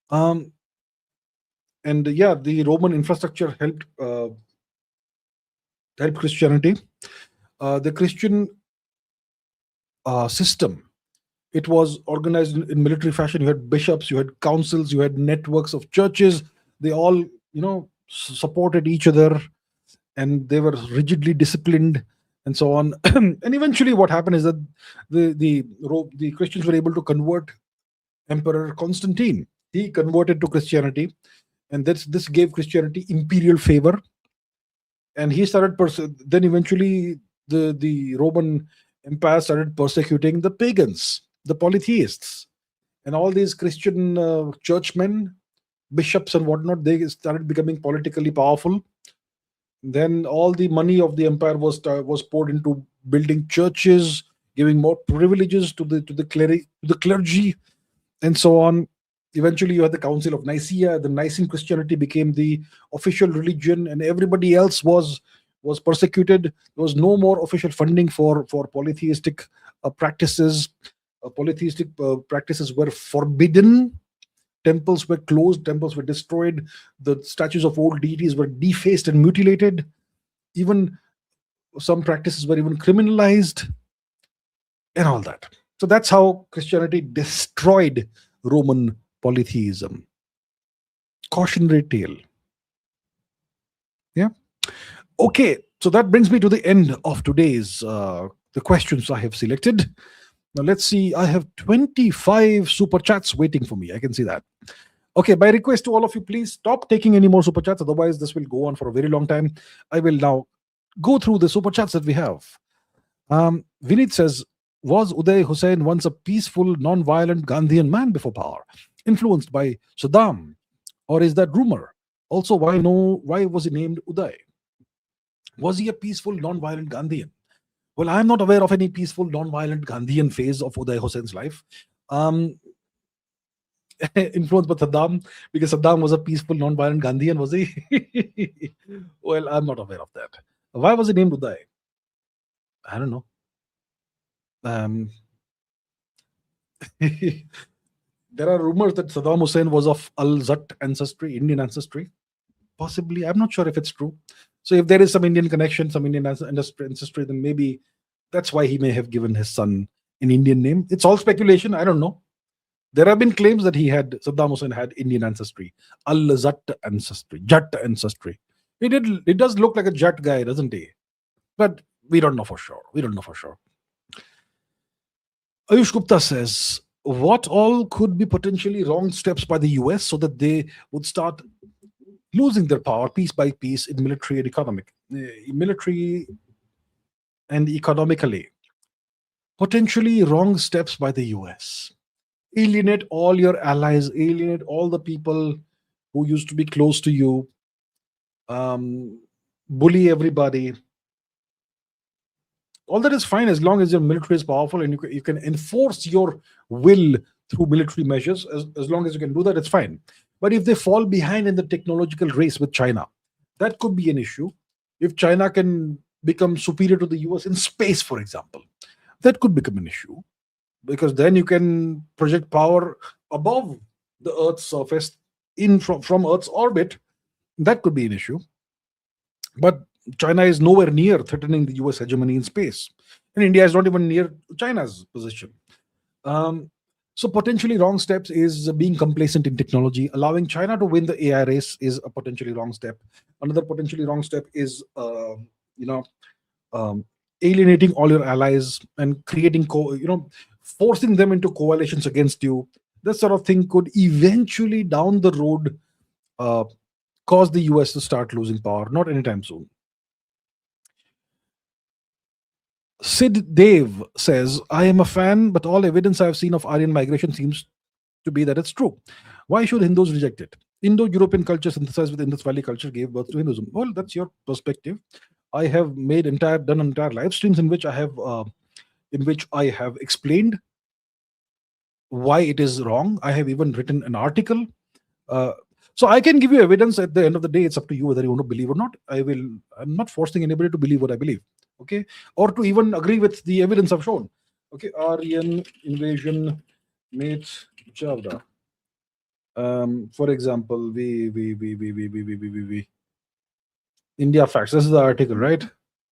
And yeah, the Roman infrastructure helped Christianity. The Christian system, it was organized in military fashion. You had bishops, you had councils, you had networks of churches. They all, supported each other, and they were rigidly disciplined, and so on. And eventually, what happened is that the Christians were able to convert Emperor Constantine. He converted to Christianity, and this gave Christianity imperial favor. And he started then eventually the Roman Empire started persecuting the pagans, the polytheists, and all these Christian churchmen, bishops and whatnot. They started becoming politically powerful. Then all the money of the empire was poured into building churches, giving more privileges to the clergy, and so on. Eventually, you had the Council of Nicaea. The Nicene Christianity became the official religion, and everybody else was persecuted. There was no more official funding for polytheistic practices. Polytheistic practices were forbidden. Temples were closed. Temples were destroyed. The statues of old deities were defaced and mutilated. Even some practices were even criminalized, and all that. So that's how Christianity destroyed Roman polytheism. Cautionary tale. Yeah. Okay. So that brings me to the end of today's the questions I have selected. Now let's see. I have 25 super chats waiting for me. I can see that. Okay. By request to all of you, please stop taking any more super chats. Otherwise, this will go on for a very long time. I will now go through the super chats that we have. Vinit says, was Uday Hussein once a peaceful, non-violent Gandhian man before power, influenced by Saddam, or is that rumor? Also, why was he named Uday? Was he a peaceful, non-violent Gandhian? Well, I'm not aware of any peaceful, non-violent Gandhian phase of Uday Hussein's life. Influenced by Saddam, because Saddam was a peaceful, non-violent Gandhian, was he? Well, I'm not aware of that. Why was he named Uday? I don't know. There are rumors that Saddam Hussein was of Al-Zat ancestry, Indian ancestry. Possibly. I'm not sure if it's true. So if there is some Indian connection, some Indian ancestry, then maybe that's why he may have given his son an Indian name. It's all speculation. I don't know. There have been claims that Saddam Hussein had Indian ancestry, Al-Zat ancestry, Jat ancestry. It does look like a Jat guy, doesn't he? But we don't know for sure. We don't know for sure. Ayush Gupta says, what all could be potentially wrong steps by the US so that they would start losing their power piece by piece in military and economically? Potentially wrong steps by the US. Alienate all your allies, alienate all the people who used to be close to you, bully everybody. All that is fine as long as your military is powerful and you can enforce your will through military measures. As long as you can do that, it's fine. But if they fall behind in the technological race with China, that could be an issue. If China can become superior to the US in space, for example, that could become an issue, because then you can project power above the Earth's surface from Earth's orbit. That could be an issue. But China is nowhere near threatening the US hegemony in space. And India is not even near China's position. So potentially wrong steps is being complacent in technology. Allowing China to win the AI race is a potentially wrong step. Another potentially wrong step is, alienating all your allies and creating, forcing them into coalitions against you. This sort of thing could eventually, down the road, cause the US to start losing power. Not anytime soon. Sid Dave says, I am a fan, but all evidence I have seen of Aryan migration seems to be that it's true. Why should Hindus reject it? Indo-European culture synthesized with Indus Valley culture gave birth to Hinduism. Well, that's your perspective. I have done entire live streams in which I have explained why it is wrong. I have even written an article. So I can give you evidence. At the end of the day, it's up to you whether you want to believe or not. I'm not forcing anybody to believe what I believe. Okay, or to even agree with the evidence I've shown. Okay, Aryan invasion meets Chavda. For example, India Facts. This is the article, right?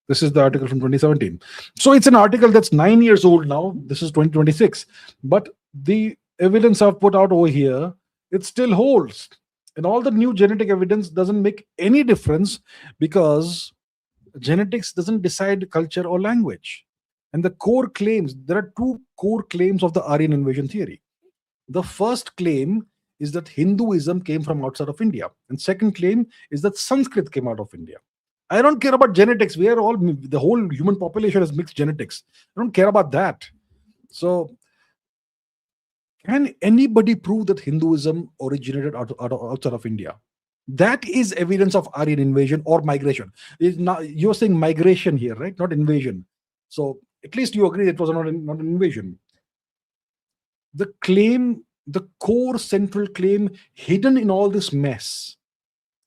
This is the article from 2017. So it's an article that's 9 years old now. This is 2026. But the evidence I've put out over here, it still holds. And all the new genetic evidence doesn't make any difference, because genetics doesn't decide culture or language. And the core claims, there are two core claims of the Aryan invasion theory. The first claim is that Hinduism came from outside of India. And second claim is that Sanskrit came out of India. I don't care about genetics. The whole human population has mixed genetics. I don't care about that. So can anybody prove that Hinduism originated outside of India? That is evidence of Aryan invasion or migration. You're saying migration here, right? Not invasion. So at least you agree it was not an invasion. The claim, the core central claim hidden in all this mess,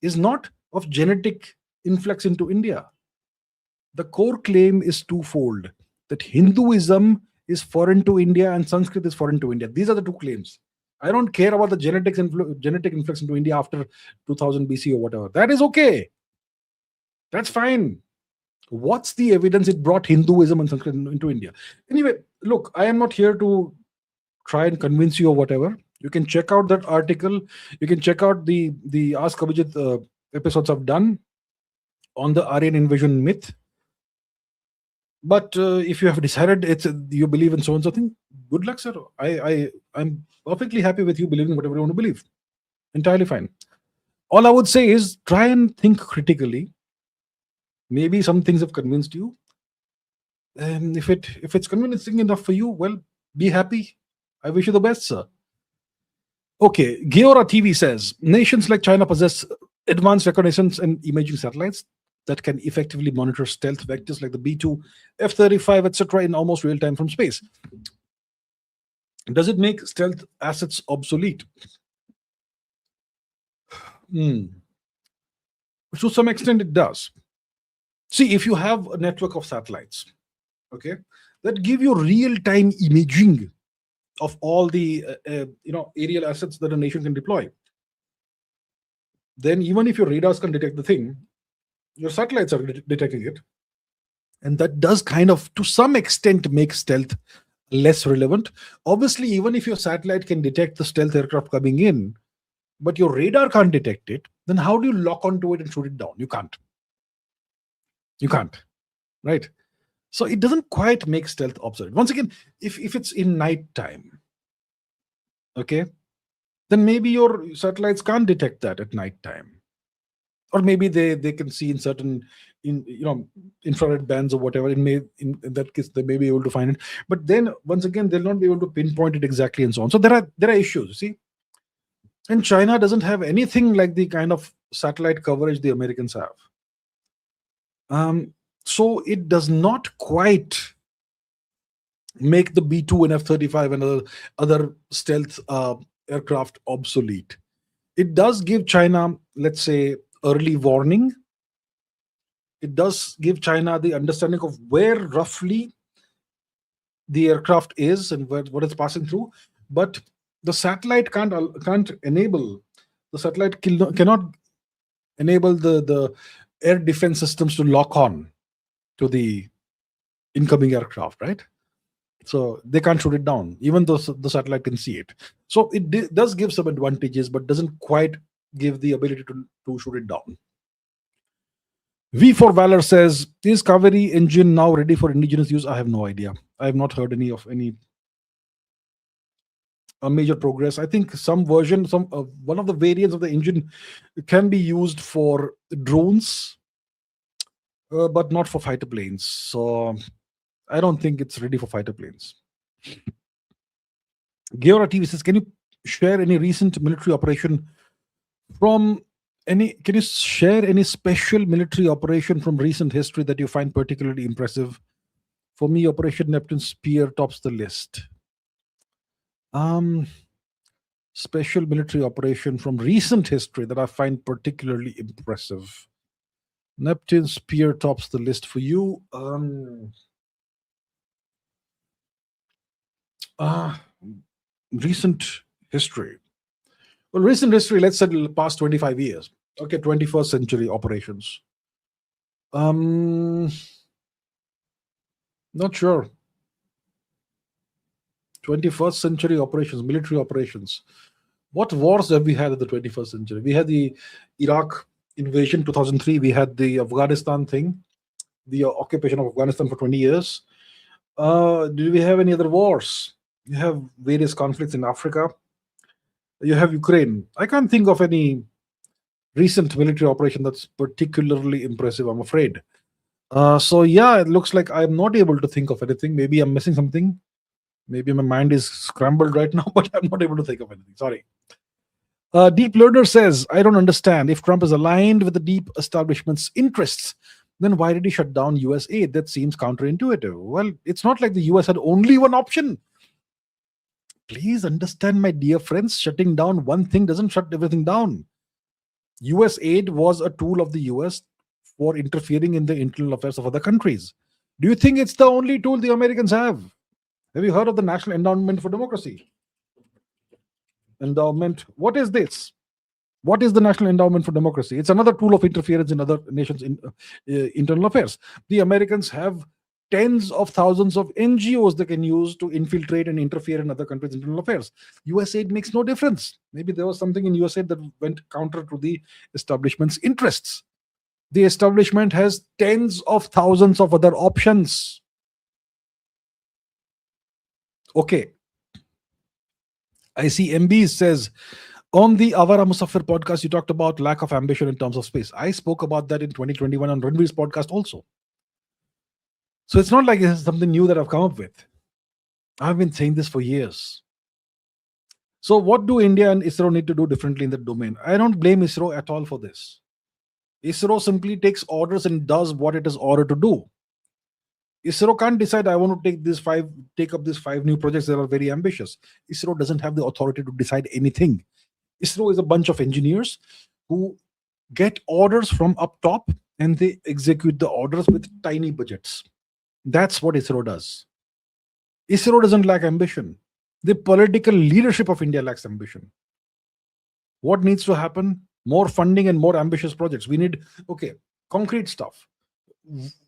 is not of genetic influx into India. The core claim is twofold: that Hinduism is foreign to India and Sanskrit is foreign to India. These are the two claims. I don't care about the genetic influx into India after 2000 BC or whatever. That is okay. That's fine. What's the evidence it brought Hinduism and Sanskrit into India? Anyway, look, I am not here to try and convince you or whatever. You can check out that article. You can check out the Ask Abhijit episodes I've done on the Aryan invasion myth. But if you have decided you believe in so and so thing, good luck, sir. I'm perfectly happy with you believing whatever you want to believe. Entirely fine. All I would say is try and think critically. Maybe some things have convinced you. And if it's convincing enough for you, well, be happy. I wish you the best, sir. Okay, Geora TV says, nations like China possess advanced reconnaissance and imaging satellites that can effectively monitor stealth vectors like the B-2, F-35, etc. in almost real time from space. Does it make stealth assets obsolete? To some extent, it does. See, if you have a network of satellites, okay, that give you real-time imaging of all the aerial assets that a nation can deploy, then even if your radars can detect the thing, Your satellites are detecting it. And that does kind of, to some extent, make stealth less relevant. Obviously, even if your satellite can detect the stealth aircraft coming in, but your radar can't detect it, then how do you lock onto it and shoot it down? You can't. You can't. Right? So it doesn't quite make stealth obsolete. Once again, if it's in night time, okay, then maybe your satellites can't detect that at night time. Or maybe they can see in certain infrared bands or whatever. In that case they may be able to find it, but then once again they'll not be able to pinpoint it exactly and so on. So there are issues, you see. And China doesn't have anything like the kind of satellite coverage the Americans have. So it does not quite make the B-2 and F-35 and other stealth aircraft obsolete. It does give China, let's say, early warning. It does give China the understanding of where roughly the aircraft is and what it's passing through. But the satellite can't enable, the satellite cannot enable the air defense systems to lock on to the incoming aircraft, right? So they can't shoot it down, even though the satellite can see it. So it does give some advantages, but doesn't quite give the ability to shoot it down. V for Valor says, is Kaveri engine now ready for indigenous use? I have no idea. I have not heard any major progress. I think some version, one of the variants of the engine can be used for drones, but not for fighter planes. So I don't think it's ready for fighter planes. Geora TV says, can you share any recent military operation can you share any special military operation from recent history that you find particularly impressive? For me, Operation Neptune Spear tops the list. Special military operation from recent history that I find particularly impressive. Neptune Spear tops the list for you. Recent history. Well, recent history, let's say the past 25 years. Okay, 21st century operations. Not sure. 21st century operations, military operations. What wars have we had in the 21st century? We had the Iraq invasion 2003. We had the Afghanistan thing, the occupation of Afghanistan for 20 years. Do we have any other wars? You have various conflicts in Africa. You have Ukraine. I can't think of any recent military operation that's particularly impressive, I'm afraid. So yeah, it looks like I'm not able to think of anything. Maybe I'm missing something. Maybe my mind is scrambled right now, but I'm not able to think of anything. Sorry. Deep Learner says, I don't understand. If Trump is aligned with the deep establishment's interests, then why did he shut down US aid? That seems counterintuitive. Well, it's not like the US had only one option. Please understand, my dear friends, shutting down one thing doesn't shut everything down. US aid was a tool of the US for interfering in the internal affairs of other countries. Do you think it's the only tool the Americans have? Have you heard of the National Endowment for Democracy? Endowment. What is this? What is the National Endowment for Democracy? It's another tool of interference in other nations' internal affairs. The Americans have tens of thousands of NGOs they can use to infiltrate and interfere in other countries' internal affairs. US aid makes no difference. Maybe there was something in US aid that went counter to the establishment's interests. The establishment has tens of thousands of other options. Okay. I see MB says, on the Avara Musaffir podcast, you talked about lack of ambition in terms of space. I spoke about that in 2021 on Ranveer's podcast also. So it's not like this is something new that I've come up with. I've been saying this for years. So what do India and ISRO need to do differently in that domain? I don't blame ISRO at all for this. ISRO simply takes orders and does what it is ordered to do. ISRO can't decide, I want to take up these 5 new projects that are very ambitious. ISRO doesn't have the authority to decide anything. ISRO is a bunch of engineers who get orders from up top and they execute the orders with tiny budgets. That's what ISRO does. ISRO doesn't lack ambition. The political leadership of India lacks ambition. What needs to happen? More funding and more ambitious projects. We need, concrete stuff.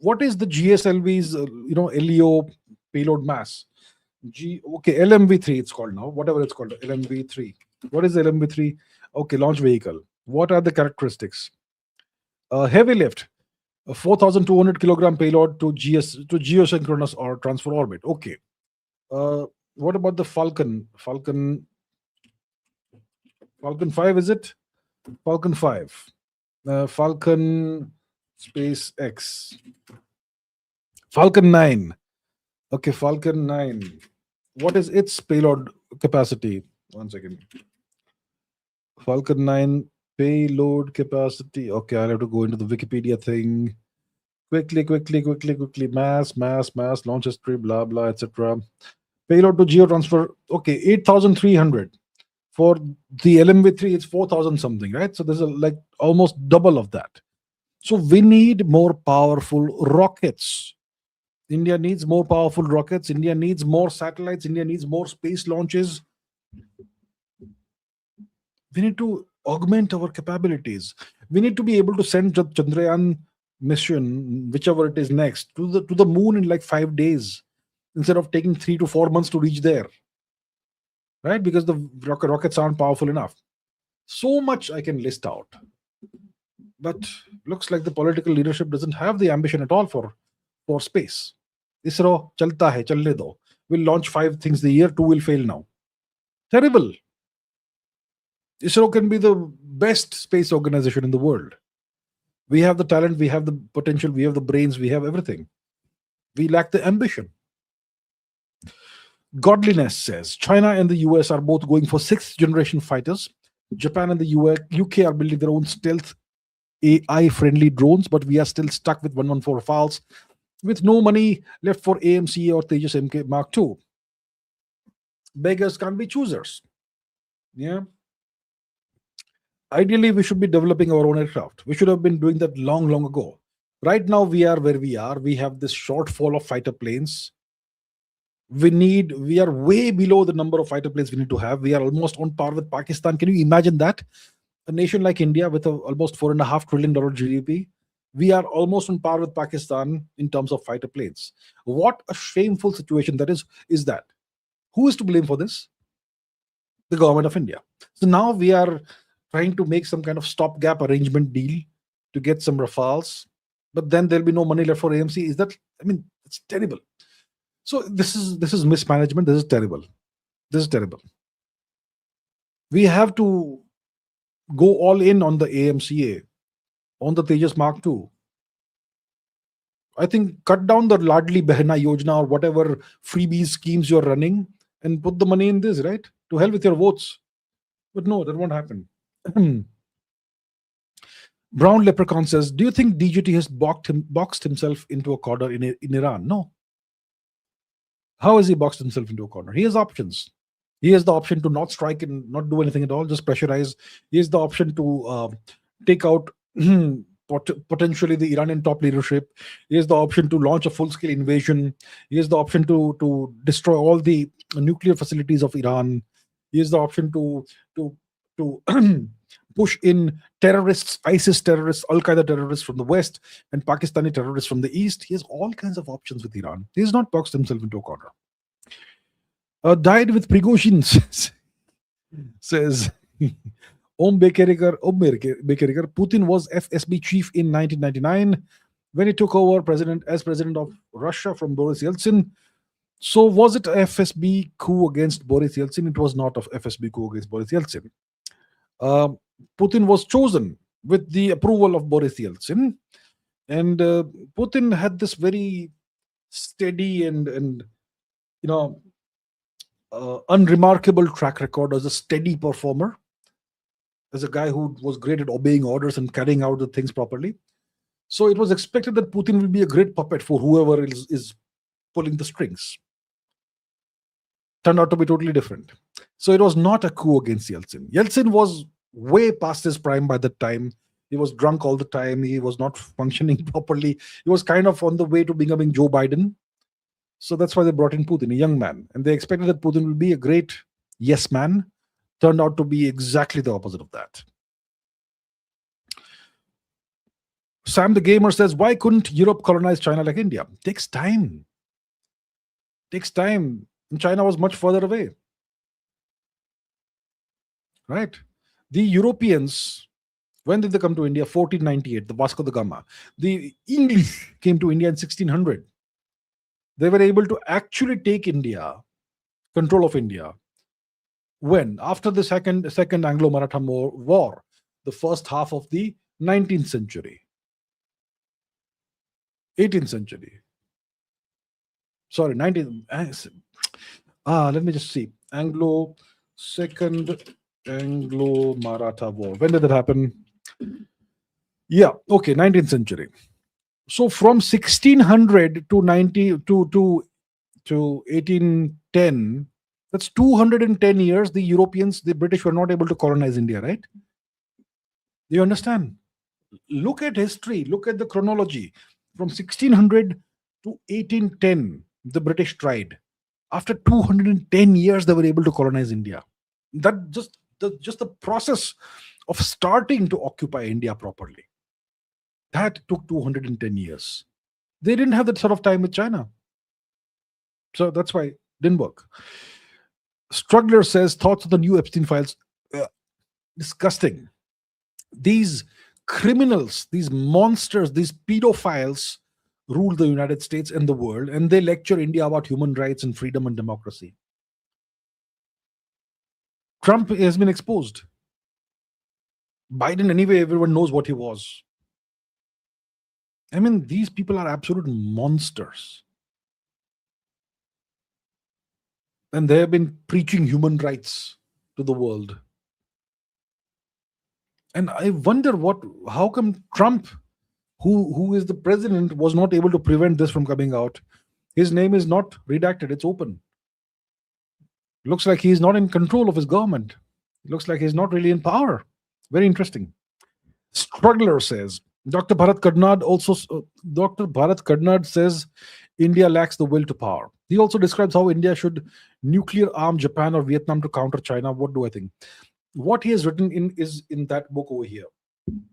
What is the GSLV's LEO payload mass? LMV3 it's called now, whatever it's called, LMV3. What is LMV3? Okay, launch vehicle. What are the characteristics? Heavy lift, a 4,200 kilogram payload to geosynchronous or transfer orbit. Okay. What about the Falcon? Falcon 5, is it? Falcon 5. Falcon SpaceX. Falcon 9. Okay, Falcon 9. What is its payload capacity? 1 second. Falcon 9 payload capacity. Okay, I'll have to go into the Wikipedia thing. Quickly. Mass, launch history, blah, blah, etc. Payload to geo transfer. Okay, 8,300. For the LMV3, it's 4,000 something, right? So there's like almost double of that. So we need more powerful rockets. India needs more powerful rockets. India needs more satellites. India needs more space launches. We need to augment our capabilities. We need to be able to send the Chandrayaan mission, whichever it is next, to the moon in like 5 days, instead of taking 3 to 4 months to reach there. Right? Because the rockets aren't powerful enough. So much I can list out. But looks like the political leadership doesn't have the ambition at all for space. ISRO, chalta hai, challe do. We'll launch 5 things a year, 2 will fail now. Terrible. ISRO can be the best space organization in the world. We have the talent, we have the potential, we have the brains, we have everything. We lack the ambition. Godliness says China and the US are both going for 6th generation fighters. Japan and the UK are building their own stealth AI-friendly drones, but we are still stuck with 114 Rafales with no money left for AMC or Tejas MK Mark II. Beggars can't be choosers. Yeah. Ideally, we should be developing our own aircraft. We should have been doing that long ago. Right now, we are where we are. We have this shortfall of fighter planes. We are way below the number of fighter planes we need to have. We are almost on par with Pakistan. Can you imagine that? A nation like India with almost $4.5 trillion GDP, we are almost on par with Pakistan in terms of fighter planes. What a shameful situation that is that. Who is to blame for this? The government of India. So now we are trying to make some kind of stopgap arrangement deal to get some Rafales, but then there'll be no money left for AMC. It's terrible. So this is mismanagement. This is terrible. We have to go all in on the AMCA, on the Tejas Mark II. I think cut down the Ladli Behna Yojana or whatever freebies schemes you're running and put the money in this, right? To hell with your votes. But no, that won't happen. Brown Leprechaun says, do you think DGT has boxed himself into a corner in Iran? No. How has he boxed himself into a corner? He has options. He has the option to not strike and not do anything at all, just pressurize. He has the option to take out potentially the Iranian top leadership. He has the option to launch a full-scale invasion. He has the option to destroy all the nuclear facilities of Iran. He has the option to push in terrorists, ISIS terrorists, Al-Qaeda terrorists from the west, and Pakistani terrorists from the east. He has all kinds of options with Iran. He has not boxed himself into a corner. Died with Prigozhin, says Om Bekerikar. Putin was FSB chief in 1999 when he took over as president of Russia from Boris Yeltsin. So was it a FSB coup against Boris Yeltsin? It was not a FSB coup against Boris Yeltsin. Putin was chosen with the approval of Boris Yeltsin, and Putin had this very steady and unremarkable track record as a steady performer, as a guy who was great at obeying orders and carrying out the things properly. So it was expected that Putin will be a great puppet for whoever is pulling the strings. Turned out to be totally different. So it was not a coup against Yeltsin. Yeltsin was way past his prime by that time. He was drunk all the time. He was not functioning properly. He was kind of on the way to becoming Joe Biden. So that's why they brought in Putin, a young man. And they expected that Putin will be a great yes man. Turned out to be exactly the opposite of that. Sam the Gamer says, why couldn't Europe colonize China like India? Takes time. Takes time. And China was much further away. Right? The Europeans, when did they come to India? 1498, the Vasco da Gama. The English came to India in 1600. They were able to actually take India, control of India, when? After the second Anglo-Maratha War, the first half of the 19th century. 18th century. Sorry, 19th. Let me just see. Second Anglo-Maratha War. When did that happen? Yeah, okay, 19th century. So from 1600 to 1810, that's 210 years. The Europeans, the British, were not able to colonize India, right? Do you understand? Look at history. Look at the chronology. From 1600 to 1810, the British tried. After 210 years, they were able to colonize India. That just the process of starting to occupy India properly. That took 210 years. They didn't have that sort of time with China. So that's why it didn't work. Struggler says, thoughts of the new Epstein files. Disgusting. These criminals, these monsters, these pedophiles rule the United States and the world, and they lecture India about human rights and freedom and democracy. Trump has been exposed. Biden, anyway, everyone knows what he was. I mean, these people are absolute monsters. And they have been preaching human rights to the world. And I wonder how come Trump, who is the president, was not able to prevent this from coming out. His name is not redacted, it's open. Looks like he's not in control of his government. Looks like he's not really in power. Very interesting. Struggler says, Dr. Bharat Karnad says India lacks the will to power. He also describes how India should nuclear arm Japan or Vietnam to counter China. What do I think? What he has written is in that book over here.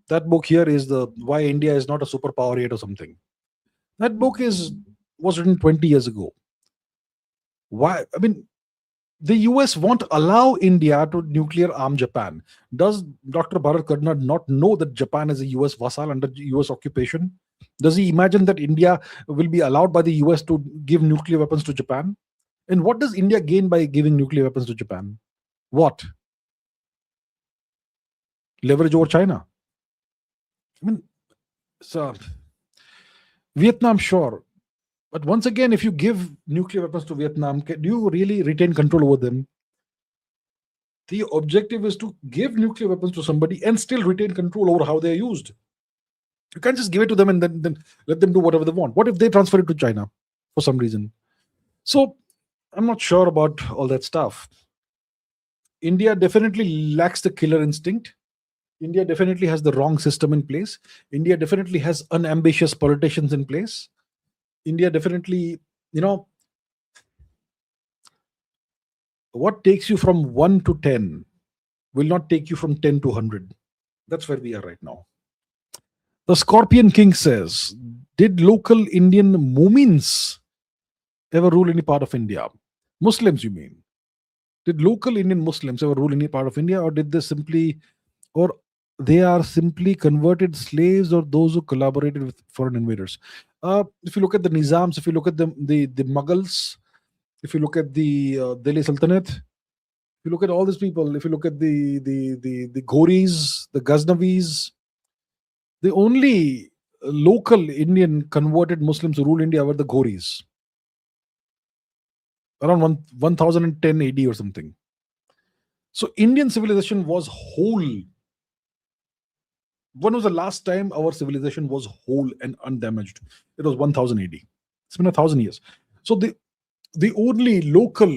That book here is the Why India is not a superpower yet or something. That book was written 20 years ago. Why? I mean, the US won't allow India to nuclear arm Japan. Does Dr. Bharat Karnad not know that Japan is a US vassal under US occupation? Does he imagine that India will be allowed by the US to give nuclear weapons to Japan? And what does India gain by giving nuclear weapons to Japan? What? Leverage over China. I mean, so Vietnam, sure. But once again, if you give nuclear weapons to Vietnam, do you really retain control over them? The objective is to give nuclear weapons to somebody and still retain control over how they're used. You can't just give it to them and then let them do whatever they want. What if they transfer it to China for some reason? So I'm not sure about all that stuff. India definitely lacks the killer instinct. India definitely has the wrong system in place. India definitely has unambitious politicians in place. India definitely, what takes you from 1 to 10 will not take you from 10 to 100. That's where we are right now. The Scorpion King says, did local Indian Mumins ever rule any part of India? Muslims, you mean? Did local Indian Muslims ever rule any part of India, or did they are simply converted slaves or those who collaborated with foreign invaders? If you look at the Nizams, if you look at the Mughals, if you look at the Delhi Sultanate, if you look at all these people, if you look at the Ghoris, the Ghaznavis, the only local Indian converted Muslims who ruled India were the Ghoris. Around 1010 AD or something. So Indian civilization was whole. When was the last time our civilization was whole and undamaged? It was 1000 AD. It's been 1000 years. So the only local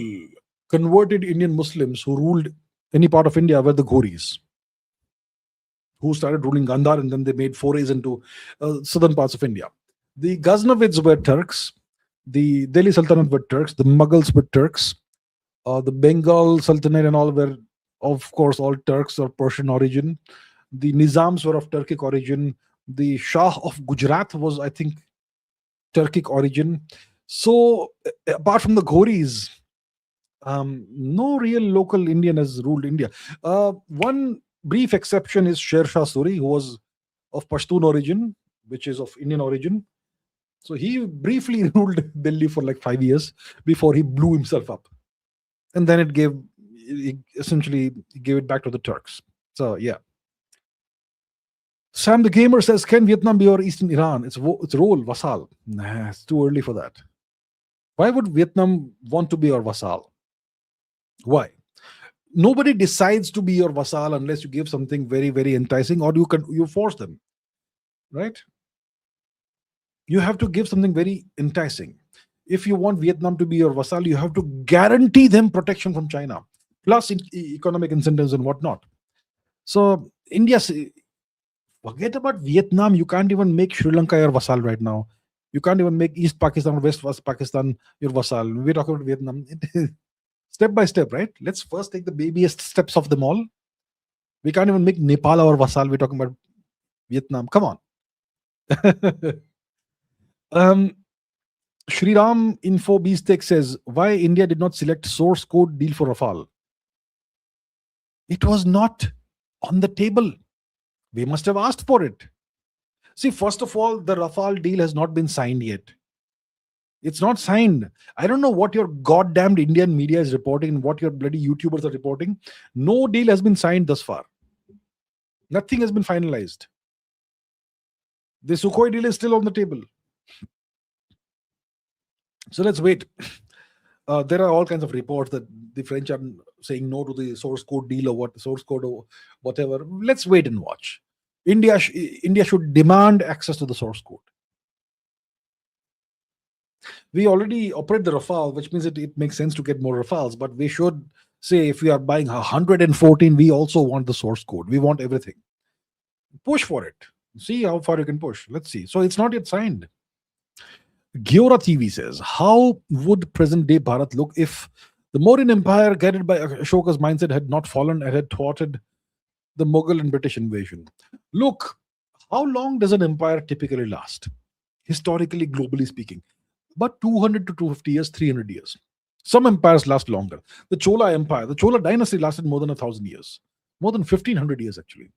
converted Indian Muslims who ruled any part of India were the Ghoris, who started ruling Gandhar, and then they made forays into southern parts of India. The Ghaznavids were Turks. The Delhi Sultanate were Turks. The Mughals were Turks. The Bengal Sultanate and all were, of course, all Turks or Persian origin. The Nizams were of Turkic origin. The Shah of Gujarat was, I think, Turkic origin. So, apart from the Ghoris, no real local Indian has ruled India. One brief exception is Sher Shah Suri, who was of Pashtun origin, which is of Indian origin. So he briefly ruled Delhi for like 5 years before he blew himself up, and then it essentially gave it back to the Turks. So yeah. Sam the Gamer says, "Can Vietnam be your Eastern Iran? Its role vassal. Nah, it's too early for that. Why would Vietnam want to be your vassal? Why? Nobody decides to be your vassal unless you give something very, very enticing, or you force them, right? You have to give something very enticing. If you want Vietnam to be your vassal, you have to guarantee them protection from China, plus economic incentives and whatnot. So India, forget about Vietnam. You can't even make Sri Lanka your vassal right now. You can't even make East Pakistan or West Pakistan your vassal. We're talking about Vietnam. Step by step, right? Let's first take the babyest steps of them all. We can't even make Nepal our vassal. We're talking about Vietnam. Come on. Shri Ram Info Beastek says, why India did not select source code deal for Rafale? It was not on the table. We must have asked for it. See, first of all, the Rafale deal has not been signed yet. It's not signed. I don't know what your goddamned Indian media is reporting and what your bloody YouTubers are reporting. No deal has been signed thus far. Nothing has been finalized. The Sukhoi deal is still on the table. So let's wait. There are all kinds of reports that the French are saying no to the source code deal or what source code or whatever. Let's wait and watch. India should demand access to the source code. We already operate the Rafale, which means it makes sense to get more Rafales, but we should say if we are buying 114, we also want the source code. We want everything. Push for it. See how far you can push. Let's see. So it's not yet signed. Giora TV says, how would present day Bharat look if the Mauryan Empire, guided by Ashoka's mindset, had not fallen and had thwarted the Mughal and British invasion? Look, how long does an empire typically last? Historically, globally speaking, about 200 to 250 years, 300 years. Some empires last longer. The Chola Empire, the Chola dynasty lasted more than 1,000 years, more than 1,500 years actually.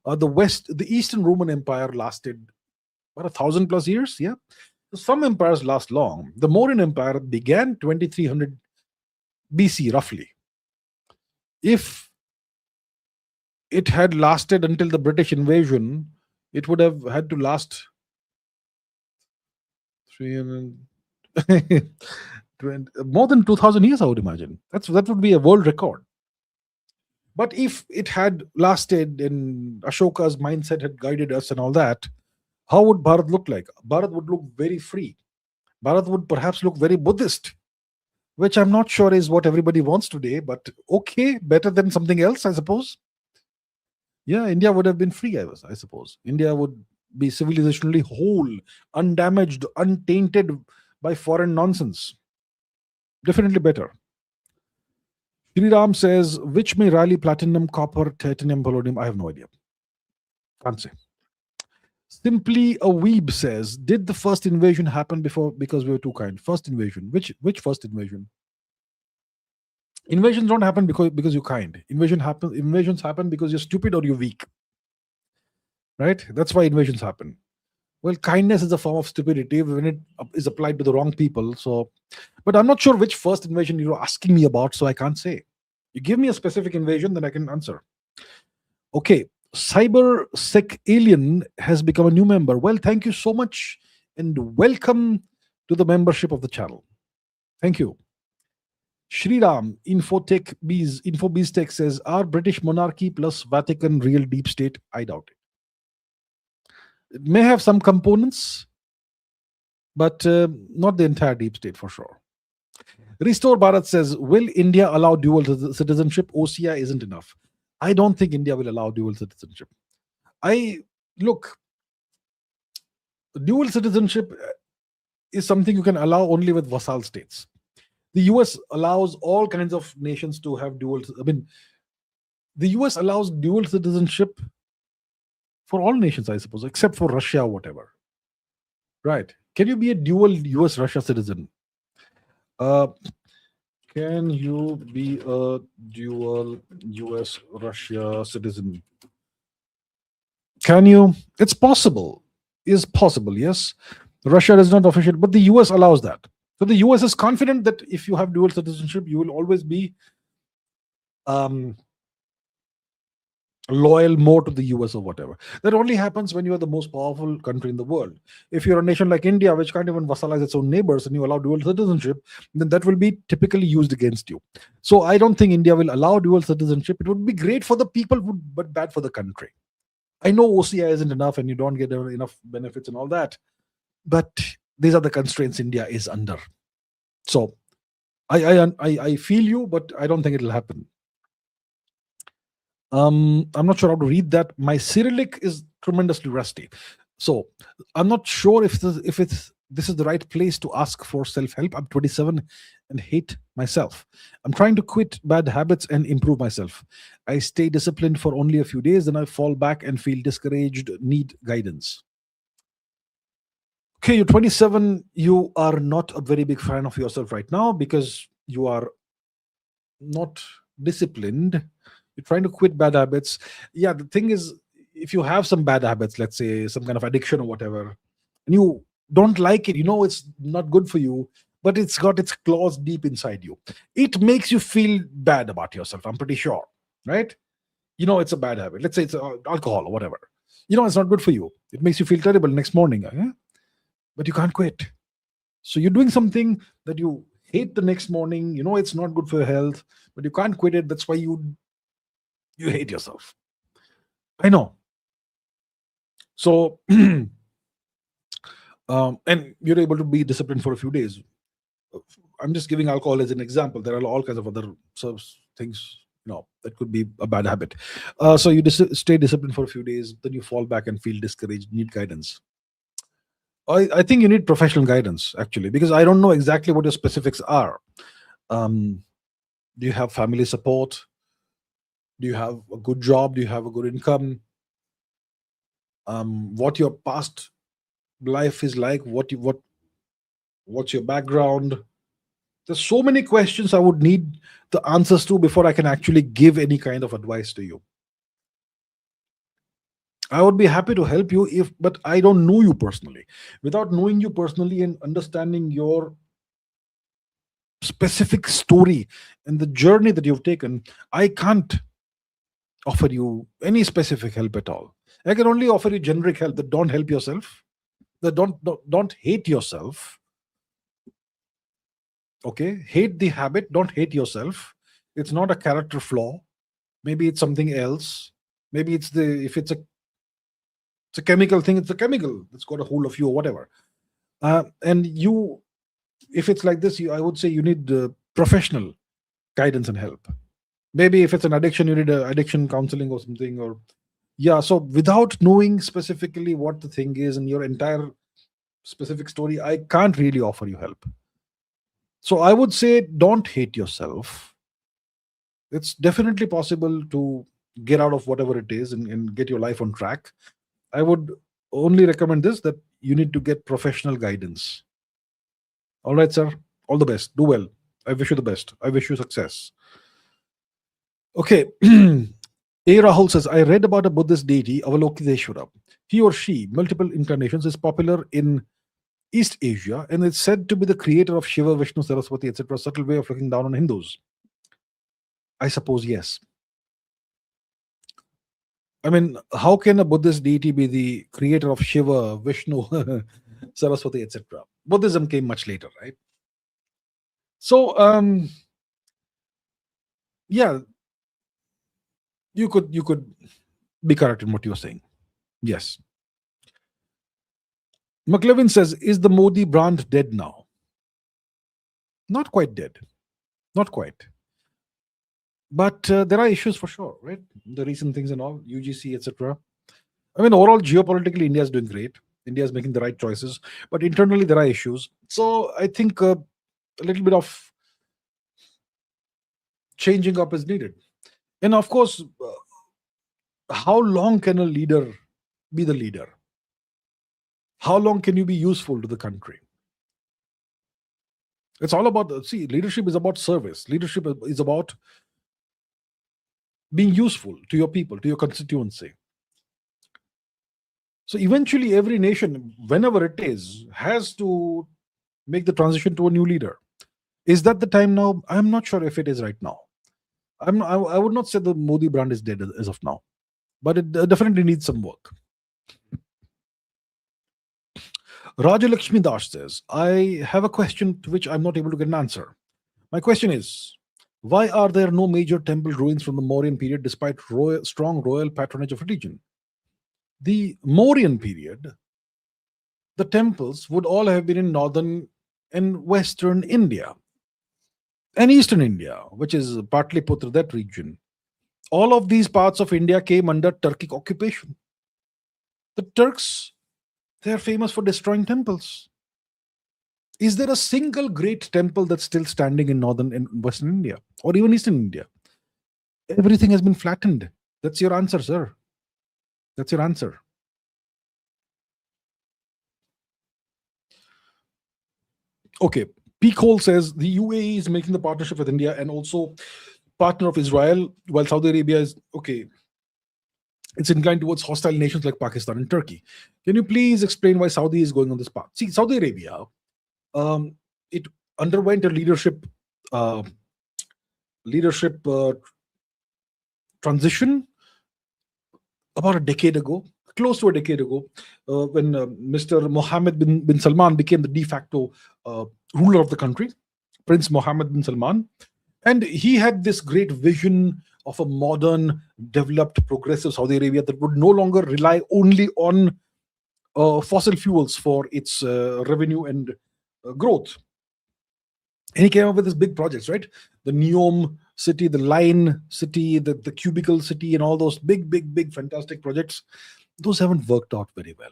The Eastern Roman Empire lasted about 1,000 plus years. Yeah. Some empires last long. The Mauryan Empire began 2300 BC, roughly. If it had lasted until the British invasion, it would have had to last 300, more than 2,000 years, I would imagine. That would be a world record. But if it had lasted and Ashoka's mindset had guided us and all that, how would Bharat look like? Bharat would look very free. Bharat would perhaps look very Buddhist, which I'm not sure is what everybody wants today, but okay, better than something else, I suppose. Yeah, India would have been free, I suppose. India would be civilizationally whole, undamaged, untainted by foreign nonsense. Definitely better. Shri Ram says, which may rally platinum, copper, titanium, palladium? I have no idea. Can't say. Simply a weeb says, did the first invasion happen because we were too kind? First invasion. Which first invasion? Invasions don't happen because you're kind. Invasions happen because you're stupid or you're weak. Right? That's why invasions happen. Well, kindness is a form of stupidity when it is applied to the wrong people. So, but I'm not sure which first invasion you're asking me about, so I can't say. You give me a specific invasion, then I can answer. Okay. Cyber Sec Alien has become a new member. Well, thank you so much and welcome to the membership of the channel. Thank you. Shriram Infobis Tech says, are British monarchy plus Vatican real deep state? I doubt it. It may have some components, but not the entire deep state for sure. Restore Bharat says, will India allow dual citizenship? OCI isn't enough. I don't think India will allow dual citizenship. Dual citizenship is something you can allow only with vassal states. The US allows all kinds of nations to have the US allows dual citizenship for all nations, I suppose, except for Russia or whatever. Right? Can you be a dual US Russia citizen? Uh, can you be a dual US Russia citizen? Can you? It's possible. Is possible, yes. Russia is not official, but the US allows that. So the US is confident that if you have dual citizenship, you will always be um, loyal more to the US or whatever. That only happens when you are the most powerful country in the world. If you're a nation like India, which can't even vassalize its own neighbors, and you allow dual citizenship, then that will be typically used against you. So I don't think India will allow dual citizenship. It would be great for the people, but bad for the country. I know OCI isn't enough and you don't get enough benefits and all that, but these are the constraints India is under. So I feel you, but I don't think it'll happen. I'm not sure how to read that. My Cyrillic is tremendously rusty, so I'm not sure if this is the right place to ask for self-help. I'm 27 and hate myself. I'm trying to quit bad habits and improve myself. I stay disciplined for only a few days, then I fall back and feel discouraged. Need guidance. Okay, you're 27. You are not a very big fan of yourself right now because you are not disciplined. You're trying to quit bad habits. Yeah, the thing is, if you have some bad habits, let's say some kind of addiction or whatever, and you don't like it, you know it's not good for you, but it's got its claws deep inside you. It makes you feel bad about yourself, I'm pretty sure, right? You know it's a bad habit. Let's say it's alcohol or whatever. You know it's not good for you. It makes you feel terrible next morning, but you can't quit. So you're doing something that you hate the next morning. You know it's not good for your health, but you can't quit it. That's why you hate yourself. I know. So and you're able to be disciplined for a few days. I'm just giving alcohol as an example. There are all kinds of other things, that could be a bad habit. So you stay disciplined for a few days, then you fall back and feel discouraged, need guidance. I think you need professional guidance, actually, because I don't know exactly what your specifics are. Do you have family support? Do you have a good job? Do you have a good income? What your past life is like? What's your background? There's so many questions I would need the answers to before I can actually give any kind of advice to you. I would be happy to help you but I don't know you personally. Without knowing you personally and understanding your specific story and the journey that you've taken, I can't offer you any specific help at all. I can only offer you generic help. That don't help yourself, that don't hate yourself. Okay, hate the habit, don't hate yourself. It's not a character flaw. Maybe it's something else. Maybe if it's a chemical thing, it's a chemical that's got a hold of you or whatever. And you, if it's like this, I would say you need professional guidance and help. Maybe if it's an addiction, you need addiction counseling or something. Or so without knowing specifically what the thing is and your entire specific story, I can't really offer you help. So I would say don't hate yourself. It's definitely possible to get out of whatever it is and get your life on track. I would only recommend this, that you need to get professional guidance. All right, sir. All the best. Do well. I wish you the best. I wish you success. Okay. A. Rahul says, I read about a Buddhist deity, Avalokiteshvara. He or she, multiple incarnations, is popular in East Asia and it's said to be the creator of Shiva, Vishnu, Saraswati, etc. Subtle way of looking down on Hindus. I suppose yes. I mean, how can a Buddhist deity be the creator of Shiva, Vishnu, Saraswati, etc.? Buddhism came much later, right? So, yeah, you could be correct in what you're saying. Yes. McLevin says, is the Modi brand dead now? Not quite dead. Not quite. But there are issues for sure, right? The recent things and all, UGC, etc. I mean, overall, geopolitically, India is doing great. India is making the right choices, but internally there are issues. So I think a little bit of changing up is needed. And of course, how long can a leader be the leader? How long can you be useful to the country? It's all about, see, leadership is about service. Leadership is about being useful to your people, to your constituency. So eventually, every nation, whenever it is, has to make the transition to a new leader. Is that the time now? I'm not sure if it is right now. I would not say the Modi brand is dead as of now, but it definitely needs some work. Raja Lakshmi Das says, I have a question to which I'm not able to get an answer. My question is, why are there no major temple ruins from the Mauryan period despite strong royal patronage of religion? The Mauryan period, the temples would all have been in northern and western India and eastern India, which is Patliputra, that region. All of these parts of India came under Turkic occupation. The Turks, they are famous for destroying temples. Is there a single great temple that's still standing in northern and western India or even eastern India? Everything has been flattened. That's your answer, sir. That's your answer. Okay. Peakhole says the UAE is making the partnership with India and also partner of Israel, while Saudi Arabia is, okay, it's inclined towards hostile nations like Pakistan and Turkey. Can you please explain why Saudi is going on this path? See, Saudi Arabia, it underwent a leadership transition about a decade ago, close to a decade ago, when Mr. Mohammed bin Salman became the de facto ruler of the country, Prince Mohammed bin Salman. And he had this great vision of a modern, developed, progressive Saudi Arabia that would no longer rely only on fossil fuels for its revenue and growth. And he came up with these big projects, right? The Neom city, the Line city, the Cubicle city, and all those big, fantastic projects. Those haven't worked out very well.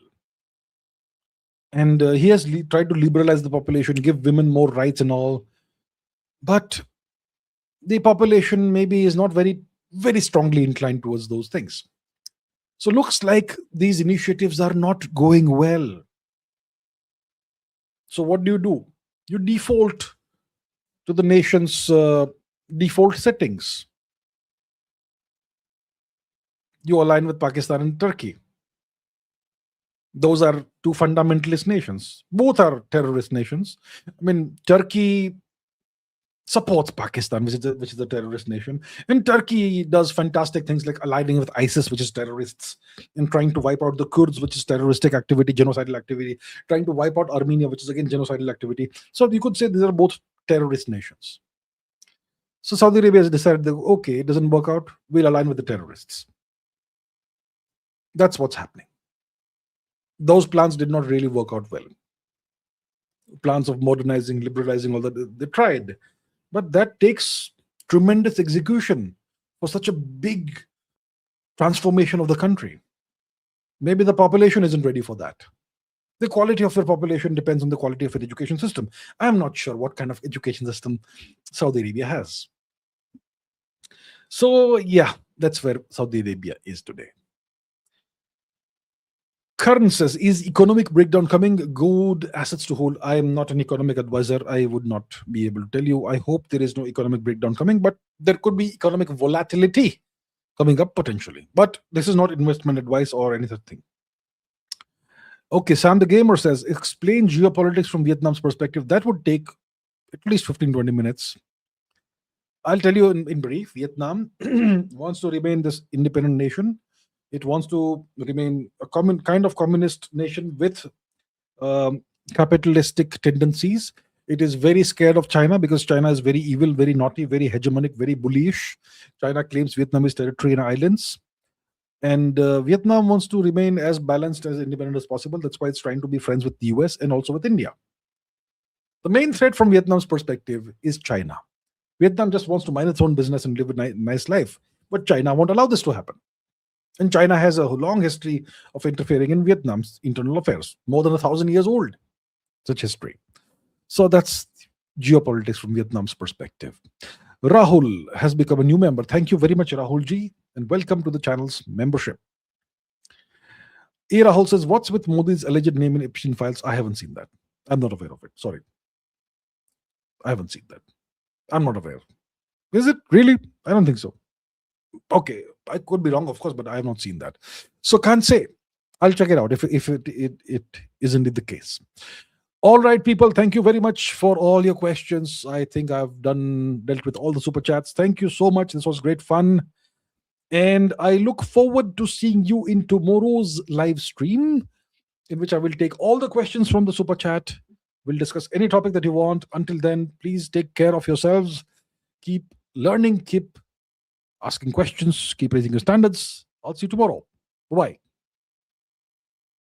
And he has tried to liberalize the population, give women more rights and all. But the population maybe is not very strongly inclined towards those things. So looks like these initiatives are not going well. So what do? You default to the nation's default settings. You align with Pakistan and Turkey. Those are two fundamentalist nations. Both are terrorist nations. I mean, Turkey supports Pakistan, which is a terrorist nation. And Turkey does fantastic things like aligning with ISIS, which is terrorists, and trying to wipe out the Kurds, which is terroristic activity, genocidal activity, trying to wipe out Armenia, which is again genocidal activity. So you could say these are both terrorist nations. So Saudi Arabia has decided that, okay, it doesn't work out, we'll align with the terrorists. That's what's happening. Those plans did not really work out well. Plans of modernizing, liberalizing, all that, they tried. But that takes tremendous execution for such a big transformation of the country. Maybe the population isn't ready for that. The quality of your population depends on the quality of your education system. I'm not sure what kind of education system Saudi Arabia has. So yeah, that's where Saudi Arabia is today. Karan says, is economic breakdown coming? Good assets to hold. I am not an economic advisor. I would not be able to tell you. I hope there is no economic breakdown coming, but there could be economic volatility coming up potentially. But this is not investment advice or anything. Okay, Sam the Gamer says, explain geopolitics from Vietnam's perspective. That would take at least 15-20 minutes. I'll tell you in brief. Vietnam wants to remain this independent nation. It wants to remain a kind of communist nation with capitalistic tendencies. It is very scared of China because China is very evil, very naughty, very hegemonic, very bullish. China claims Vietnamese territory and islands. And Vietnam wants to remain as balanced, as independent as possible. That's why it's trying to be friends with the US and also with India. The main threat from Vietnam's perspective is China. Vietnam just wants to mind its own business and live a nice life. But China won't allow this to happen. And China has a long history of interfering in Vietnam's internal affairs, more than 1,000 years old, such history. So that's geopolitics from Vietnam's perspective. Rahul has become a new member. Thank you very much, Rahul ji, and welcome to the channel's membership. A. Rahul says, what's with Modi's alleged name in Epstein files? I haven't seen that. I'm not aware of it. Sorry. I haven't seen that. I'm not aware. Is it really? I don't think so. Okay. I could be wrong, of course, but I have not seen that. So can't say. I'll check it out if it is indeed the case. All right, people. Thank you very much for all your questions. I think I've dealt with all the super chats. Thank you so much. This was great fun. And I look forward to seeing you in tomorrow's live stream, in which I will take all the questions from the super chat. We'll discuss any topic that you want. Until then, please take care of yourselves. Keep learning, keep asking questions, keep raising your standards. I'll see you tomorrow. Bye-bye.